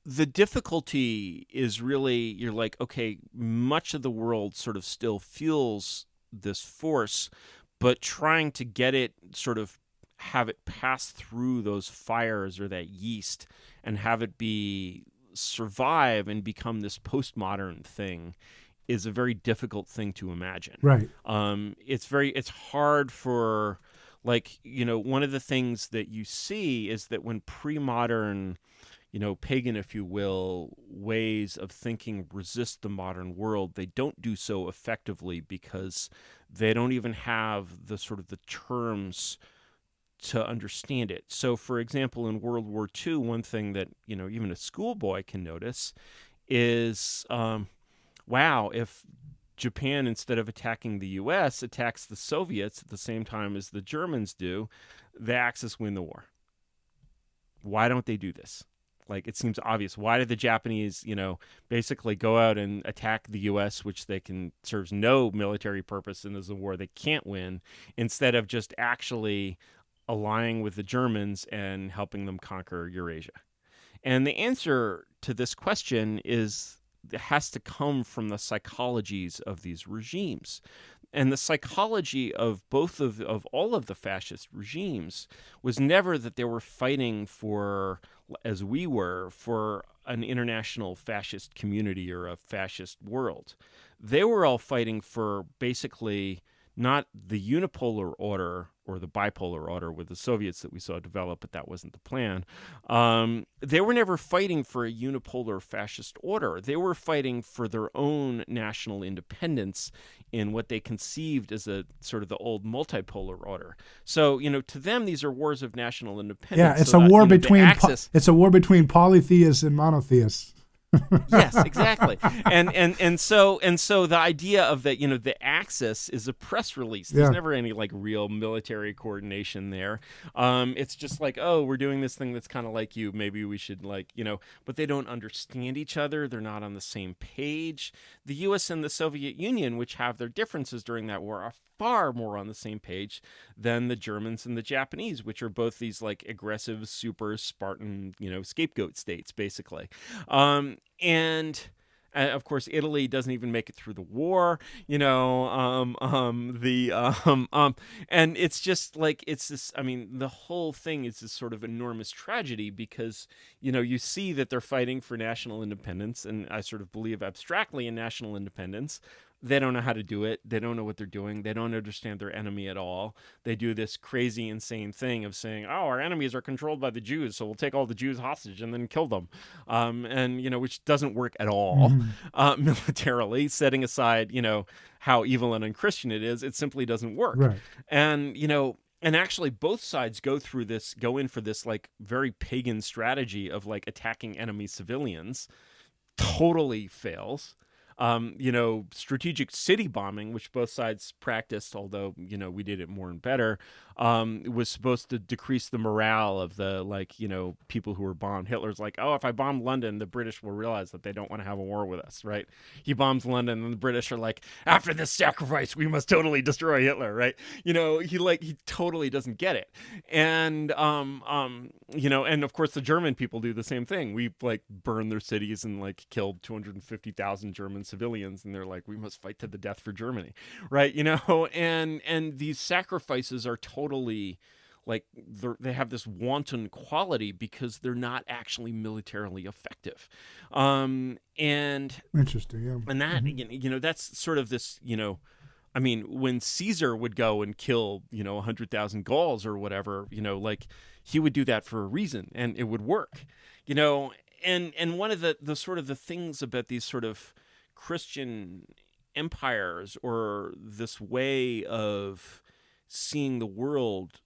the difficulty is really, you're like, okay, much of the world sort of still feels this force, but trying to get it, sort of have it pass through those fires or that yeast and have it be survive and become this postmodern thing is a very difficult thing to imagine. Right. It's hard for, like, one of the things that you see is that when pre-modern, pagan, if you will, ways of thinking resist the modern world, they don't do so effectively because they don't even have the sort of the terms to understand it. So, for example, in World War II, one thing that, even a schoolboy can notice is, wow, if Japan, instead of attacking the U.S., attacks the Soviets at the same time as the Germans do, the Axis win the war. Why don't they do this? Like, it seems obvious. Why did the Japanese, basically go out and attack the U.S., which serves no military purpose and is a war they can't win, instead of just actually allying with the Germans and helping them conquer Eurasia? And the answer to this question is, it has to come from the psychologies of these regimes. And the psychology of of all of the fascist regimes was never that they were fighting for, as we were, for an international fascist community or a fascist world. They were all fighting for basically not the unipolar order or the bipolar order with the Soviets that we saw develop, but that wasn't the plan. They were never fighting for a unipolar fascist order. They were fighting for their own national independence in what they conceived as a sort of the old multipolar order. So, to them, these are wars of national independence. Yeah, it's so a that, war the between axis, it's a war between polytheists and monotheists. yes, exactly. And so the idea of that, the Axis is a press release. There's never any like real military coordination there. It's just like, oh, we're doing this thing that's kind of like you. Maybe we should but they don't understand each other. They're not on the same page. The U.S. and the Soviet Union, which have their differences during that war, are far more on the same page than the Germans and the Japanese, which are both these like aggressive, super Spartan, scapegoat states, basically. And of course, Italy doesn't even make it through the war, and it's just like, it's this, the whole thing is this sort of enormous tragedy because, you see that they're fighting for national independence, and I sort of believe abstractly in national independence. They don't know how to do it. They don't know what they're doing. They don't understand their enemy at all. They do this crazy, insane thing of saying, oh, our enemies are controlled by the Jews, so we'll take all the Jews hostage and then kill them. Which doesn't work at all militarily, setting aside, how evil and unchristian it is. It simply doesn't work. Right. And actually both sides go in for this like very pagan strategy of like attacking enemy civilians. Totally fails. Strategic city bombing, which both sides practiced, although, we did it more and better, was supposed to decrease the morale of the, people who were bombed. Hitler's like, oh, if I bomb London, the British will realize that they don't want to have a war with us, right? He bombs London, and the British are like, after this sacrifice, we must totally destroy Hitler, right? He totally doesn't get it. And, and of course the German people do the same thing. We, burn their cities and, killed 250,000 German civilians, and they're like, we must fight to the death for Germany, right? And these sacrifices are totally they have this wanton quality because they're not actually militarily effective. And Interesting, yeah. And that that's sort of this, when Caesar would go and kill 100,000 Gauls or whatever, he would do that for a reason, and it would work, and one of the sort of the things about these sort of Christian empires, or this way of seeing the world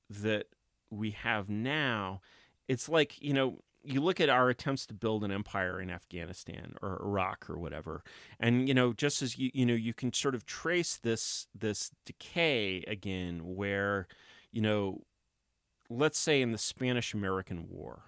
that we have now, it's like, you look at our attempts to build an empire in Afghanistan or Iraq or whatever, and just as you can sort of trace this decay again, where let's say in the Spanish-American War.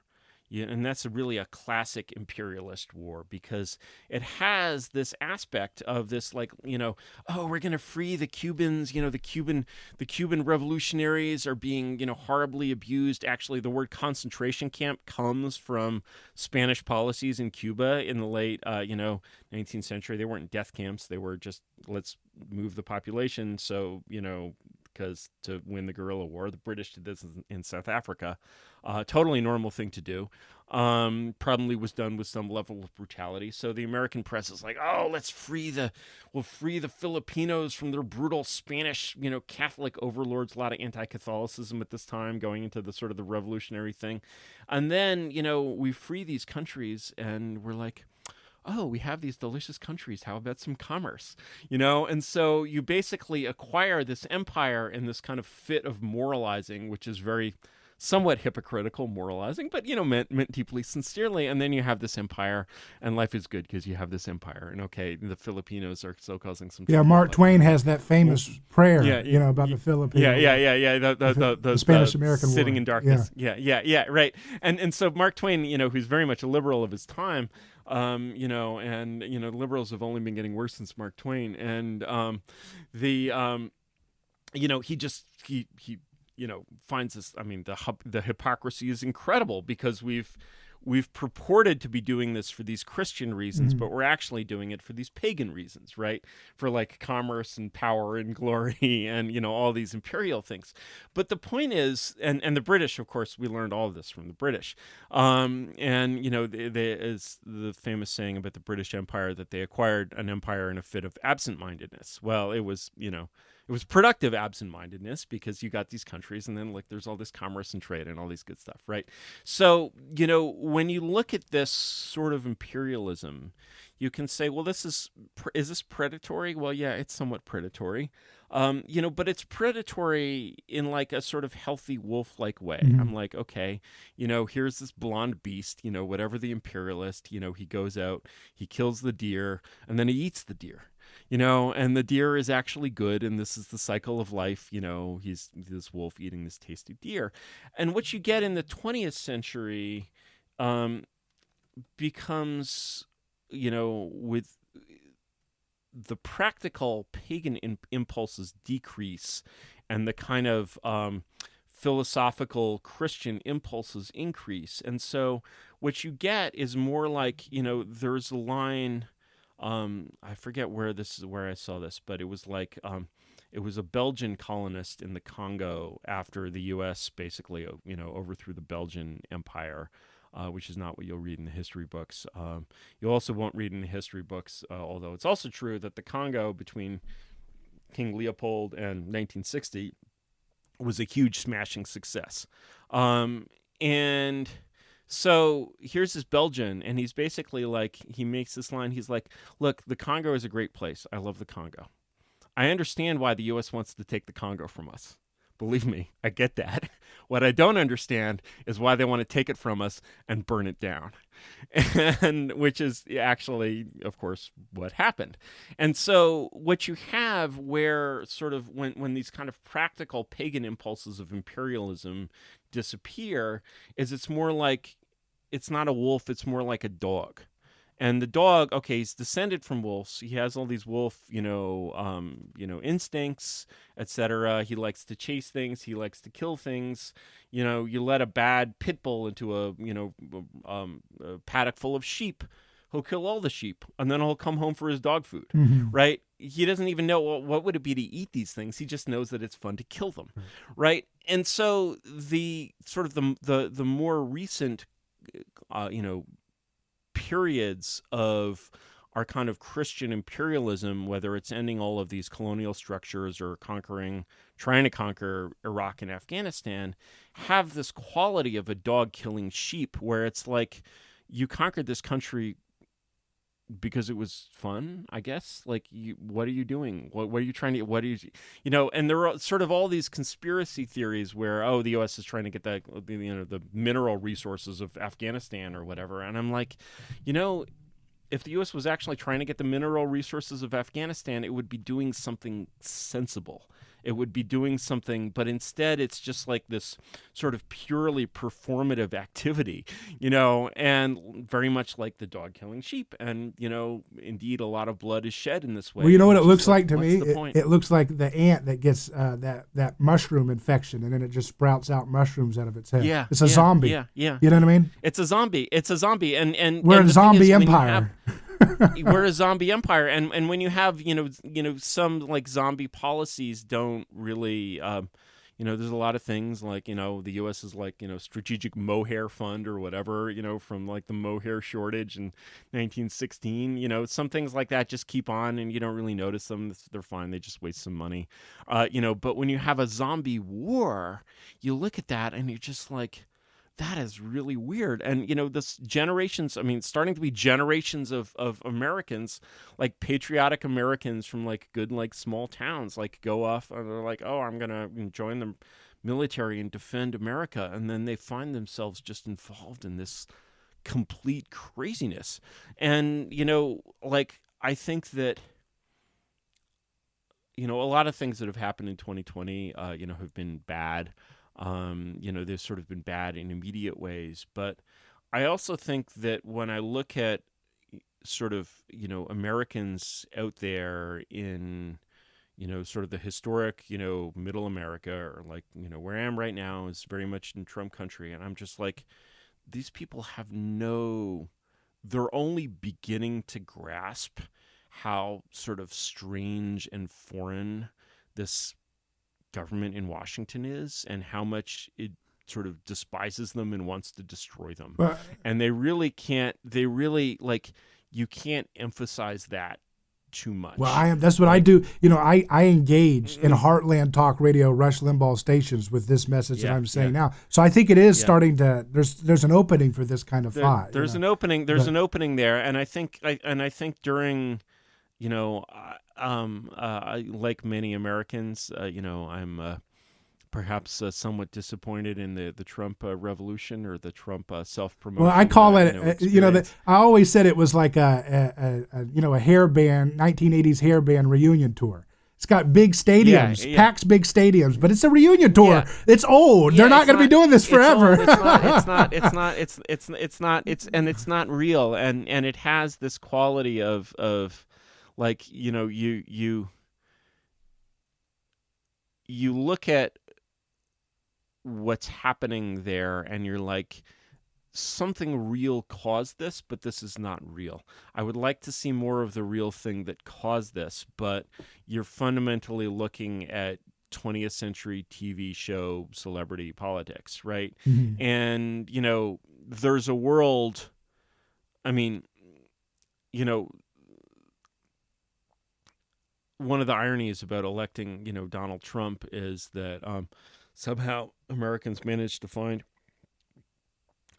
Yeah, and that's really a classic imperialist war, because it has this aspect of this, oh, we're going to free the Cubans. The Cuban revolutionaries are being, horribly abused. Actually, the word concentration camp comes from Spanish policies in Cuba in the late, 19th century. They weren't death camps. They were just, let's move the population. So, because to win the guerrilla war, the British did this in South Africa. Totally normal thing to do. Probably was done with some level of brutality. So the American press is like, oh, we'll free the Filipinos from their brutal Spanish, Catholic overlords. A lot of anti-Catholicism at this time, going into the sort of the revolutionary thing. And then, we free these countries, and we're like, oh, we have these delicious countries. How about some commerce? And so you basically acquire this empire in this kind of fit of moralizing, which is very somewhat hypocritical moralizing, but meant deeply sincerely. And then you have this empire, and life is good because you have this empire. And okay, the Filipinos are still causing some trouble. Yeah, Mark Twain has that famous prayer, about the Filipinos. Yeah. The Spanish American War. Sitting in darkness. Yeah, right. And so Mark Twain, who's very much a liberal of his time, liberals have only been getting worse since Mark Twain, and he finds this. The hypocrisy is incredible, because we've purported to be doing this for these Christian reasons, but we're actually doing it for these pagan reasons, right? For commerce and power and glory and, all these imperial things. But the point is, and the British, of course, we learned all of this from the British. Is the famous saying about the British Empire that they acquired an empire in a fit of absent-mindedness. Well, it was, It was productive absent-mindedness because you got these countries and then like there's all this commerce and trade and all these good stuff, right? So, when you look at this sort of imperialism, you can say, well, is this predatory? Well, yeah, it's somewhat predatory. But it's predatory in like a sort of healthy wolf-like way. Mm-hmm. I'm like, okay, here's this blonde beast, whatever the imperialist, he goes out, he kills the deer, and then he eats the deer. And the deer is actually good, and this is the cycle of life. He's this wolf eating this tasty deer. And what you get in the 20th century becomes, with the practical pagan impulses decrease and the kind of philosophical Christian impulses increase. And so what you get is more like, there's a line... I forget where I saw this, but it was like it was a Belgian colonist in the Congo after the U.S. basically overthrew the Belgian Empire, which is not what you'll read in the history books. You also won't read in the history books, although it's also true that the Congo between King Leopold and 1960 was a huge smashing success, and. So here's this Belgian, and he's basically like, he makes this line. He's like, look, the Congo is a great place. I love the Congo. I understand why the U.S. wants to take the Congo from us. Believe me, I get that. What I don't understand is why they want to take it from us and burn it down. And which is actually, of course, what happened. And so what you have where sort of when these kind of practical pagan impulses of imperialism disappear is it's more like, it's not a wolf, it's more like a dog. And the dog, okay, he's descended from wolves. He has all these wolf, instincts, etc. He likes to chase things. He likes to kill things. You let a bad pit bull into a paddock full of sheep. He'll kill all the sheep, and then he'll come home for his dog food, right? He doesn't even know what would it be to eat these things. He just knows that it's fun to kill them, right? And so the sort of the more recent, periods of our kind of Christian imperialism, whether it's ending all of these colonial structures or trying to conquer Iraq and Afghanistan, have this quality of a dog killing sheep, where it's like you conquered this country because it was fun, I guess. Like, what are you doing? What are you trying to? What are you? And there are sort of all these conspiracy theories where, the U.S. is trying to get the mineral resources of Afghanistan or whatever. And I'm like, if the U.S. was actually trying to get the mineral resources of Afghanistan, it would be doing something sensible. It would be doing something, but instead it's just like this sort of purely performative activity, and very much like the dog killing sheep. And, indeed a lot of blood is shed in this way. Well, you know what it looks like to me? Point? It looks like the ant that gets that mushroom infection, and then it just sprouts out mushrooms out of its head. Yeah. It's a zombie. Yeah. You know what I mean? It's a zombie. And we're a zombie empire. We're a zombie empire, and when you have some like zombie policies don't really there's a lot of things like the U.S. is like strategic mohair fund or whatever from like the mohair shortage in 1916. Some things like that just keep on and you don't really notice them. They're fine. They just waste some money. But when you have a zombie war, you look at that and you're just like, that is really weird. And, this generations, starting to be generations of Americans, like patriotic Americans from like good, like small towns, like go off and they're like, oh, I'm going to join the military and defend America. And then they find themselves just involved in this complete craziness. And, I think that, a lot of things that have happened in 2020, have been bad. They've sort of been bad in immediate ways. But I also think that when I look at sort of, Americans out there in, sort of the historic, middle America, or like, where I am right now is very much in Trump country. And I'm just like, these people they're only beginning to grasp how sort of strange and foreign this government in Washington is, and how much it sort of despises them and wants to destroy them. And you can't emphasize that too much. Well, that's what I do. I engage in Heartland Talk Radio, Rush Limbaugh stations with this message that I'm saying now. So I think it is starting to. There's an opening for this kind of thought. There's an opening. There's an opening there, and I think during, like many Americans, I'm perhaps somewhat disappointed in the Trump revolution or the Trump self-promotion. Well, I call it, I always said it was like a hair band, 1980s hair band reunion tour. It's got big stadiums, packs big stadiums, but it's a reunion tour. Yeah. It's old. They're not going to be doing this forever. It's not real, and it has this quality of like, you look at what's happening there and you're like, something real caused this, but this is not real. I would like to see more of the real thing that caused this, but you're fundamentally looking at 20th century TV show celebrity politics, right? Mm-hmm. And, there's a world, one of the ironies about electing, Donald Trump is that somehow Americans managed to find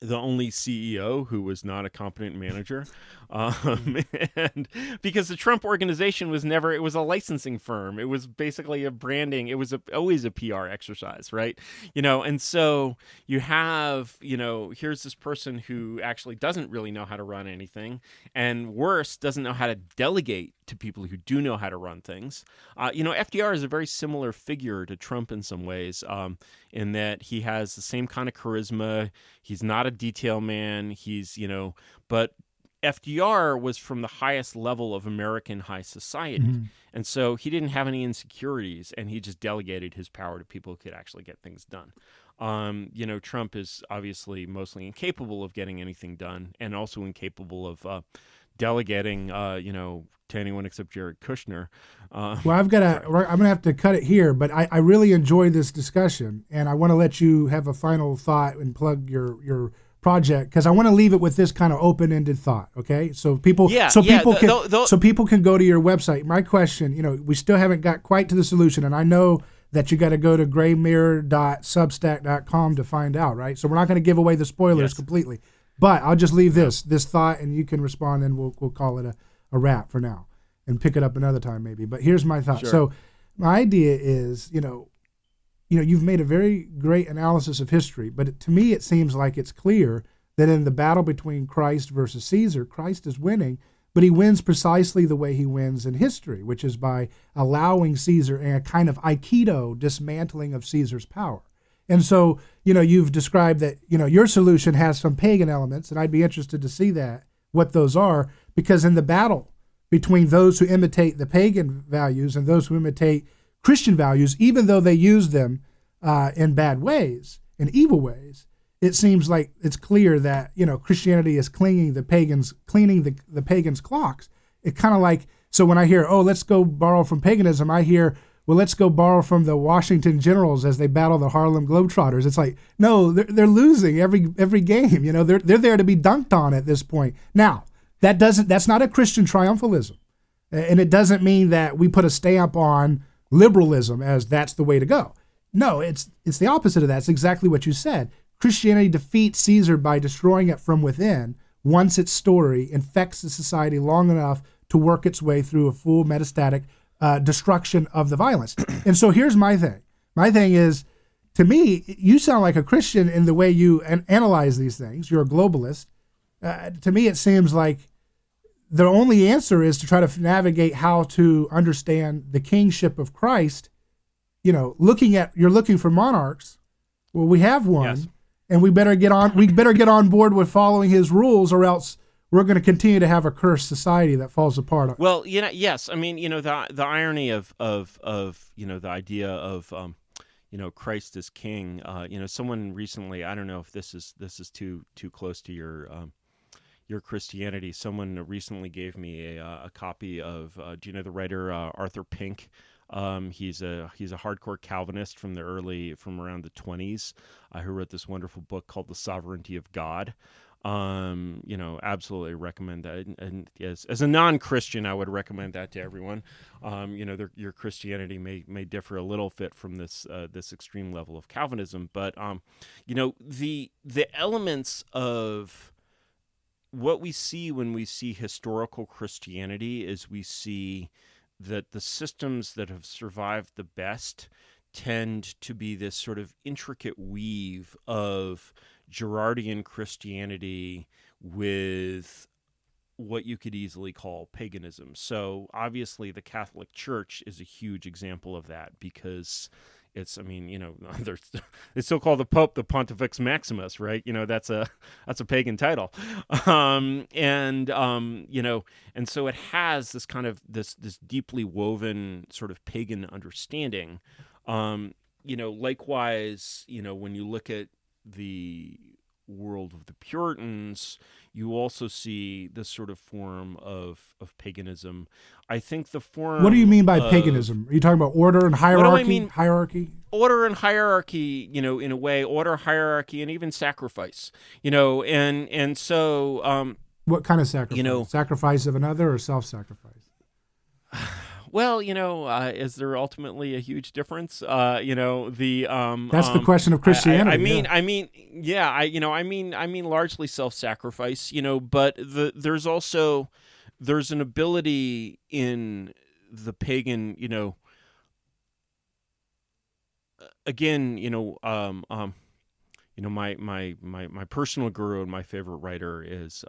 the only CEO who was not a competent manager. And because the Trump organization was it was a licensing firm. It was basically a branding. It was always a PR exercise, right? And so you have, here's this person who actually doesn't really know how to run anything, and worse, doesn't know how to delegate to people who do know how to run things. FDR is a very similar figure to Trump in some ways, in that he has the same kind of charisma. He's not a detail man. But FDR was from the highest level of American high society. Mm-hmm. And so he didn't have any insecurities, and he just delegated his power to people who could actually get things done. Trump is obviously mostly incapable of getting anything done, and also incapable of delegating, to anyone except Jared Kushner. Well, I'm going to have to cut it here, but I really enjoyed this discussion, and I want to let you have a final thought and plug your project, because I want to leave it with this kind of open-ended thought. Okay, so people can go to your website. My question, we still haven't got quite to the solution, and I know that you got to go to graymirror.substack.com to find out, right? So we're not going to give away the spoilers completely, but I'll just leave this thought, and you can respond, and we'll call it a wrap for now, and pick it up another time maybe. But here's my thought. Sure. So my idea is, you've made a very great analysis of history, but to me it seems like it's clear that in the battle between Christ versus Caesar, Christ is winning, but he wins precisely the way he wins in history, which is by allowing Caesar a kind of Aikido dismantling of Caesar's power. And so, you've described that, your solution has some pagan elements, and I'd be interested to see what those are, because in the battle between those who imitate the pagan values and those who imitate Christian values, even though they use them in bad ways, in evil ways, it seems like it's clear that, Christianity is cleaning the pagans' clocks. It kind of like, so when I hear, let's go borrow from paganism, I hear, well, let's go borrow from the Washington Generals as they battle the Harlem Globetrotters. It's like, no, they're losing every game. They're there to be dunked on at this point. Now, that's not a Christian triumphalism, and it doesn't mean that we put a stamp on liberalism as that's the way to go. No, it's the opposite of that. It's exactly what you said. Christianity defeats Caesar by destroying it from within once its story infects the society long enough to work its way through a full metastatic destruction of the violence. And so here's my thing. My thing is, to me, you sound like a Christian in the way you analyze these things. You're a globalist. To me, it seems like the only answer is to try to navigate how to understand the kingship of Christ. You're looking for monarchs. Well, we have one, yes, and we better get on board with following his rules, or else we're going to continue to have a cursed society that falls apart. Well, yes. I mean, the irony of the idea of Christ as king. Someone recently, I don't know if this is too close to your Christianity. Someone recently gave me a copy of do you know the writer Arthur Pink? He's a hardcore Calvinist from around the 20s, who wrote this wonderful book called The Sovereignty of God. Absolutely recommend that. And as a non-Christian, I would recommend that to everyone. Your Christianity may differ a little bit from this extreme level of Calvinism, but the elements of what we see when we see historical Christianity is we see that the systems that have survived the best tend to be this sort of intricate weave of Girardian Christianity with what you could easily call paganism. So obviously the Catholic Church is a huge example of that because they still call the Pope the Pontifex Maximus, right? That's a pagan title. And so it has this kind of this deeply woven sort of pagan understanding. Likewise, when you look at the world of the Puritans, you also see this sort of form of paganism. I think the form. What do you mean by paganism? Are you talking about order and hierarchy? What do I mean? Hierarchy? Order and hierarchy, in a way, order, hierarchy, and even sacrifice, and so. What kind of sacrifice? Sacrifice of another or self-sacrifice? Well, is there ultimately a huge difference? That's the question of Christianity. I mean, largely self-sacrifice, but there's an ability in the pagan, again, my personal guru and my favorite writer is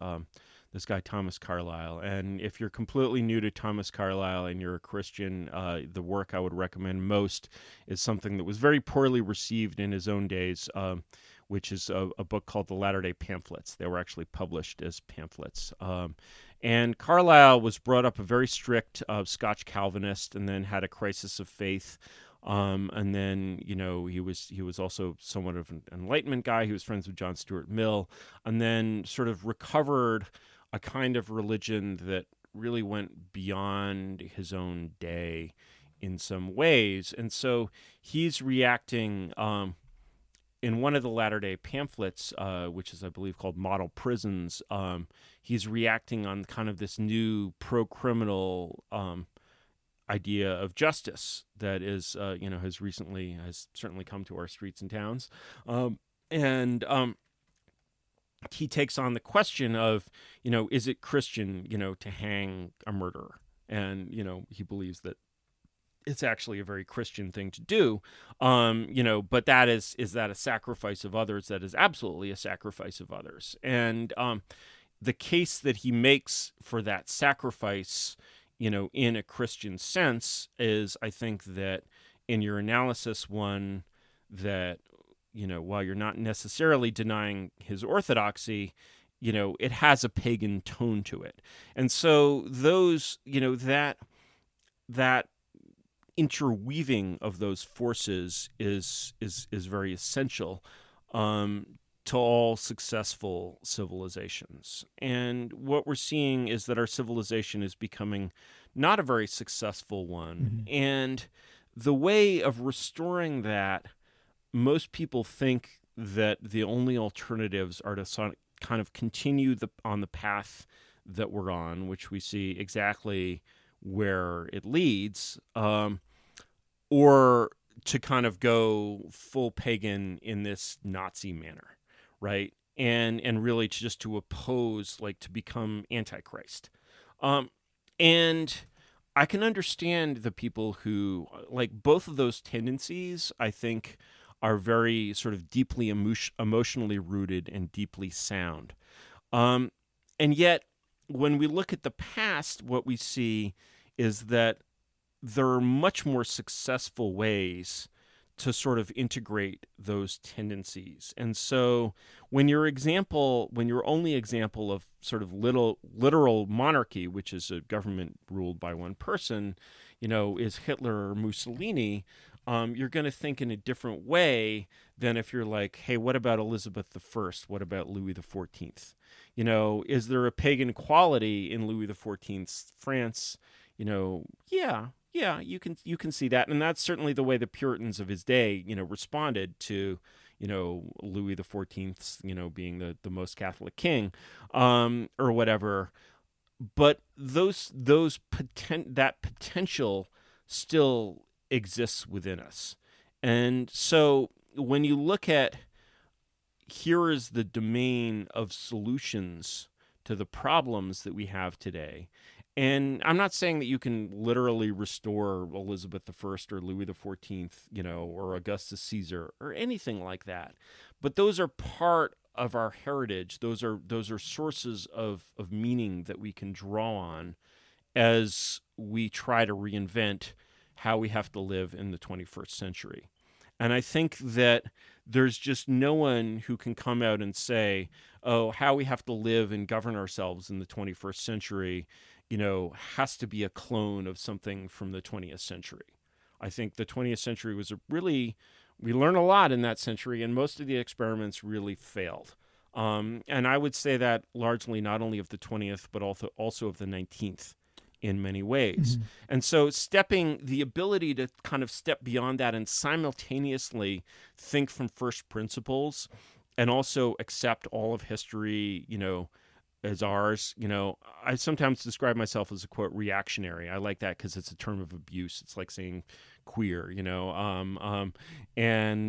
this guy Thomas Carlyle. And if you're completely new to Thomas Carlyle and you're a Christian, the work I would recommend most is something that was very poorly received in his own days, which is a book called The Latter-day Pamphlets. They were actually published as pamphlets. And Carlyle was brought up a very strict Scotch Calvinist and then had a crisis of faith. And then, he was also somewhat of an Enlightenment guy. He was friends with John Stuart Mill, and then sort of recovered a kind of religion that really went beyond his own day in some ways. And so he's reacting in one of the Latter-day Pamphlets, which is, I believe, called Model Prisons. He's reacting on kind of this new pro-criminal idea of justice that is, has certainly come to our streets and towns. And he takes on the question of, is it Christian, to hang a murderer? And, he believes that it's actually a very Christian thing to do. But that is that a sacrifice of others? That is absolutely a sacrifice of others. And the case that he makes for that sacrifice, in a Christian sense is, I think, that in your analysis, one that, while you're not necessarily denying his orthodoxy, it has a pagan tone to it. And so those, that interweaving of those forces is very essential to all successful civilizations. And what we're seeing is that our civilization is becoming not a very successful one. Mm-hmm. And the way of restoring that, most people think that the only alternatives are to kind of continue on the path that we're on, which we see exactly where it leads, or to kind of go full pagan in this Nazi manner, right? And really just to oppose, to become Antichrist. And I can understand the people who, both of those tendencies, I think, are very sort of deeply emotionally rooted and deeply sound. And yet, when we look at the past, what we see is that there are much more successful ways to sort of integrate those tendencies. And so when your only example of sort of literal monarchy, which is a government ruled by one person, is Hitler or Mussolini, you're going to think in a different way than if you're like, hey, what about Elizabeth I? What about Louis XIV? Is there a pagan quality in Louis XIV's France? Yeah, you can see that, and that's certainly the way the Puritans of his day, responded to, Louis the 14th, being the most Catholic king, or whatever. But that potential still exists within us. And so when you look at, here is the domain of solutions to the problems that we have today. And I'm not saying that you can literally restore Elizabeth I or Louis XIV, or Augustus Caesar or anything like that. But those are part of our heritage. Those are sources of meaning that we can draw on as we try to reinvent how we have to live in the 21st century. And I think that there's just no one who can come out and say, oh, how we have to live and govern ourselves in the 21st century, has to be a clone of something from the 20th century. I think the 20th century was we learned a lot in that century, and most of the experiments really failed. And I would say that largely not only of the 20th, but also of the 19th. In many ways. Mm-hmm. And so the ability to kind of step beyond that and simultaneously think from first principles and also accept all of history, as ours. I sometimes describe myself as a, quote, reactionary. I like that because it's a term of abuse. It's like saying queer, and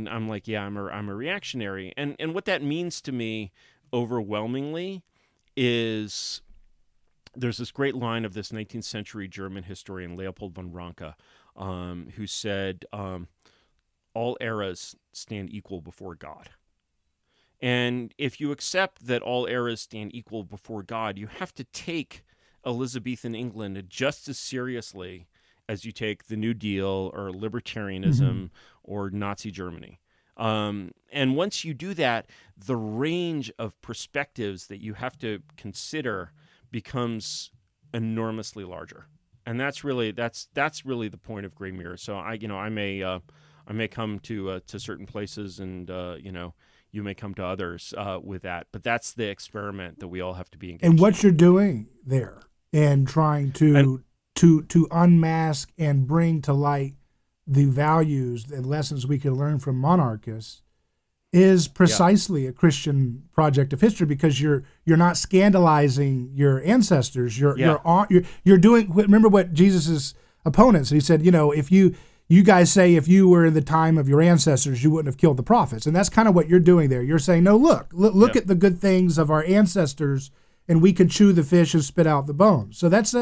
I'm like, yeah, I'm a reactionary. And what that means to me overwhelmingly is, there's this great line of this 19th century German historian, Leopold von Ranke, who said, all eras stand equal before God. And if you accept that all eras stand equal before God, you have to take Elizabethan England just as seriously as you take the New Deal or libertarianism or Nazi Germany. And once you do that, the range of perspectives that you have to consider becomes enormously larger, and that's really the point of Gray Mirror. So I may come to certain places, and you may come to others with that, but that's the experiment that we all have to be engaged in. And what you're doing there, and trying to unmask and bring to light the values and lessons we can learn from monarchists, is precisely a Christian project of history, because you're not scandalizing your ancestors. You're doing. Remember what Jesus's opponents, he said, if you guys say if you were in the time of your ancestors, you wouldn't have killed the prophets, and that's kind of what you're doing there. You're saying, no, look at the good things of our ancestors, and we can chew the fish and spit out the bones. So it's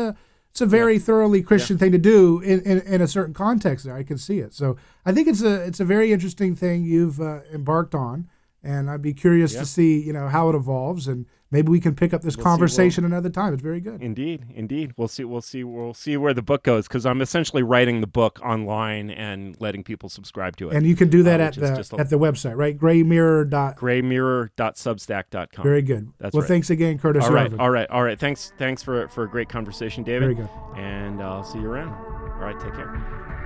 a very thoroughly Christian thing to do in a certain context there. I can see it. So I think it's a very interesting thing you've embarked on, and I'd be curious to see how it evolves, and maybe we can pick up this conversation another time. It's very good. Indeed. We'll see where the book goes, because I'm essentially writing the book online and letting people subscribe to it. And you can do that at the website, right? Graymirror.substack.com. Very good. That's right. Thanks again, Curtis Yarvin. All right. Thanks for a great conversation, David. Very good. And I'll see you around. All right, take care.